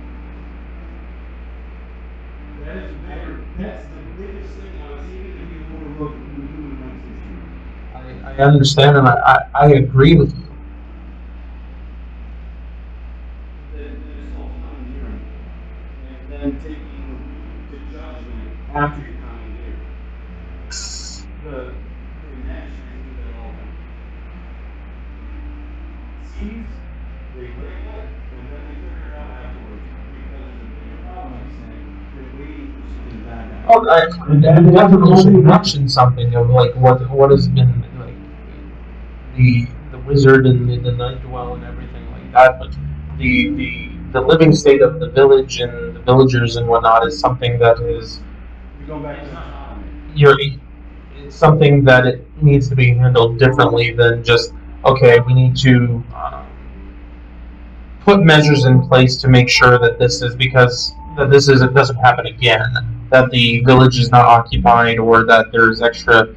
That's the biggest thing I was even if you overlook the human rights issue. I understand and I agree with you. This whole commandeering and then taking the judgment after you commandeer. The magistrates do that all the time. Seize, they break it, and then they figure it out afterwards because there's a bigger problem, I'm saying, than waiting for something bad to happen. Oh, I definitely should mention something of like what has been like the wizard and the night dwell and everything like that, but the living state of the village and the villagers and whatnot is something that is You go back to the it's something that it needs to be handled differently than just okay, we need to put measures in place to make sure that it doesn't happen again, that the village is not occupied or that there's extra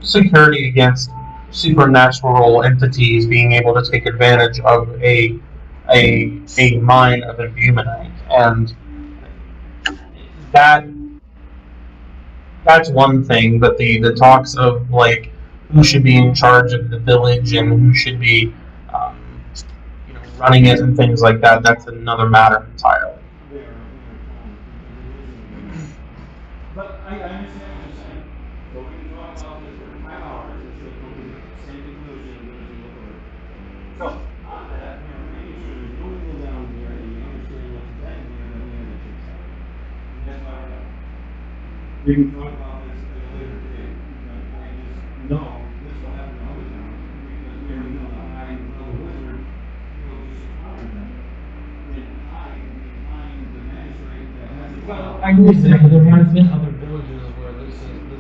security against supernatural entities being able to take advantage of a mine of imbuminite, and that that's one thing. But the talks of like who should be in charge of the village and who should be um, running it and things like that, that's another matter entirely. But I understand what you're saying. So we can talk about this for 5 hours and still come to the same conclusion that there's no over. So on that, making sure there's no legal down here and you understand what's down here and then the other checks out. And that's why we're done. We can talk about this at a later date. But I just know this will happen to other towns because we already know the high level wizard will just honor them. And I find the magistrate that has a Well, I agree with that, but there have been other villages where this is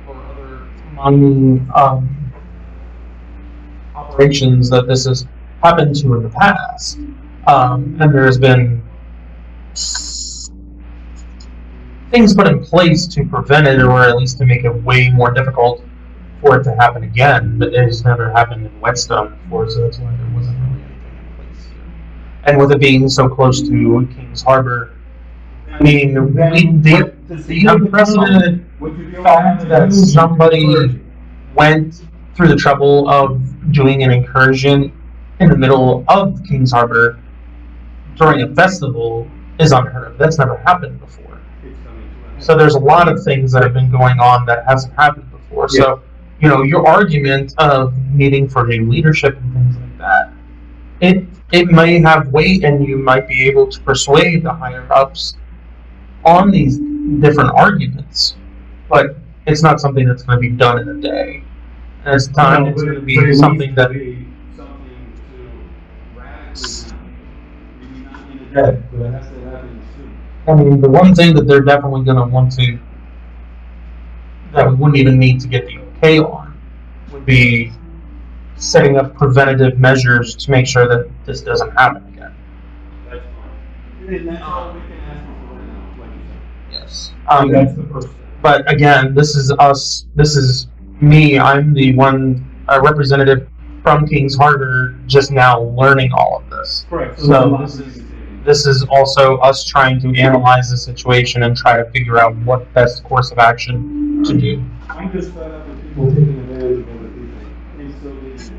or other mining operations that this has happened to in the past, and there's been things put in place to prevent it, or at least to make it way more difficult for it to happen again. But it has never happened in Whetstone before, so that's why there wasn't really anything in place here. And with it being so close to King's Harbor, I mean, the unprecedented fact that somebody went through the trouble of doing an incursion in the middle of King's Harbor during a festival is unheard of. That's never happened before. So there's a lot of things that have been going on that hasn't happened before. Yeah. So, your argument of needing for new leadership and things like that, it may have weight, and you might be able to persuade the higher ups on these different arguments, but it's not something that's going to be done in a day. And it's time it's going to be something that something to radically maybe not in a day, but it has to happen soon. I mean, the one thing that they're definitely going to want to, that we wouldn't even need to get the okay on, would be setting up preventative measures to make sure that this doesn't happen again. That's fine. And that's all we can ask for right now, like you said. Yes. That's the first thing. But again, this is us. This is me. I'm the one representative from King's Harbor, just now learning all of this. Correct. So this is also us trying to analyze the situation and try to figure out what best course of action to do. I'm just fed up with people taking advantage of other people. They still need to.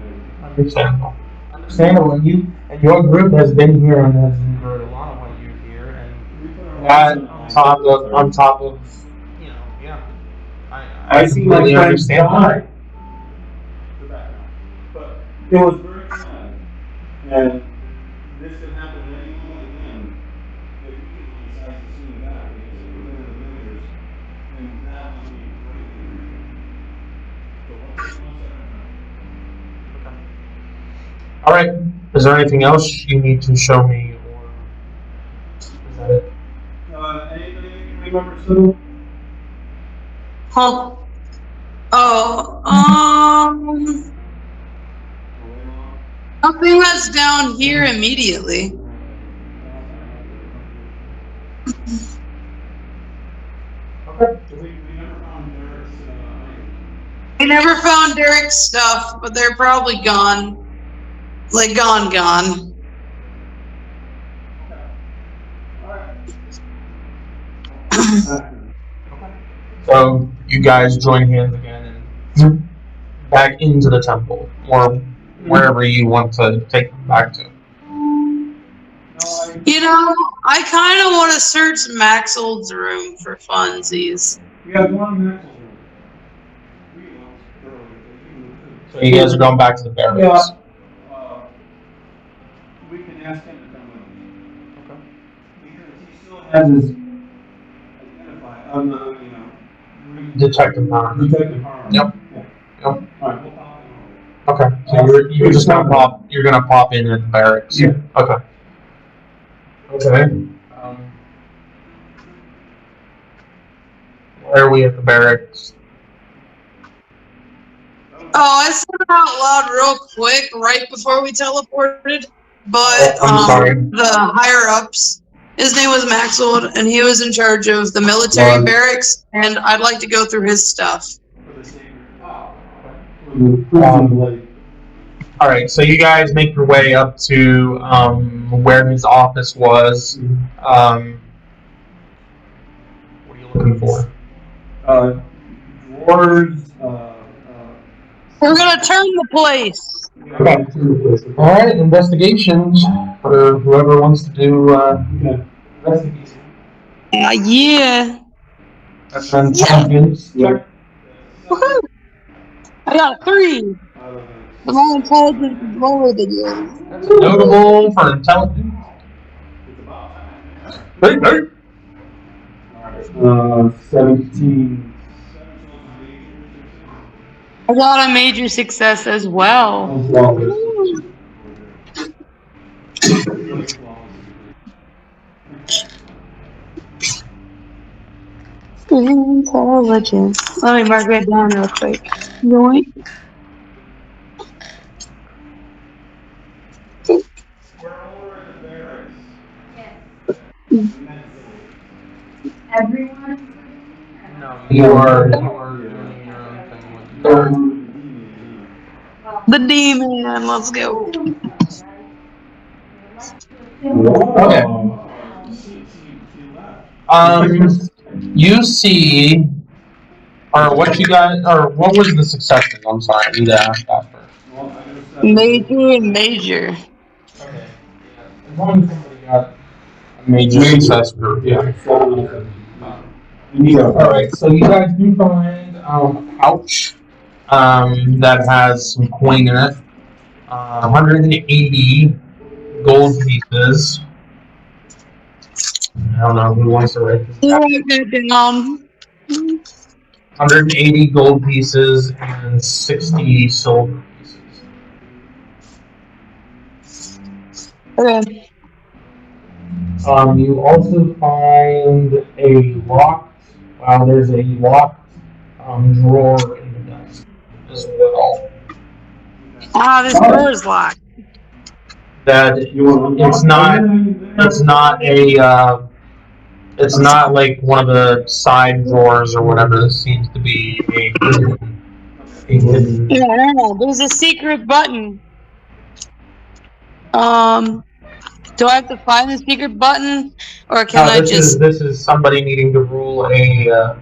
Understandable. Understandable. And your group has been here and has endured a lot of what you hear, and that on top of I see completely my understand die. The background. But it was very sad. And this could happen at any moment again. If you can decide to sue back because it was in the villagers, then that would be greatly appreciated. So one second. All right. Is there anything else you need to show me, or is that it? Anything you can remember, Sue? Huh. Something that's down here immediately. Okay. We never found Derek's stuff, but they're probably gone. Like gone. So you guys join hands again and back into the temple, or wherever you want to take them back to. I kind of want to search Maxwell's room for funsies. We have one Maxwell's room. So you guys are going back to the barracks. Yeah. We can ask him to come with us. Okay. Because he still has his identified, Detective power. Detective power. Yep. Yeah. Yep. All right, we'll pop in. Okay. So you're just gonna pop. You're gonna pop in at the barracks. Yeah. Okay. Okay. Where are we at the barracks? Oh, I said it out loud real quick right before we teleported, but I'm sorry. the higher ups, his name was Maxwell, and he was in charge of the military barracks, and I'd like to go through his stuff. All right, so you guys make your way up to where his office was. What are you looking for? Drawers. We're gonna turn the place. Okay. All right, investigations for whoever wants to do investigation. Yeah. That's an intelligence check. Woohoo! I got a 3. But my intelligence is lower than yours. That's notable for intelligence. It's about time. Hey, hey. 17. I got a major success as well. Ooh. Intelligence. Let me mark that down real quick. Yoink. Everyone. No, You are doing your own thing with The demon. Let's go. okay. You see, or what you got, or what was the successes? I'm sorry, I need to ask that first. Major and major. Okay. Yeah. As long as somebody got a major success group, yeah. All right, so you guys do find a pouch that has some coin in it. 180 gold pieces. I don't know who wants to write this down. Write that down. 180 gold pieces and 60 silver pieces. Okay. You also find a locked. There's a locked drawer in the desk as well. This door is locked. That it's not. It's not a. It's not like one of the side drawers or whatever. This seems to be a hidden. Yeah, I don't know. There's a secret button. Do I have to find the secret button, or can I just? This is somebody needing to rule a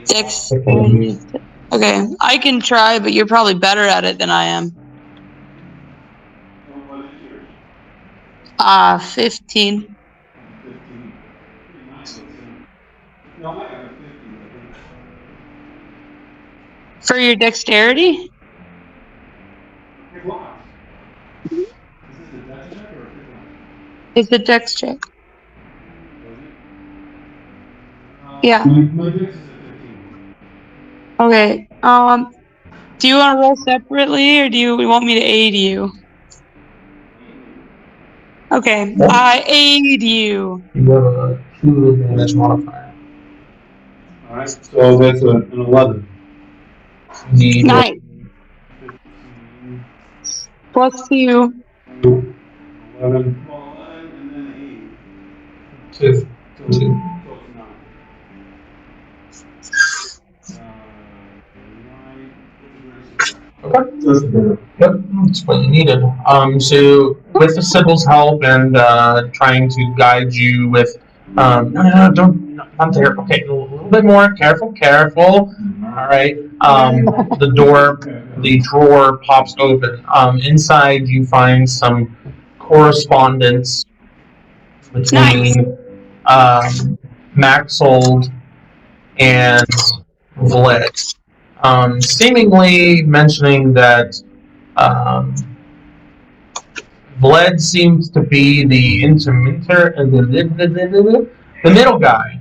Dexterity. Okay, I can try, but you're probably better at it than I am. 15. For your dexterity? It's a dex check. Yeah. Okay. Do you want to roll separately, or do you want me to aid you? Okay, I aid you. You have a 2 advantage modifier. Alright, so that's an 11. Need Nice. Plus 2. 11. Well, 11 and then 8. 2. So it's 9. Okay. Yep, that's what you needed. So with the Sybil's help and trying to guide you with, no, don't, not there. Okay, a little bit more. Careful. All right. The door, the drawer pops open. Inside, you find some correspondence between Maxold and Vlad. Seemingly mentioning that Vlad seems to be the the middle guy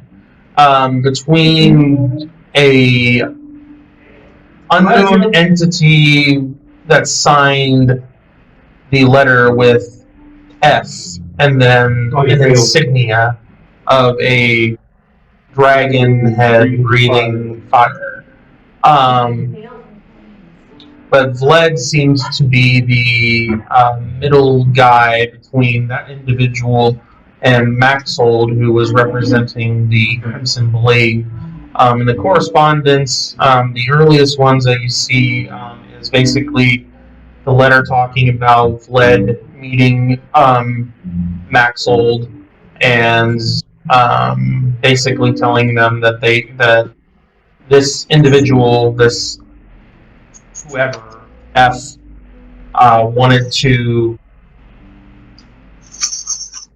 between a unknown entity that signed the letter with F and then an insignia of a dragon head breathing fire. But Vlad seems to be the middle guy between that individual and Maxold, who was representing the Crimson Blade. In the correspondence, the earliest ones that you see is basically the letter talking about Vlad meeting Maxold and basically telling them that this individual, this whoever F, wanted to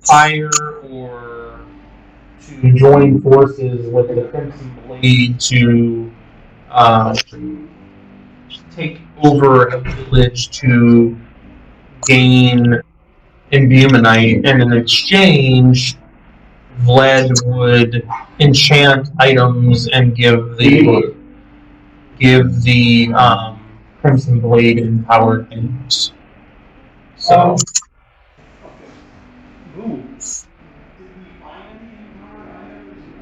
hire or to join forces with the Crimson Blade to take over a village to gain imbuminite, and in exchange, Vlad would enchant items and give the Crimson Blade empowered items. So. Ooh. Did we find any empowered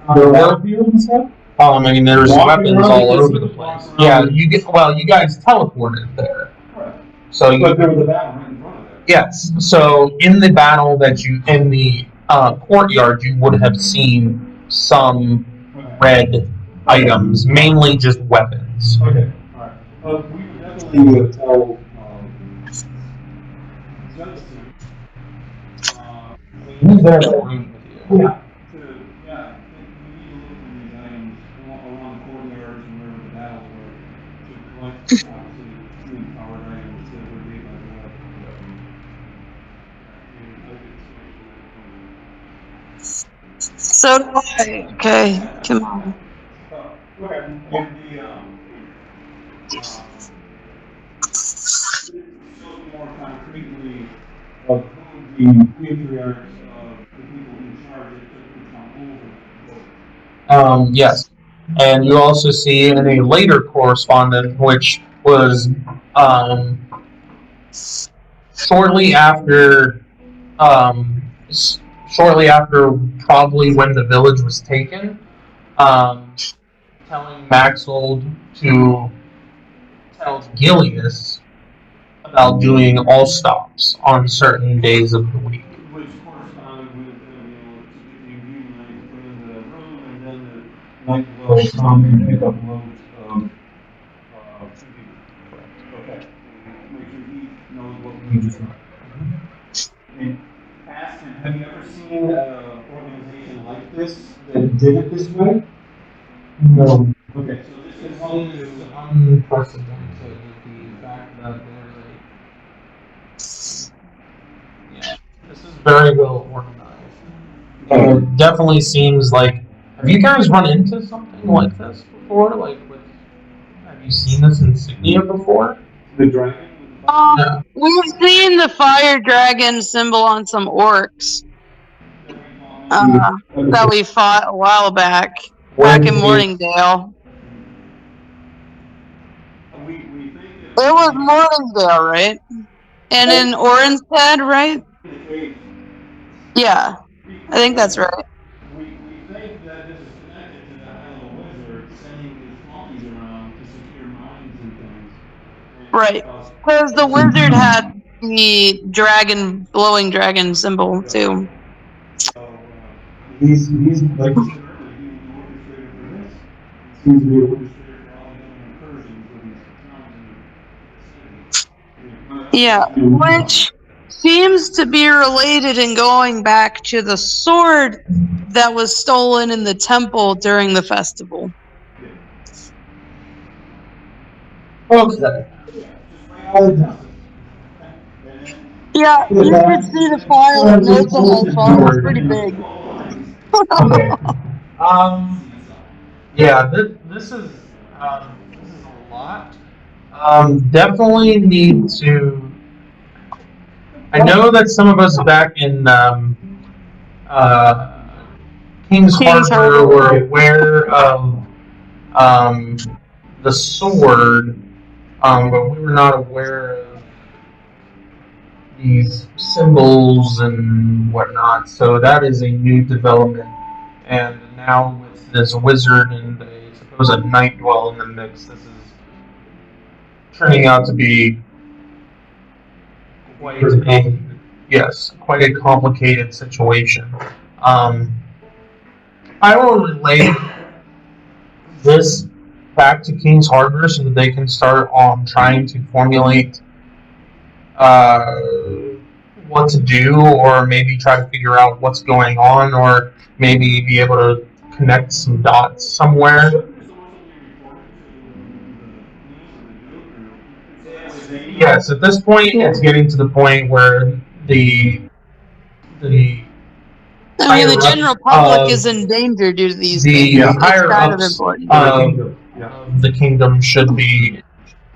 items? There were a few and stuff. I mean, there's weapons all over the place. Yeah, you guys teleported there. Right. So But there was a battle right in front of it. yes. So in the battle in the courtyard, you would have seen some red items, mainly just weapons. Okay. All right. We would definitely tell Judson. He's there with you. Yeah. We need to look for these items along the courtyards and wherever the battles were to collect, obviously, the empowered items that were made by the web. And I did switch that. So do I. Okay, come on. Okay. And show more concretely of who the patriarchs of the people in charge that took the town over. Yes. And you also see in a later correspondence, which was shortly after probably when the village was taken, telling Maxold to tell Gilius about doing all stops on certain days of the week. Which corresponded with, to get the imbuminite put in the room, and then the night will come and pick up loads of okay. Make sure he knows what we need to do. And ask him, have you ever seen an organization like this that did it this way? No. Okay, so this It is all seems unprecedented with the fact that this is very well organized. It definitely seems like. Have you guys run into something like this before? Have you seen this insignia before? the dragon. Yeah. We've seen the fire dragon symbol on some orcs that we fought a while back in Morningdale. We think It was Morningdale, right? And in Oranstead, right? Yeah, I think that's right. We think that this is connected to the High-Level Wizard sending his flunkies around to secure mines and things. Right, because the wizard had the glowing dragon symbol too. So he's like you said earlier, he was the orchestrator for this. He seems to be the orchestrator for all the other incursions of these towns in the city. Yeah, which seems to be related in going back to the sword that was stolen in the temple during the festival. Okay. Yeah, you could see the file of notes on my phone. It's pretty big. Yeah, this is a lot. Definitely need to. I know that some of us back in King's Harbor were aware of the sword, but we were not aware of these symbols and whatnot. So that is a new development. And now with this wizard and a supposed night dwell in the mix, this is turning out to be quite a complicated situation. I will relate this back to King's Harbor so that they can start trying to formulate what to do, or maybe try to figure out what's going on, or maybe be able to connect some dots somewhere. Yes, at this point, it's getting to the point where the I mean, the higher general ups public of is in danger due to these the things. It's higher kind of ups important. of the kingdom should be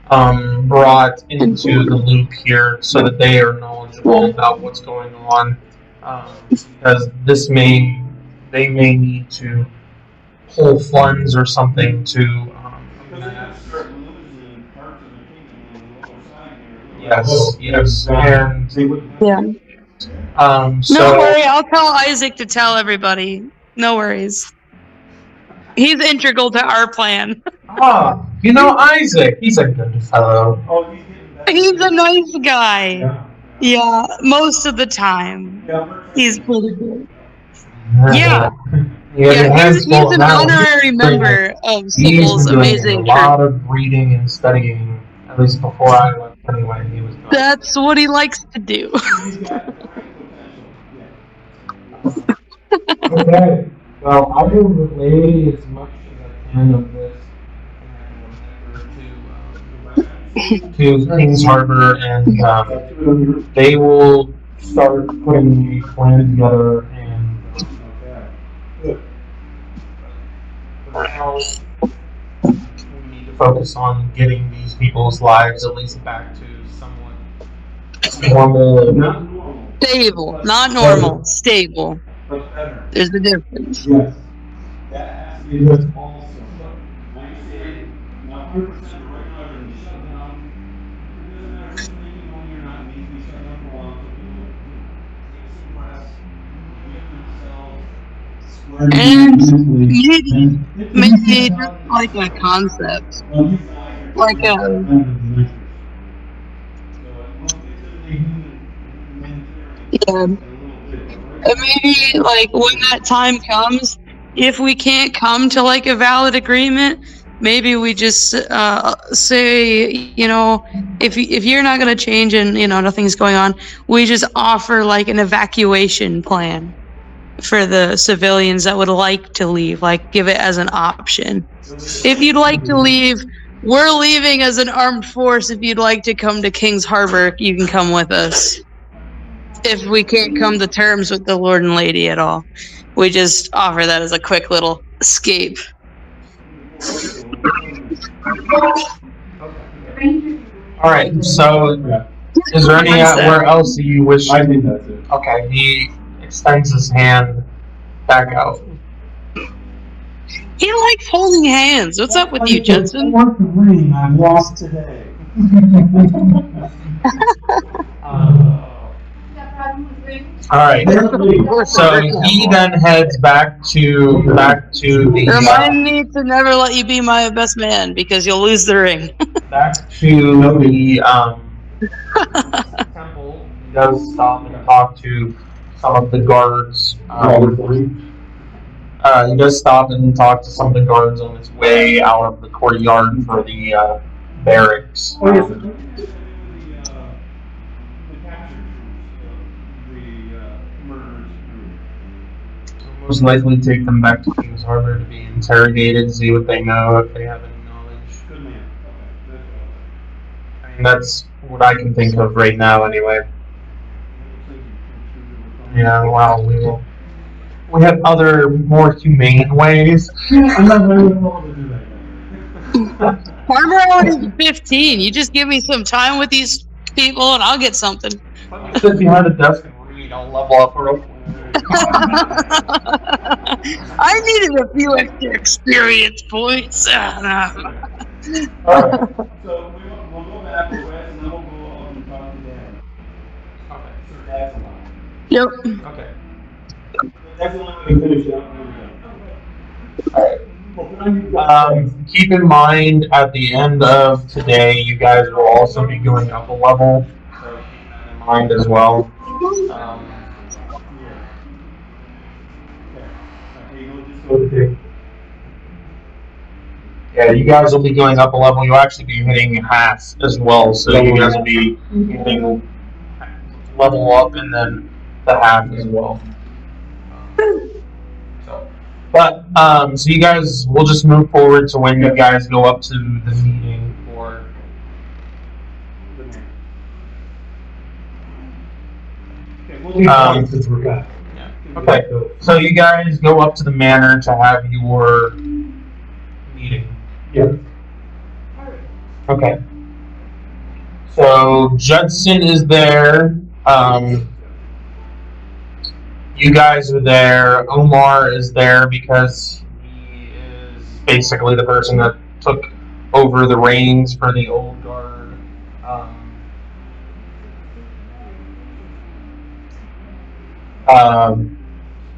brought into the loop here so that they are knowledgeable about what's going on, because they may need to pull funds or something to. Because they're going to start losing parts of the kingdom on the lower side here. Yes, and Yeah. so. No worry, I'll tell Isaac to tell everybody. No worries. He's integral to our plan. Isaac, he's a good fellow. Oh, he's getting better. He's a nice guy. Yeah, most of the time. Yeah. He's pretty good. Yeah. He's an honorary member of He's Sybil's been doing amazing a troop. lot of reading and studying, at least before I left anyway. He was gone. That's what he likes to do. Okay. Well, I will relay as much as I can of this to Kings Harbor, and they will start putting a plan together. And for now, we need to focus on getting these people's lives at least back to somewhat normal. Not normal. Stable, not normal, stable. But better. There's a difference. Yes. That has to be this also. Like you say, not 100%, but right now they're going to shut down. It doesn't matter who's making money or not, it needs to be shut down for a while. So people take some rest, get themselves And maybe just like a concept. Like a. Yeah. And maybe, like, when that time comes, if we can't come to, like, a valid agreement, maybe we just say, if you're not going to change and, nothing's going on, we just offer, like, an evacuation plan for the civilians that would like to leave, like, give it as an option. If you'd like to leave, we're leaving as an armed force. If you'd like to come to King's Harbor, you can come with us. If we can't come to terms with the Lord and Lady at all, we just offer that as a quick little escape. All right. So, is there anywhere else you wish? I think that's it. Okay. He extends his hand back out. He likes holding hands. What's up with you, Jensen? I want the ring I lost today. All right. So he then heads back to the. Remind me to never let you be my best man because you'll lose the ring. Back to the temple. He does stop and talk to some of the guards. He does stop and talk to some of the guards on his way out of the courtyard for the barracks. Oh, yes. Most likely take them back to King's Harbor to be interrogated, see what they know, if they have any knowledge. Good man. Okay. I mean, that's what I can think of right now, anyway. Yeah, well, we have other, more humane ways. I'm not very able to do that. Farmer already 15. You just give me some time with these people and I'll get something. Sit behind a desk and read, I'll level up real quick. I needed a few extra experience points. Alright. So we'll go back to West and then we'll go up and talk to Dad. Okay. So Dad's alive. Yep. Okay. That's the only way to finish it up. Keep in mind, at the end of today, you guys will also be going up a level, so keep that in mind as well. Yeah, you guys will be going up a level. You'll actually be hitting half as well. So you guys will be hitting level up and then the half as well. But so you guys, we'll just move forward to when you guys go up to the meeting for. Since we're back. Okay, so you guys go up to the manor to have your meeting. Yeah. Okay. So Judson is there. You guys are there. Omar is there because he is basically the person that took over the reins for the old guard.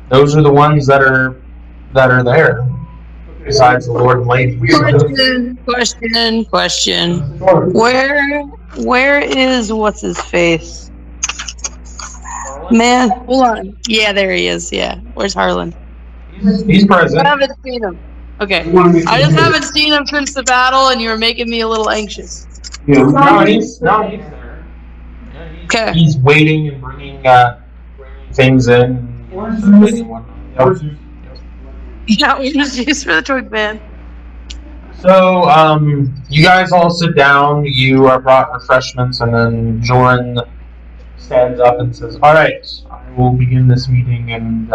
Those are the ones that are there. Besides the Lord and Lady. Question. Where is what's his face? Man, hold on. Yeah, there he is. Yeah, where's Harlan? He's present. I haven't seen him. Okay, I just haven't seen him since the battle, and you were making me a little anxious. Yeah. No, he's there. Okay. He's waiting and bringing things in. Yeah, we just used for the twig man. So, you guys all sit down. You are brought refreshments, and then Joran stands up and says, "All right, I will begin this meeting." And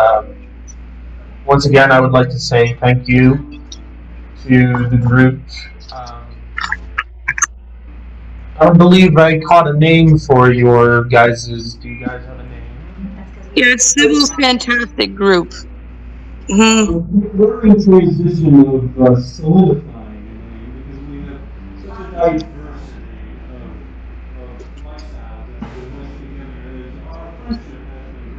once again, I would like to say thank you to the group. I don't believe I caught a name for your guys's. Do you guys have a name? Yeah, it's Sybil's fantastic group. Mm-hmm. We're in transition of solidifying because we have such a diversity of lifestyles that we live together. And our friendship has been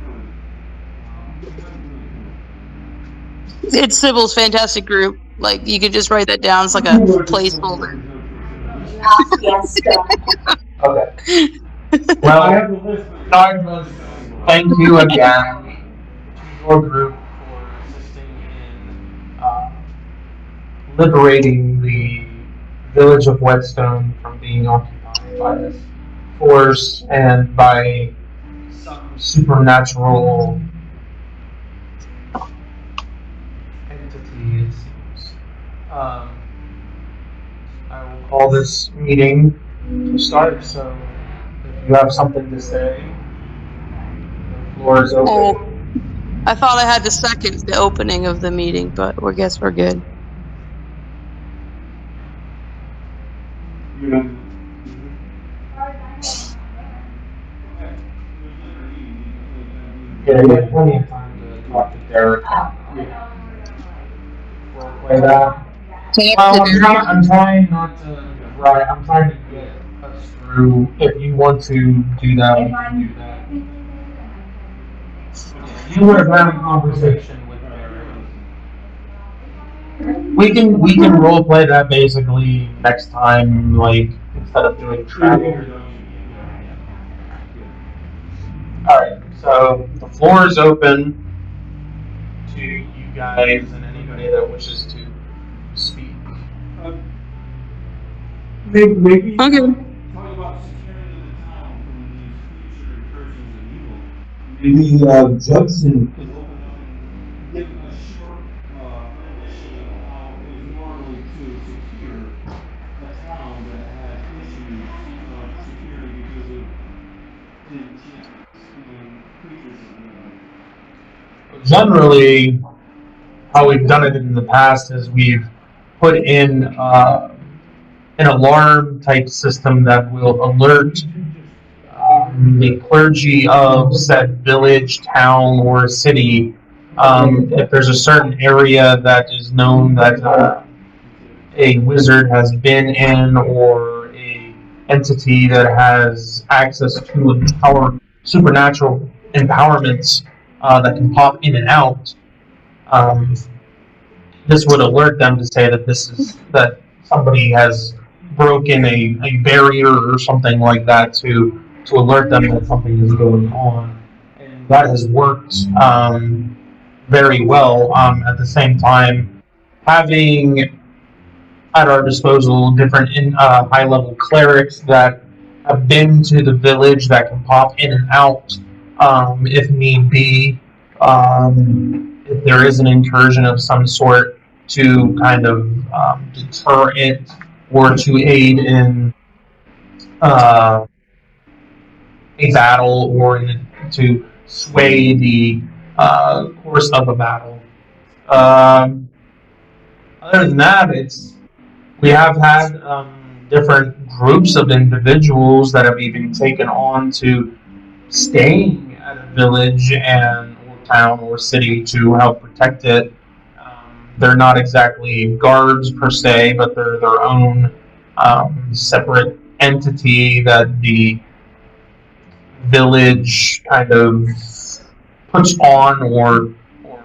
growing. It's Sybil's fantastic group. Like, you could just write that down. It's like a placeholder. Yes. Okay. Well, thank you again to your group for assisting in liberating the village of Whetstone from being occupied by this force and by some supernatural entity, it seems. I will call this meeting to start, so if you have something to say, the floor is open. Oh, I thought I had to second the opening of the meeting, but I guess we're good. Yeah, you have plenty of time to talk to Derek. We'll play that. Well, I'm trying not to. Right, I'm trying to get us through. If you want to do that, we can do that. You were having a conversation with Derek. We can role play that basically next time, like instead of doing travel. All right, so the floor is open to you guys and anybody that wishes to speak. Maybe Okay. talk about securing the town from these future incursions of evil. Maybe Judson could open up and give a short rendition of how it was normally to secure a town that had issues of security because of enchantments and creatures of the Generally, how we've done it in the past is we've put in an alarm type system that will alert the clergy of said village, town, or city if there's a certain area that is known that a wizard has been in, or a entity that has access to supernatural empowerments that can pop in and out. This would alert them to say that that somebody has broken a barrier or something like that to alert them that something is going on. And that has worked very well. At the same time, having at our disposal different high-level clerics that have been to the village that can pop in and out if need be. If there is an incursion of some sort to kind of deter it or to aid in a battle or to sway the course of a battle. Other than that, we have had different groups of individuals that have even taken on to staying at a village and or town or city to help protect it. They're not exactly guards per se, but they're their own separate entity that the village kind of puts on or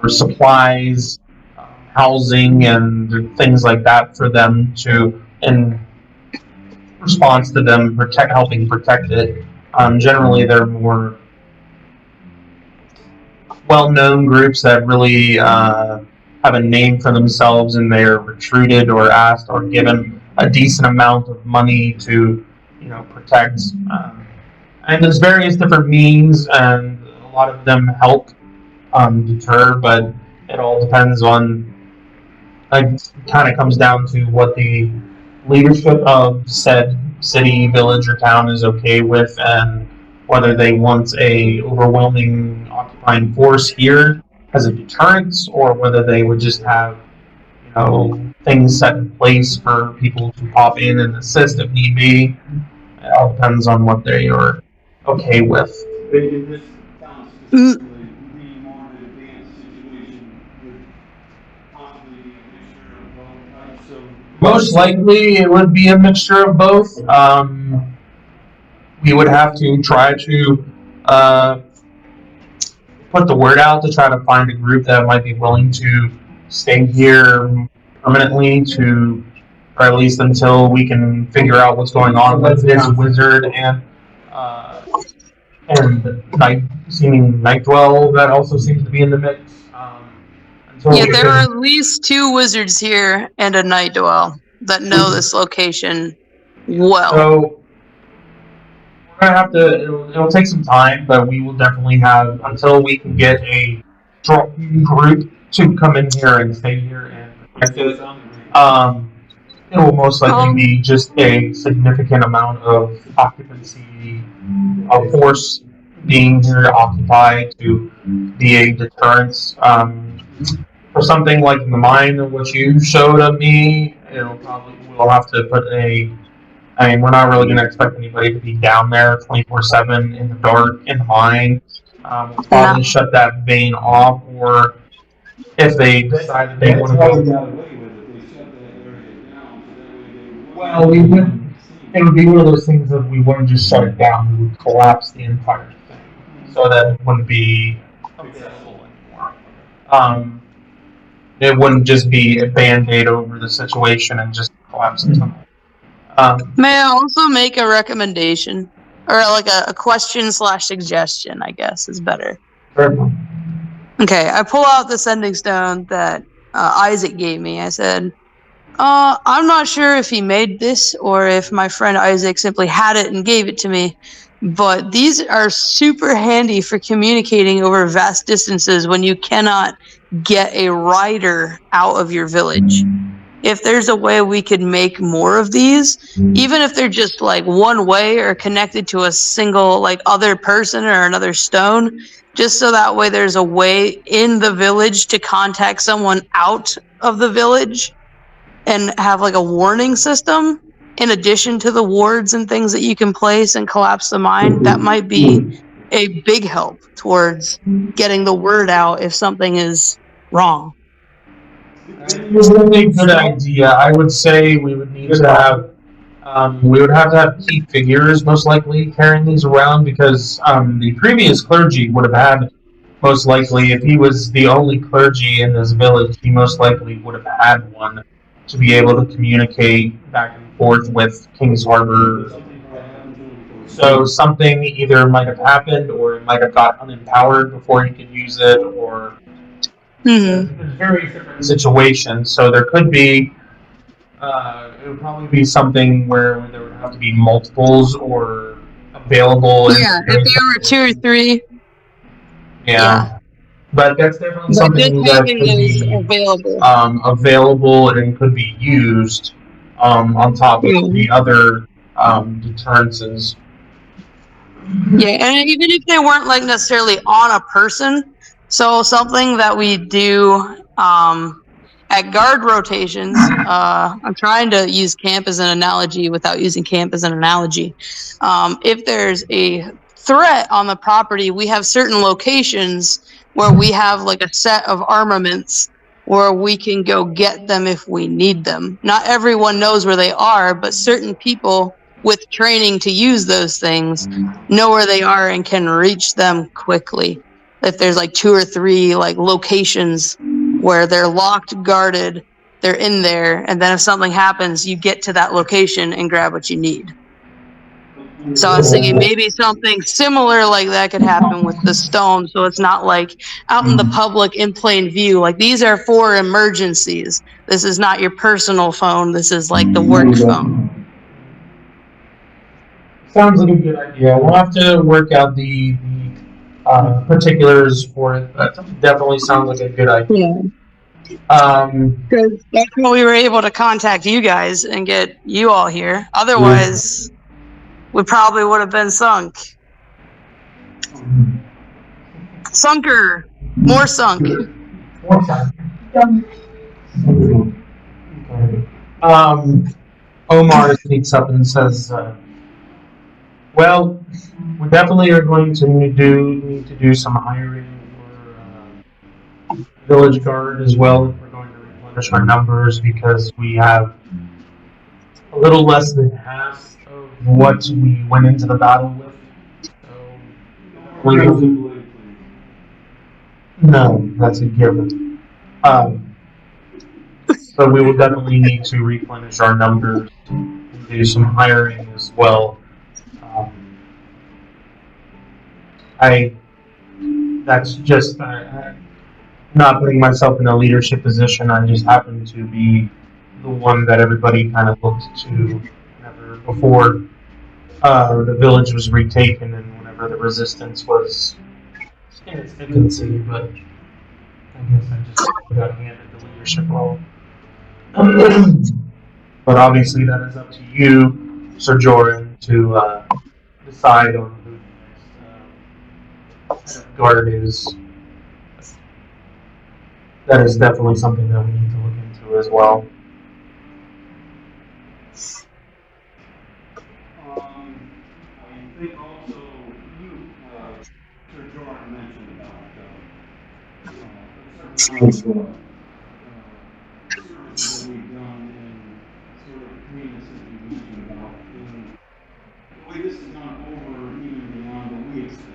supplies housing and things like that for them to in response to them helping protect it. Generally, they're more well-known groups that really have a name for themselves, and they're recruited or asked or given a decent amount of money to, protect. And there's various different means, and a lot of them help deter, but it all depends on. It kind of comes down to what the leadership of said city, village, or town is okay with, and whether they want a overwhelming occupying force here as a deterrent, or whether they would just have things set in place for people to pop in and assist if need be. It all depends on what they are okay with. In this town specifically, the more advanced situation would possibly be a mixture of both types of. Most likely, it would be a mixture of both. We would have to try to put the word out to try to find a group that might be willing to stay here permanently or at least until we can figure out what's going on with this wizard and night dwell that also seems to be in the mix. There are at least 2 wizards here and a night dwell that know this location well. So we're gonna have to. It'll take some time, but we will definitely have until we can get a group to come in here and stay here and protect it. It will most likely be just a significant amount of occupancy of force being here occupied to be a deterrence. For something like the mine of what you showed of me, we'll have to put we're not really going to expect anybody to be down there 24/7 in the dark in the mine. We'll probably shut that vein off, or if they decide that they want to go. Well, we wouldn't. It would be one of those things that we wouldn't just shut it down. We would collapse the entire thing, so that it wouldn't be accessible anymore. It wouldn't just be a band-aid over the situation and just collapse the tunnel. May I also make a recommendation? Or like a question/suggestion, I guess, is better. Certainly. Okay, I pull out the sending stone that Isaac gave me. I said, I'm not sure if he made this or if my friend Isaac simply had it and gave it to me, but these are super handy for communicating over vast distances when you cannot get a rider out of your village. If there's a way we could make more of these, even if they're just like one way or connected to a single like other person or another stone, just so that way there's a way in the village to contact someone out of the village and have like a warning system in addition to the wards and things that you can place and collapse the mine, that might be a big help towards getting the word out if something is wrong. It's a really good idea. I would say we would need to have to have key figures most likely carrying these around, because the previous clergy would have had, most likely, if he was the only clergy in this village, he most likely would have had one to be able to communicate back and forth with King's Harbor. So something either might have happened, or it might have got unempowered before he could use it, or there's various different situations. So there could be It would probably be something where there would have to be multiples or available. Yeah, if there were 2 or 3. Yeah. But that's definitely But just something that having could those be available. available and could be used on top of the other deterrences. Yeah, and even if they weren't like necessarily on a person, so something that we do at guard rotations, I'm trying to use camp as an analogy without using camp as an analogy. If there's a threat on the property, we have certain locations where we have like a set of armaments where we can go get them if we need them. Not everyone knows where they are, but certain people with training to use those things know where they are and can reach them quickly. If there's like 2 or 3 like locations where they're locked, guarded, they're in there, and then if something happens, you get to that location and grab what you need. So I was thinking maybe something similar like that could happen with the stone, so it's not like out in the public in plain view. Like these are for emergencies. This is not your personal phone. This is like the work phone. Sounds like a good idea. We'll have to work out the particulars for it, but definitely sounds like a good idea. Because that's when we were able to contact you guys and get you all here. Otherwise, we probably would have been sunk. Sunker. More sunk. Omar speaks up and says, well, we definitely are going to need to do some hiring for village guard as well if we're going to replenish our numbers because we have a little less than half of what we went into the battle with. So no, that's a given. So we will definitely need to replenish our numbers and do some hiring as well. That's just not putting myself in a leadership position. I just happen to be the one that everybody kind of looked to whenever before the village was retaken and whenever the resistance was in its infancy. But I guess I just got handed the leadership role. But obviously, that is up to you, Sir Joran, to decide on who the next head of guard is. That is definitely something that we need to look into as well. I think also you, Sir Jordan, mentioned about services that we've done in sort of communities that you mentioned about. And the way this has gone over even beyond what we expected.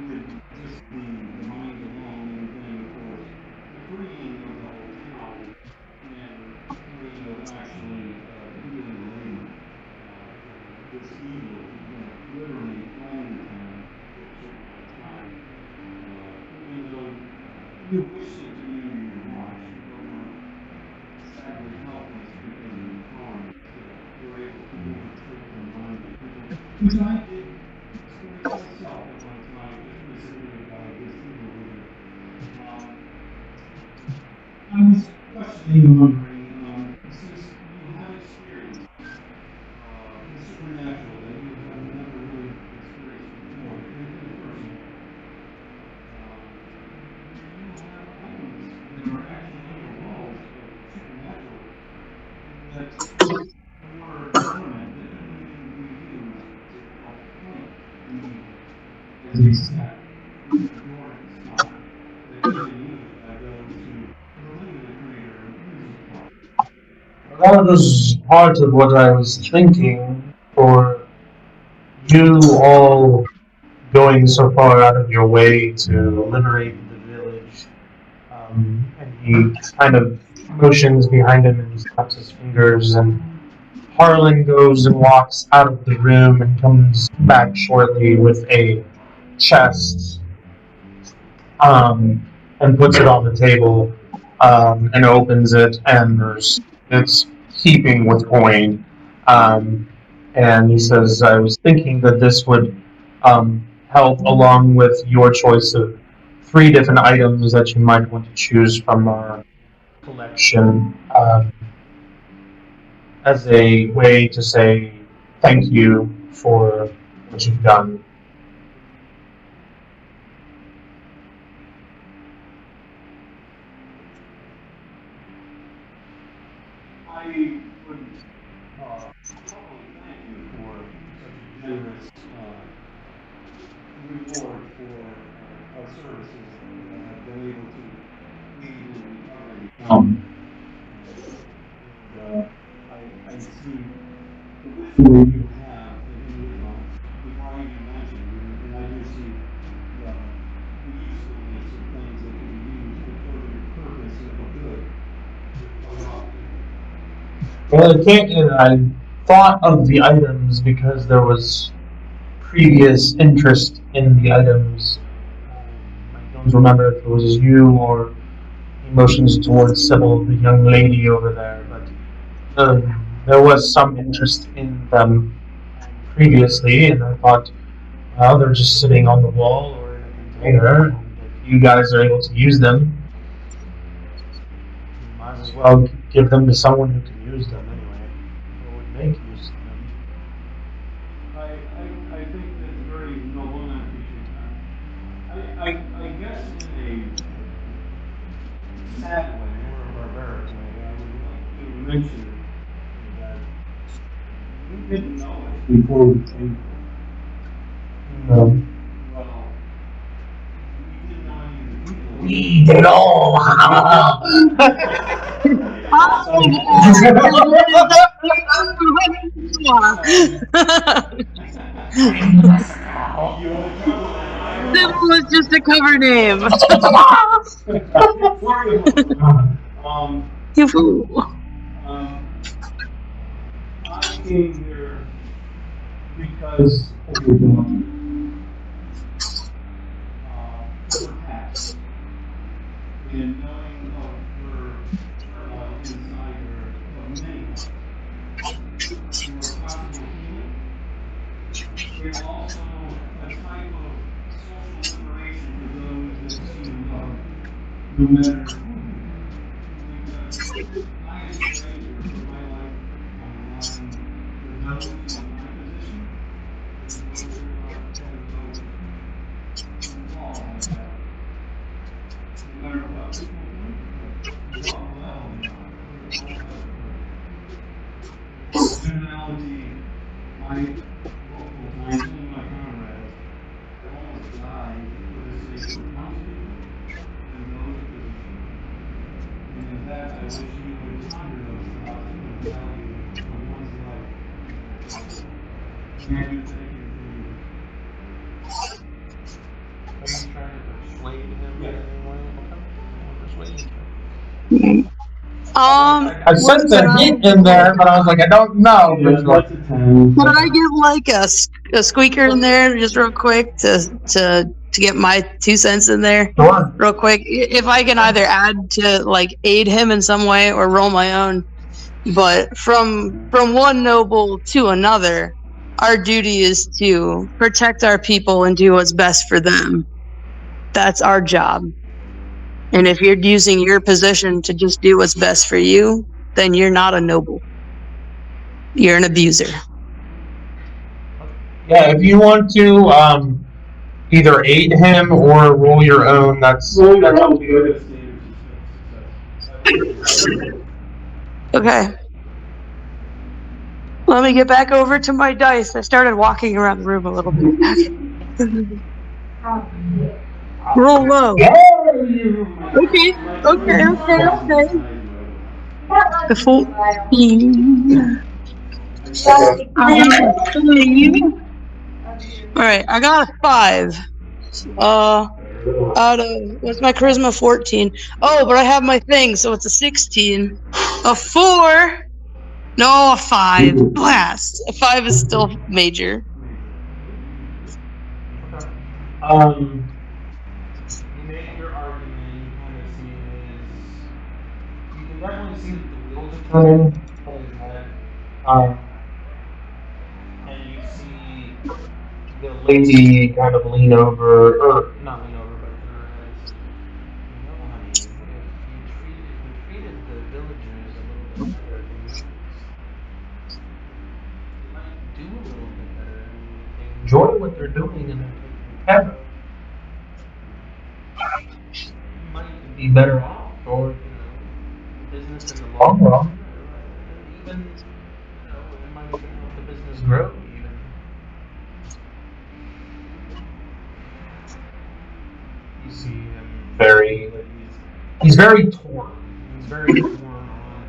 With just the mind alone and then, of course, the freeing of the whole town and actually doing the labor. This evil literally owned the town for a certain amount of time. Even though you wish it to you your watch, but were sadly helpless because of the harm that were able to overtake the mind of people, which I did experience myself at one time, just recently about this evil leader. I was questioning and wondering, since you have experience the supernatural that you have never really experienced before, in person, do you have items that are actually on the walls of supernatural that were dormant, that didn't even be used to help fight the evil? As they sat with the dormant stuff that could have been used by those who believe in the Creator and use the power. That was part of what I was thinking for you all going so far out of your way to liberate the village. And he kind of motions behind him and he snaps his fingers, and Harlan goes and walks out of the room and comes back shortly with a chest and puts it on the table and opens it, and there's it's keeping with coin. And he says, I was thinking that this would help along with your choice of 3 different items that you might want to choose from our collection as a way to say thank you for what you've done. I would probably thank you for such a generous reward for our services that I have been able to lead in recovery from. And I see the wisdom that you have in before I even mentioned, and I do see the usefulness of things that can be used for further purpose and for good. Quite often. Well, I thought of the items because there was previous interest in the items. I don't remember if it was you or emotions towards Sybil, the young lady over there, but there was some interest in them previously, and I thought, well, they're just sitting on the wall or in a container, and if you guys are able to use them, you might as well give them to someone who can use them anyway, or would make use of them. I think that's very noble and I appreciate that. I guess in a sad way or a barbaric way, I would like to mention that you didn't know us before we came here. No. Well, we did not even. We did all. Sybil was just a cover name. You fool. I came here because of your daughter. Her past. And knowing of her inside her of many hearts. For possible healing. And also a type of social liberation for those that see love, no matter who. Because I, as a stranger, put my life on the line for those in my position, and those who are those involved like that. No matter what people think, what level they are, we're all better. For generality, my local times, some of my comrades have almost died for the sake of townspeople and those in position. And in that, I wish you would ponder those thoughts and the value of one's life. And I do thank you for you. Are you trying to persuade him Yes. in any way? Okay. Persuade him. I what sense could a I hint in there, but I was like, I don't know. What's a 10? Could I give like a squeaker in there just real quick to get my 2 cents in there Sure. real quick? If I can either add to like aid him in some way or roll my own, but from one noble to another, our duty is to protect our people and do what's best for them. That's our job. And if you're using your position to just do what's best for you, then you're not a noble. You're an abuser. Yeah, if you want to either aid him or roll your own, that's Roll your that's own up to you. success. Okay. Let me get back over to my dice. I started walking around the room a little bit. Roll low. Okay. The 14. Alright, I got a 5. Out of, what's my charisma? 14. Oh, but I have my thing, so it's a 16. A 4. No, a 5. Blast. A 5 is still major. You make your argument, you kind of see it as, you can definitely see that the wheels are plays head. And you see the lady kind of lean over, or not lean over, but turn her head and says, "You know, honey, if we treated the villagers a little bit better, they might do a little bit better. And they enjoy what they're doing and they're taking care of. You might be better off for, the business in the long run. Even, it might even help the business grow even." You see him very, he's very torn. He's very torn on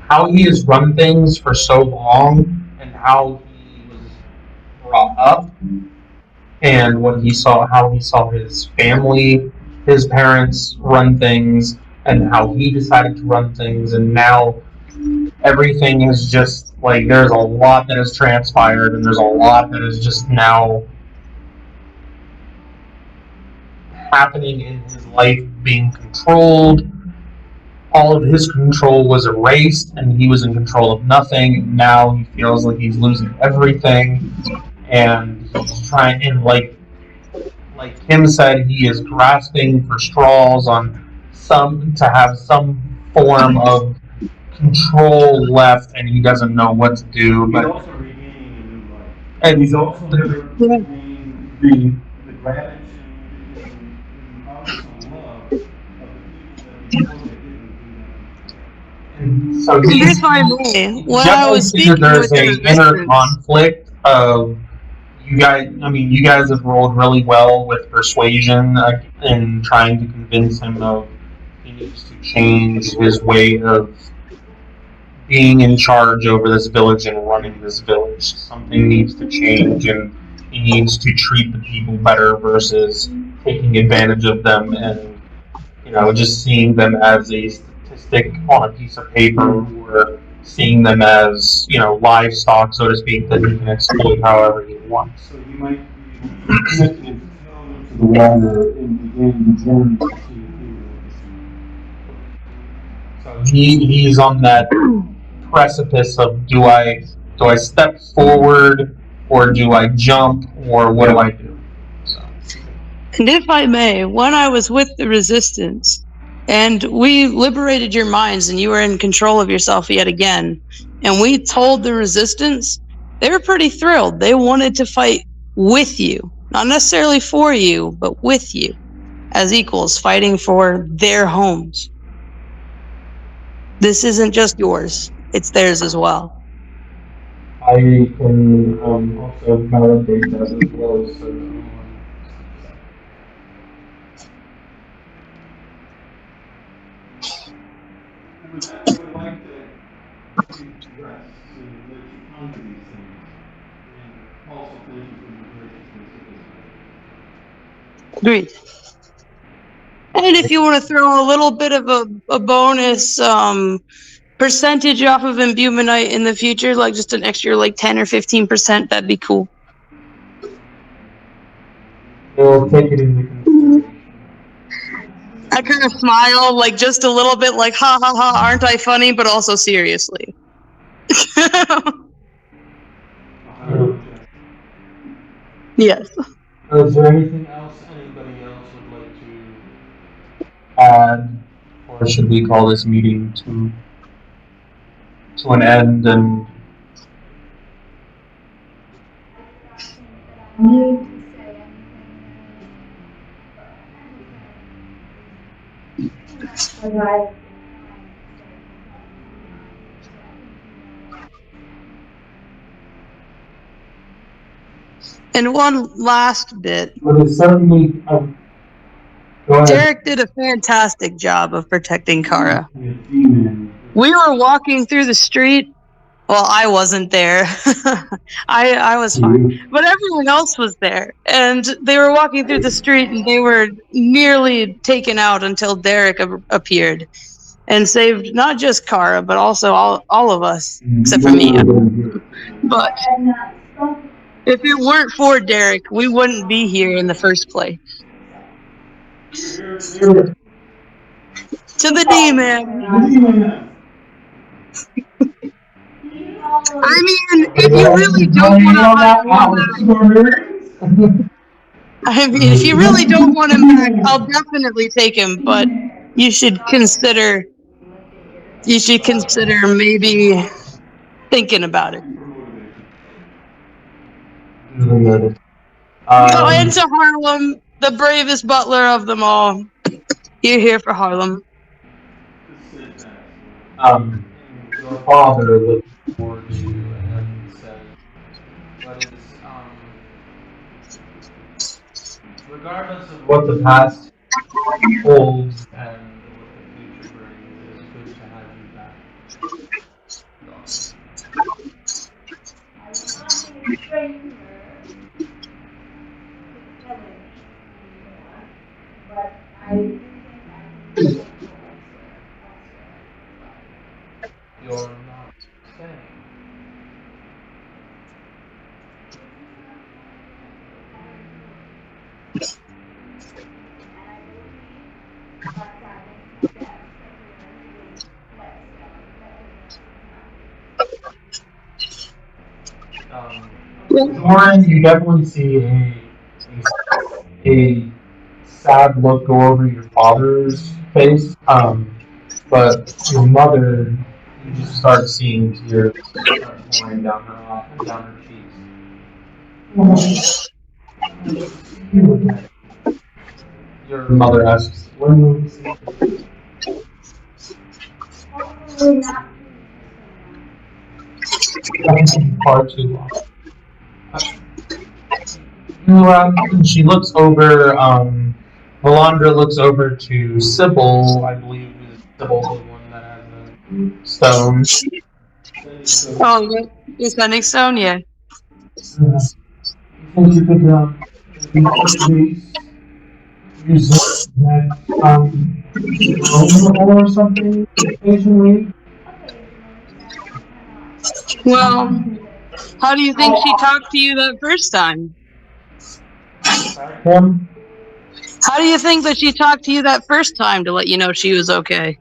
how he has run things for so long and how he was brought up and what he saw, how he saw his family, his parents run things, and how he decided to run things, and now everything is just like there's a lot that has transpired, and there's a lot that is just now happening in his life being controlled. All of his control was erased, and he was in control of nothing. Now he feels like he's losing everything, and he's trying. And like Kim said, he is grasping for straws on some to have some form of control left, and he doesn't know what to do. He's But also regaining a new life. and He's also learning the gratitude and also love of the people that before they didn't do that. so If I may, when I definitely was see that speaking there's with the a inner resistance, conflict of you guys. I mean, you guys have rolled really well with persuasion in trying to convince him of he needs to change his way of being in charge over this village and running this village. Something needs to change, and he needs to treat the people better versus taking advantage of them and just seeing them as a statistic on a piece of paper or seeing them as livestock, so to speak, that he can exploit however he wants. So he might be able to sit his toe into the water and begin the journey to see if he will. So he's on that precipice of do I step forward or do I jump or what do I do? So. and if I may, when I was with the resistance, and we liberated your minds, and you were in control of yourself yet again, and we told the resistance, they were pretty thrilled. They wanted to fight with you, not necessarily for you, but with you, as equals, fighting for their homes. This isn't just yours; it's theirs as well. I can also validate that as well. So. And with that, I would like to rest and let you ponder these things. And also thank you for your graciousness at this Agreed. And if you want to throw a little bit of a bonus percentage off of imbuminite in the future, like just an extra 10 or 15%, that'd be cool. We'll take it into consideration. I kind of smile, just a little bit, ha ha ha, aren't I funny? But also seriously. Yes. Is there anything else anybody else would like to add, or should we call this meeting to an end and? I don't think that I need to say anything. Right. And one last bit. But it's certainly. Go ahead. Derek did a fantastic job of protecting Kharah. We were walking through the street. Well, I wasn't there. I was fine. But everyone else was there. And they were walking through the street, and they were nearly taken out until Derek appeared and saved not just Kharah, but also all of us, except for me. But if it weren't for Derek, we wouldn't be here in the first place. To the D-Man. I mean, if you really don't want to hunt him back, I mean, if you really don't want him back, I'll definitely take him. But you should consider maybe thinking about it. Go into Harlem, the bravest butler of them all. You're here for Harlem. Your father looks towards you and says, "What is regardless of what the past holds and what the future brings, it is good to have you back." I will not be a stranger to the village anymore, but I do think I can go elsewhere. You're not staying. Warren, you definitely see a sad look go over your father's face, but your mother, you just start seeing tears start pouring down her cheeks. Your mother asks, "When will we see you?" Hopefully not Far too long. She looks over, Melandra looks over to Sybil, I believe is Sybil the one that has the stone. Oh, you're sending Stone, yeah. You think you could please use that room or something occasionally? Well, how do you think she talked to you that first time? Him? How do you think that she talked to you that first time to let you know she was okay?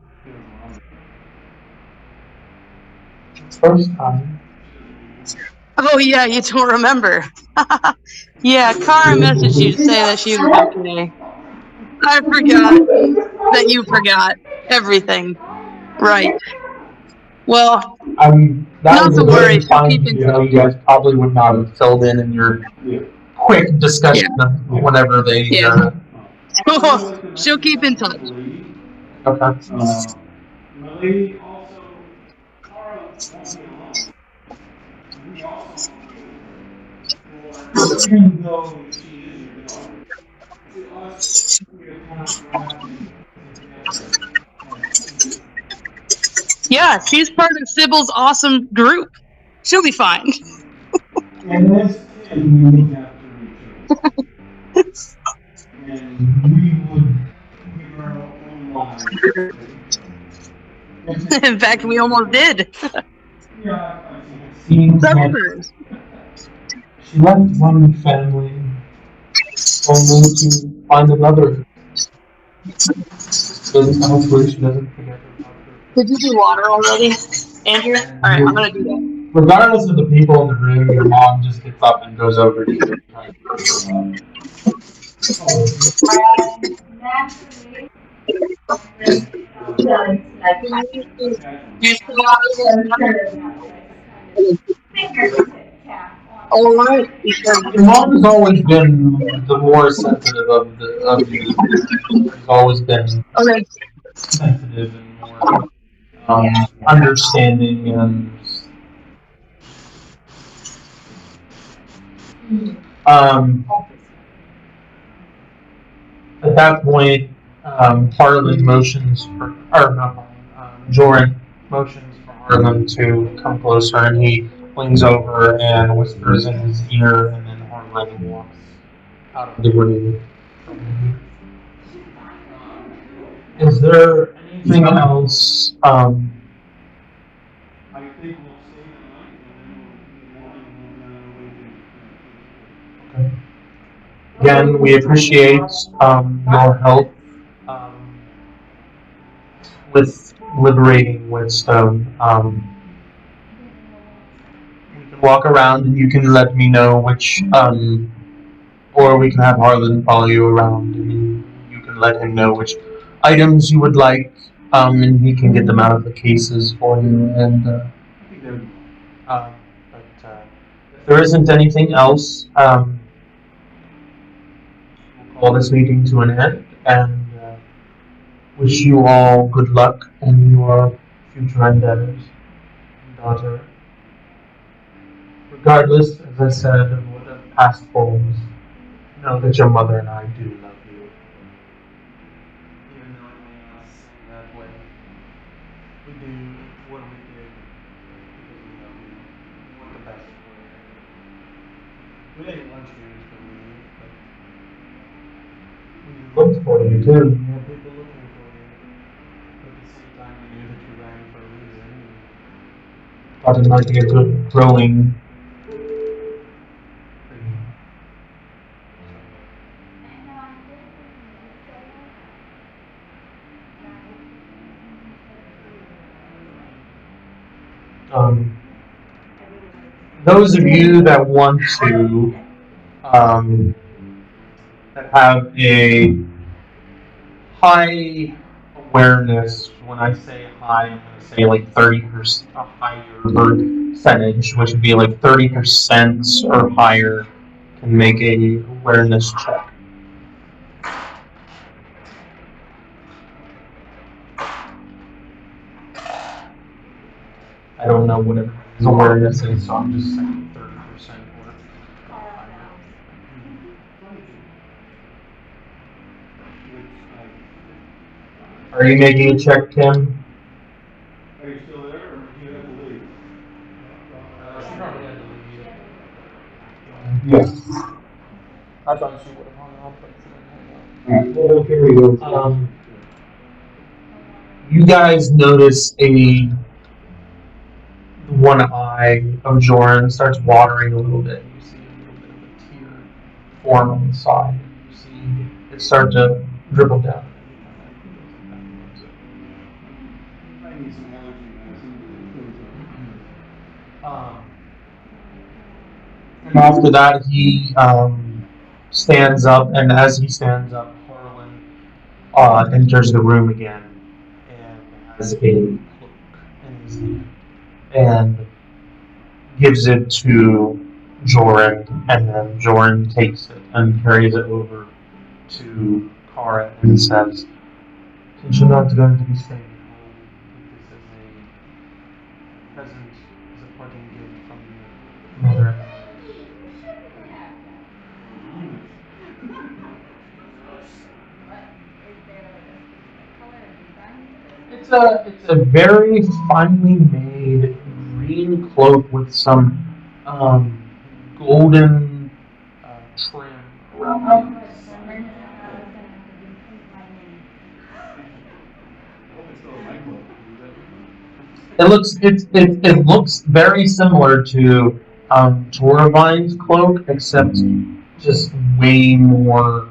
First time. Oh yeah, you don't remember. Yeah, Kharah messaged you to say that she was okay. I forgot that you forgot everything. Right. Well, That not was to a worry, very she'll fine keep in detail touch. you guys probably would not have filled in your quick discussion of whenever they. Yeah. She'll keep in touch. Okay. My lady also, Kharah won't be alone. We also want to be with her. For even though she is your daughter, to us, we account for having together as equals. Yeah, she's part of Sybil's awesome group. She'll be fine. And as kids, we look after each other. And we would give our own lives for each other. In fact, we almost did. Yeah, I think Suckers. She left one family only to find another. Hopefully she doesn't forget about her. Did you do water already, Andrew? All right, I'm gonna do that. Regardless of the people in the room, your mom just gets up and goes over to you and tries to naturally. You still got all right. Your mom has always been the more sensitive of you. She's always been sensitive and more understanding and at that point, Harlan motions for, or not Harlan, Joran motions for Harlan to come closer, and he leans over and whispers in his ear, and then Harlan walks out of the room. Is there anything else? I think we'll stay the night, and then we'll Okay. Again, we appreciate your help with liberating Whetstone. We can walk around and you can let me know which, or we can have Harlan follow you around and you can let him know which items you would like, and he can get them out of the cases for you. And I think that would be but if there isn't anything else, we'll call this meeting to an end and wish you all good luck in your future endeavors, daughter. Regardless, as I said, of what the past holds, know that your mother and I do love you. Even though it may not seem that way, we do what we did because we love you. We want the best for you. We didn't want you to leave, but we looked for you too. We had people looking for you. But at the same time, we knew that you ran for a reason. And thought it might be a good growing for you. Those of you that want to that have a high awareness, when I say high, I'm going to say like 30%, a higher percentage, which would be like 30% or higher, can make a awareness check. I don't know what his awareness is, so I'm just saying 30% or higher. Are you making a check, Kim? Are you still there, or do you have to leave? She probably had to leave. Yes. I thought she would have hung up, but she didn't hang up. Well, here we go. You guys notice one eye of Joran starts watering a little bit. You see a little bit of a tear form on the side. You see it start to dribble down. I need some allergy medicine. And after that, he stands up, and as he stands up, Harlan enters the room again and has a cloak in his hand and gives it to Joran, and then Joran takes it and carries it over to Kharah and says, "Since you're not going to be staying home, this is a present, as a parting gift from your mother and I." It's a very finely made green cloak with some golden trim around it. It looks very similar to Toravine's cloak, except just way more.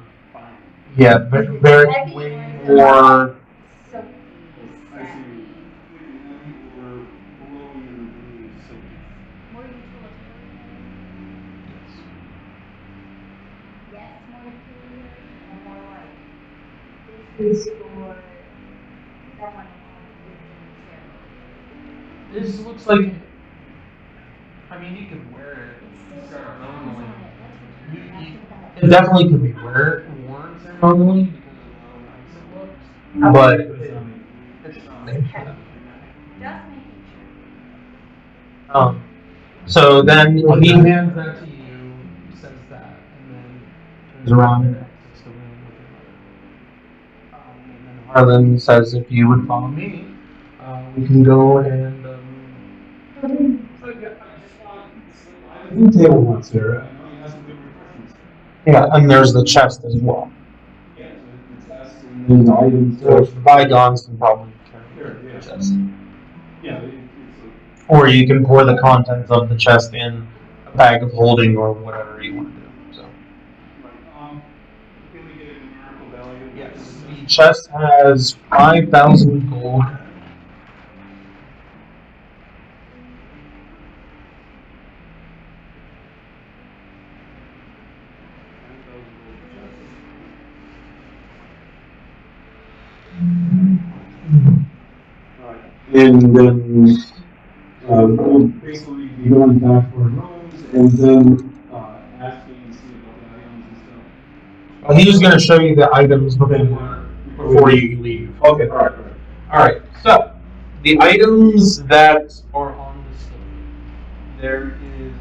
Yeah, very way more. I see. Or below your knees, so More utilitarian? Yes, more utilitarian or more like this is for someone who This looks like. I mean, you could wear it ceremonially. It definitely could be worn ceremonially because of how nice it looks. But it's not made for that. just making sure. So then he hands that to you, says that, and then turns around and exits the room with your mother. And then Harlan says, "If you would follow me, we can go and." I just want some items. Table ones here. I know you have some good refreshments. Yeah, and there's the chest as well. Yeah, the chest And and the items. So the bygones can probably carry Sure, the yeah. chest. Yeah, it's Or you can pour the contents of the chest in a bag of holding or whatever you want to do. So. right. Can we get a numerical value? Yes, the chest has 5,000 gold and then basically be going back to our rooms and then asking and see about the items and stuff. He was going to show you the items before you leave. Okay, all right. All right. So the items that are on the slate. There is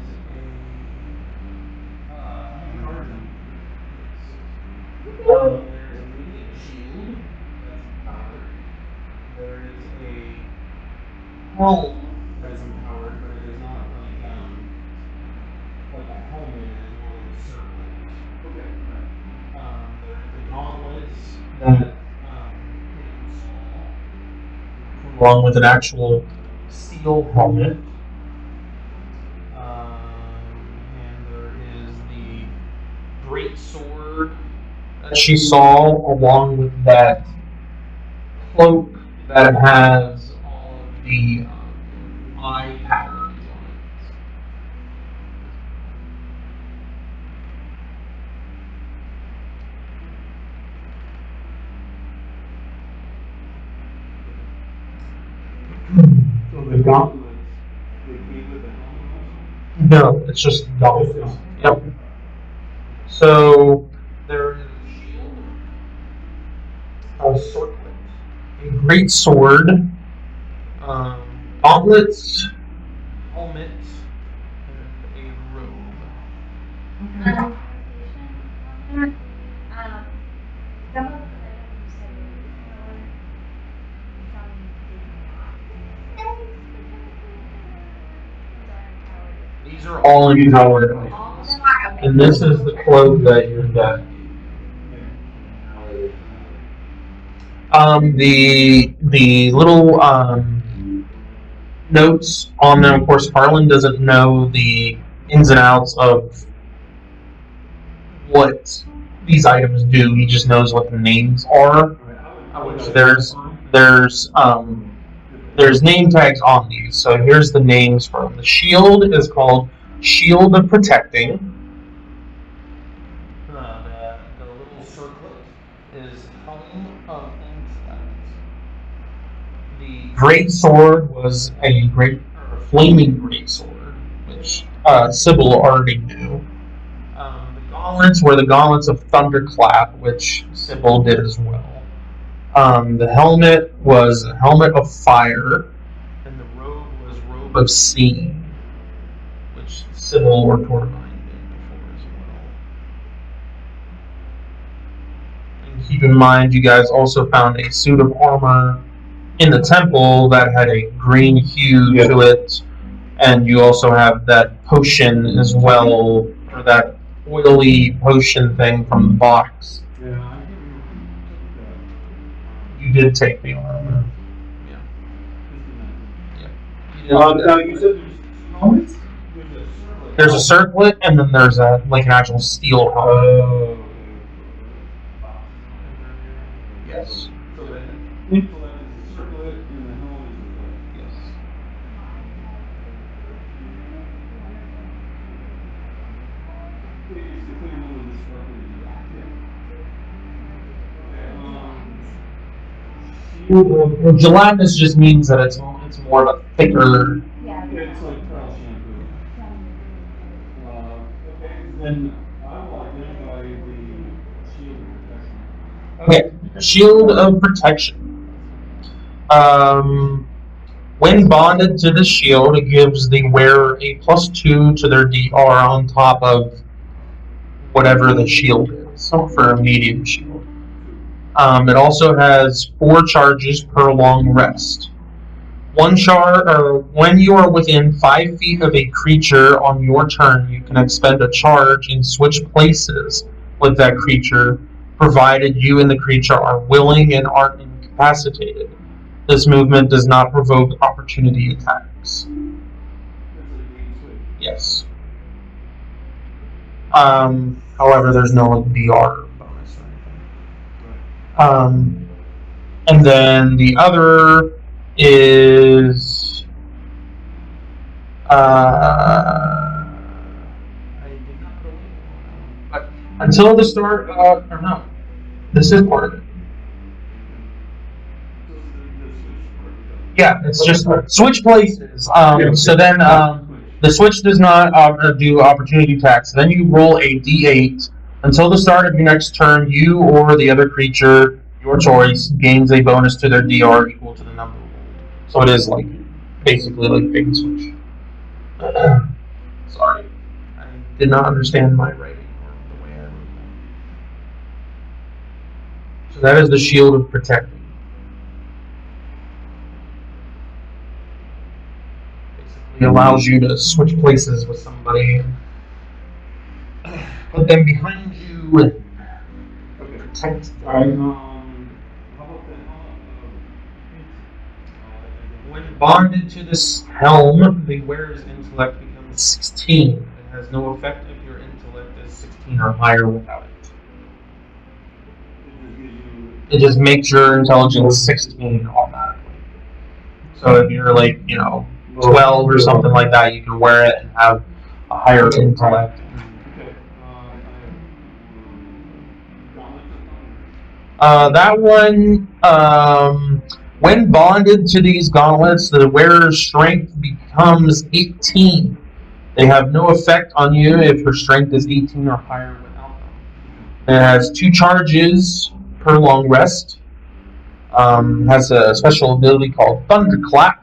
there's a radiant shield that's powered. There is a helm that is empowered, but it is not like a helmet. It is more like a circlet. Okay. There is a gauntlet that you saw, along with an actual steel helmet. And there is the great sword that she saw, along with that cloak that has all of the eye patterns on it. So the gauntlets, they came with the helmet also? No, it's just gauntlets. Yep. So there is a shield, a circlet, a great sword, gauntlets, helmet, and a robe. Clarification on there. Some of the items you said were some did not. These are all empowered All of items. them are okay. And this is the cloak that you're getting. The little notes on them. Of course, Harlan doesn't know the ins and outs of what these items do. He just knows what the names are. Which there's name tags on these. So here's the names for them. The shield is called Shield of Protecting. The little circlet is Helm of Intellect. The great sword was a flaming great sword, which Sybil already knew. The gauntlets were the gauntlets of Thunderclap, which Sybil did as well. The helmet was a helmet of fire, and the robe was robe of seeing, which Sybil or Torvine did before as well. And keep in mind, you guys also found a suit of armor in the temple that had a green hue to it, and you also have that potion as well, or that oily potion thing from the box. Yeah, I can't remember who took that. You did take the armor. Now you said there's two helmets? There's a circlet, and then there's like an actual steel helmet. Oh, okay. Yes. So the intellect is a circlet and the helmet is a circlet. Yes. It's the clear one with the sparkly. Yeah. Gelatinous just means that it's more of a thicker. Yeah. It's like pearl shampoo. Okay, then I will identify the shield of protection. Okay, shield of protection. When bonded to the shield, it gives the wearer a +2 to their DR on top of whatever the shield is, so for a medium shield. It also has 4 charges per long rest. When you are within 5 feet of a creature on your turn, you can expend a charge and switch places with that creature, provided you and the creature are willing and aren't incapacitated. This movement does not provoke opportunity attacks. Yes. However, there's no DR bonus or anything. And then the other is I did not put a label on that one, but until the start or no, this is part of it. Yeah, it's just switch places. So then the Switch. switch does not do opportunity attacks. Then you roll a d8. Until the start of your next turn, you or the other creature, your choice, gains a bonus to their DR equal to the number rolled. So it is like basically like bait switch. Sorry, I did not understand my writing or the way I wrote that. So that is the shield of protecting. Basically allows you to switch places with somebody, put them behind you, and Okay. protect Alright, them. how about the When bonded to this helm, the wearer's intellect becomes 16. It has no effect if your intellect is 16 or higher without it. It just makes your intelligence 16 automatically. So if you're like, 12 or something like that, you can wear it and have a higher intellect. Okay. That one, when bonded to these gauntlets, the wearer's strength becomes 18. They have no effect on you if your strength is 18 or higher without them. It has 2 charges per long rest. Has a special ability called Thunderclap.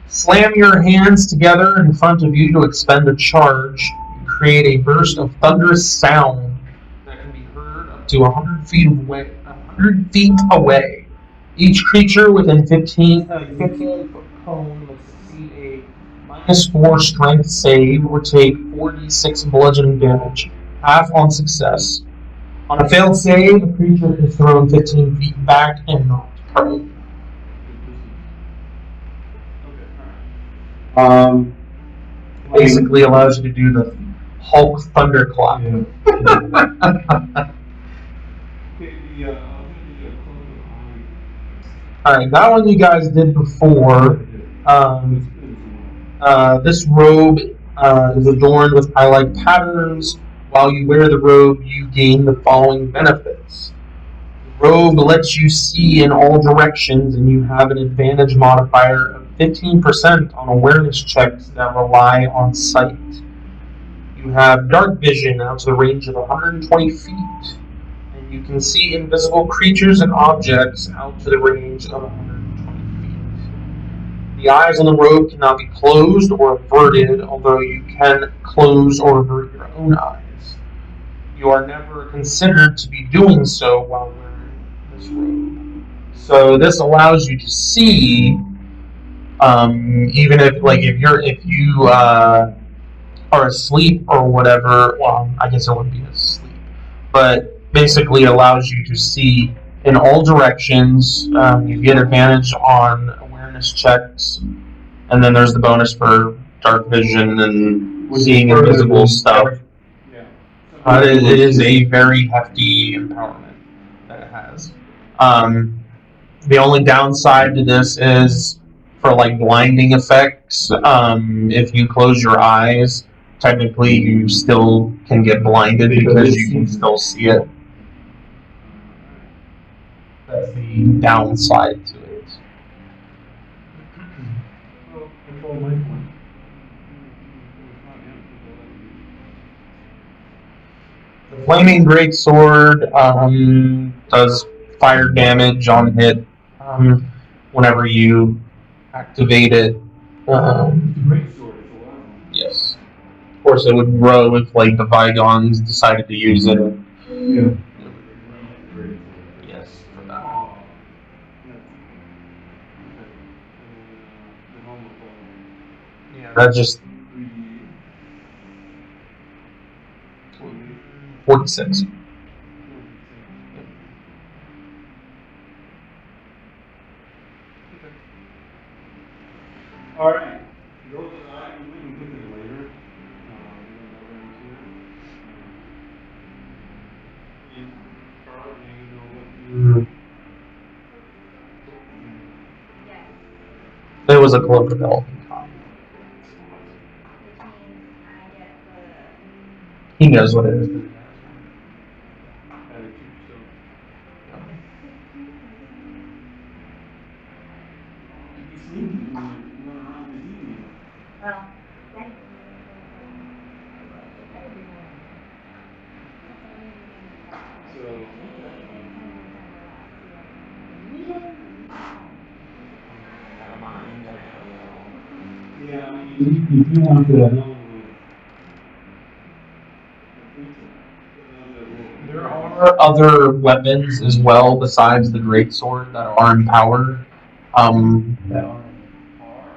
Slam your hands together in front of you to expend a charge. You create a burst of thunderous sound that can be heard up to 100 feet away. 100 feet away. Each creature within 15-foot cone must succeed a -4 strength save or take 4d6 bludgeoning damage, half on success. On a failed save, the creature is thrown 15 feet back and knocked prone. Basically allows you to do the Hulk thunderclap. Okay, Alright, that one you guys did before. This robe is adorned with highlight patterns. While you wear the robe, you gain the following benefits. The robe lets you see in all directions, and you have an advantage modifier of 15% on awareness checks that rely on sight. You have dark vision out to the range of 120 feet, and you can see invisible creatures and objects out to the range of 120 feet. The eyes on the robe cannot be closed or averted, although you can close or avert your own eyes. You are never considered to be doing so while wearing this robe. So this allows you to see, even if you are asleep or whatever. Well, I guess it wouldn't be asleep, but basically allows you to see in all directions. You get advantage on awareness checks, and then there's the bonus for dark vision and seeing invisible stuff. It is a very hefty empowerment that it has. The only downside to this is for like blinding effects. If you close your eyes, technically you still can get blinded because you can still see it. That's the downside to it. The Flaming Greatsword does fire damage on hit whenever you activate it. Yes. Of course, it would grow if like the Vigons decided to use it. Yeah. Yes, for that. Yeah, that just 46. Alright. We can put this later. Kharah, do you know what you... Yes, There was a cloak of elven kind. which means I get the He knows what it is. If you want to know There are other weapons as well besides the greatsword that are empowered.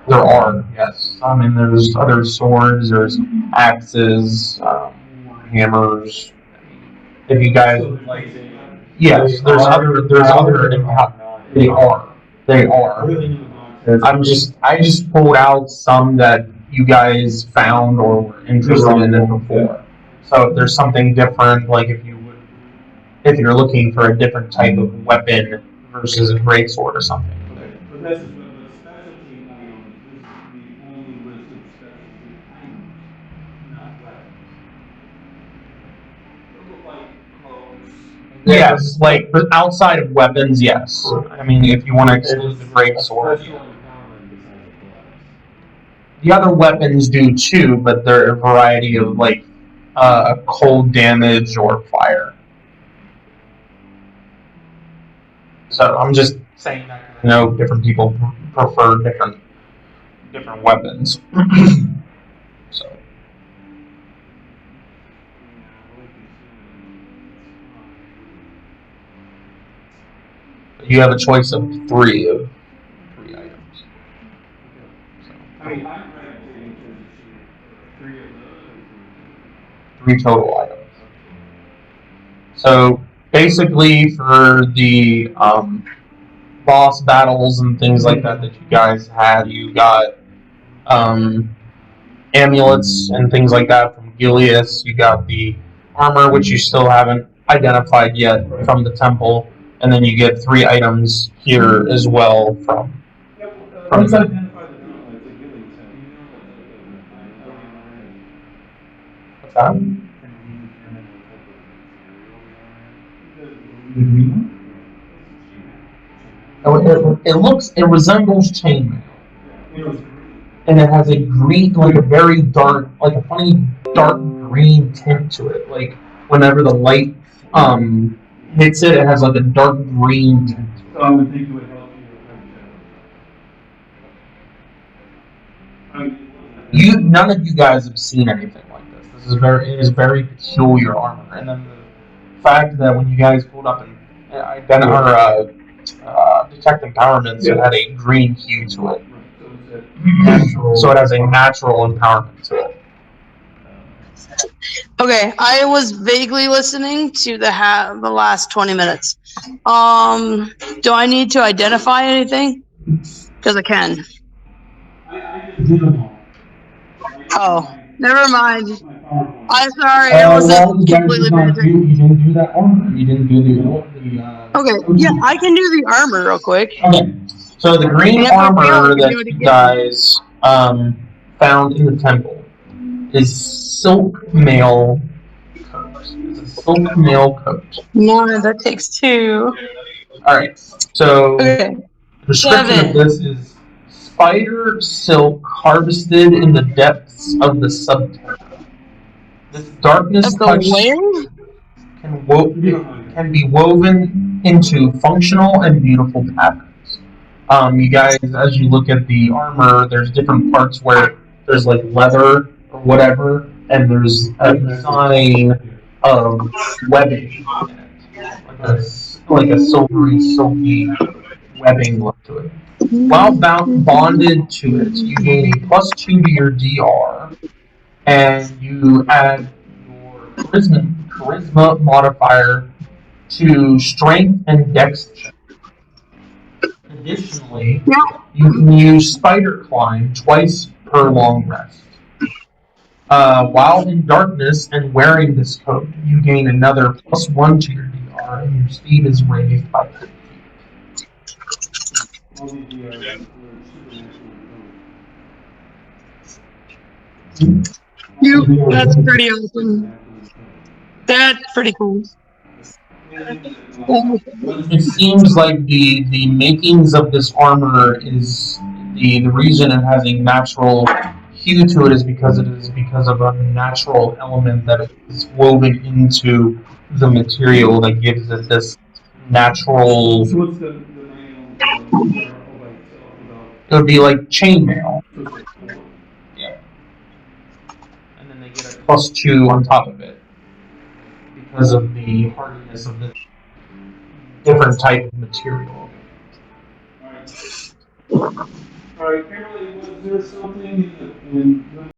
There are, yes. I mean, there's other swords, there's axes, hammers. If you guys would like, yes, there's other. They are. I just pulled out some that you guys found or were interested in it before. So if there's something different, like if you're looking for a different type of weapon versus a greatsword or something. But this is the specialty items. This is the only list of specialty items, not weapons. They look like clothes. Yes, like but outside of weapons, yes. I mean, if you want to exclude the greatsword. The other weapons do too, but they're a variety of like cold damage or fire. So I'm just saying that I know different people prefer different weapons. So you have a choice of three items. So, I mean, I'm gravitating to three of those. three total items. So basically, for the boss battles and things like that you guys had, you got amulets and things like that from Gileas. You got the armor, which you still haven't identified yet from the temple, and then you get three items here as well from. Let's identify the people. It's a Gilly What's that? It resembles chainmail. And it has a green, like a very dark, like a funny dark green tint to it. Like whenever the light hits it, it has like a dark green tint. So I would think it would help you. None of you guys have seen anything like this. It is very peculiar armor, and then the fact that when you guys pulled up and detect empowerments, it had a green hue to it. So it has a natural empowerment to it. Okay, I was vaguely listening to the last 20 minutes. Do I need to identify anything? Because I can. Oh, never mind. I'm sorry, I wasn't completely you didn't do that armor. You didn't do the okay, yeah, I can do the armor real quick. Okay, so the green armor that you guys found in the temple is silk mail coat. It's a silk mail coat. No, that takes two. All right, so okay. the description of this is spider silk harvested in the depths of the subterra. This darkness touch can be woven into functional and beautiful patterns. You guys, as you look at the armor, there's different parts where there's like leather or whatever, and there's a design of webbing in it, like a silvery, silky webbing look to it. While bonded to it, you gain a +2 to your DR, and you add your charisma modifier to strength and dex check. Additionally, you can use spider climb twice per long rest. While in darkness and wearing this coat, you gain another +1 to your DR, and your speed is raised by 10 feet. That's pretty awesome. That's pretty cool. It seems like the makings of this armor is the reason it has a natural hue to it is because of a natural element that is woven into the material that gives it this natural. So what's the name of the It would be like chainmail. Yeah. +2 on top of it because of the hardiness of the different type of material. Alright. Alright, Kimberly, was there something in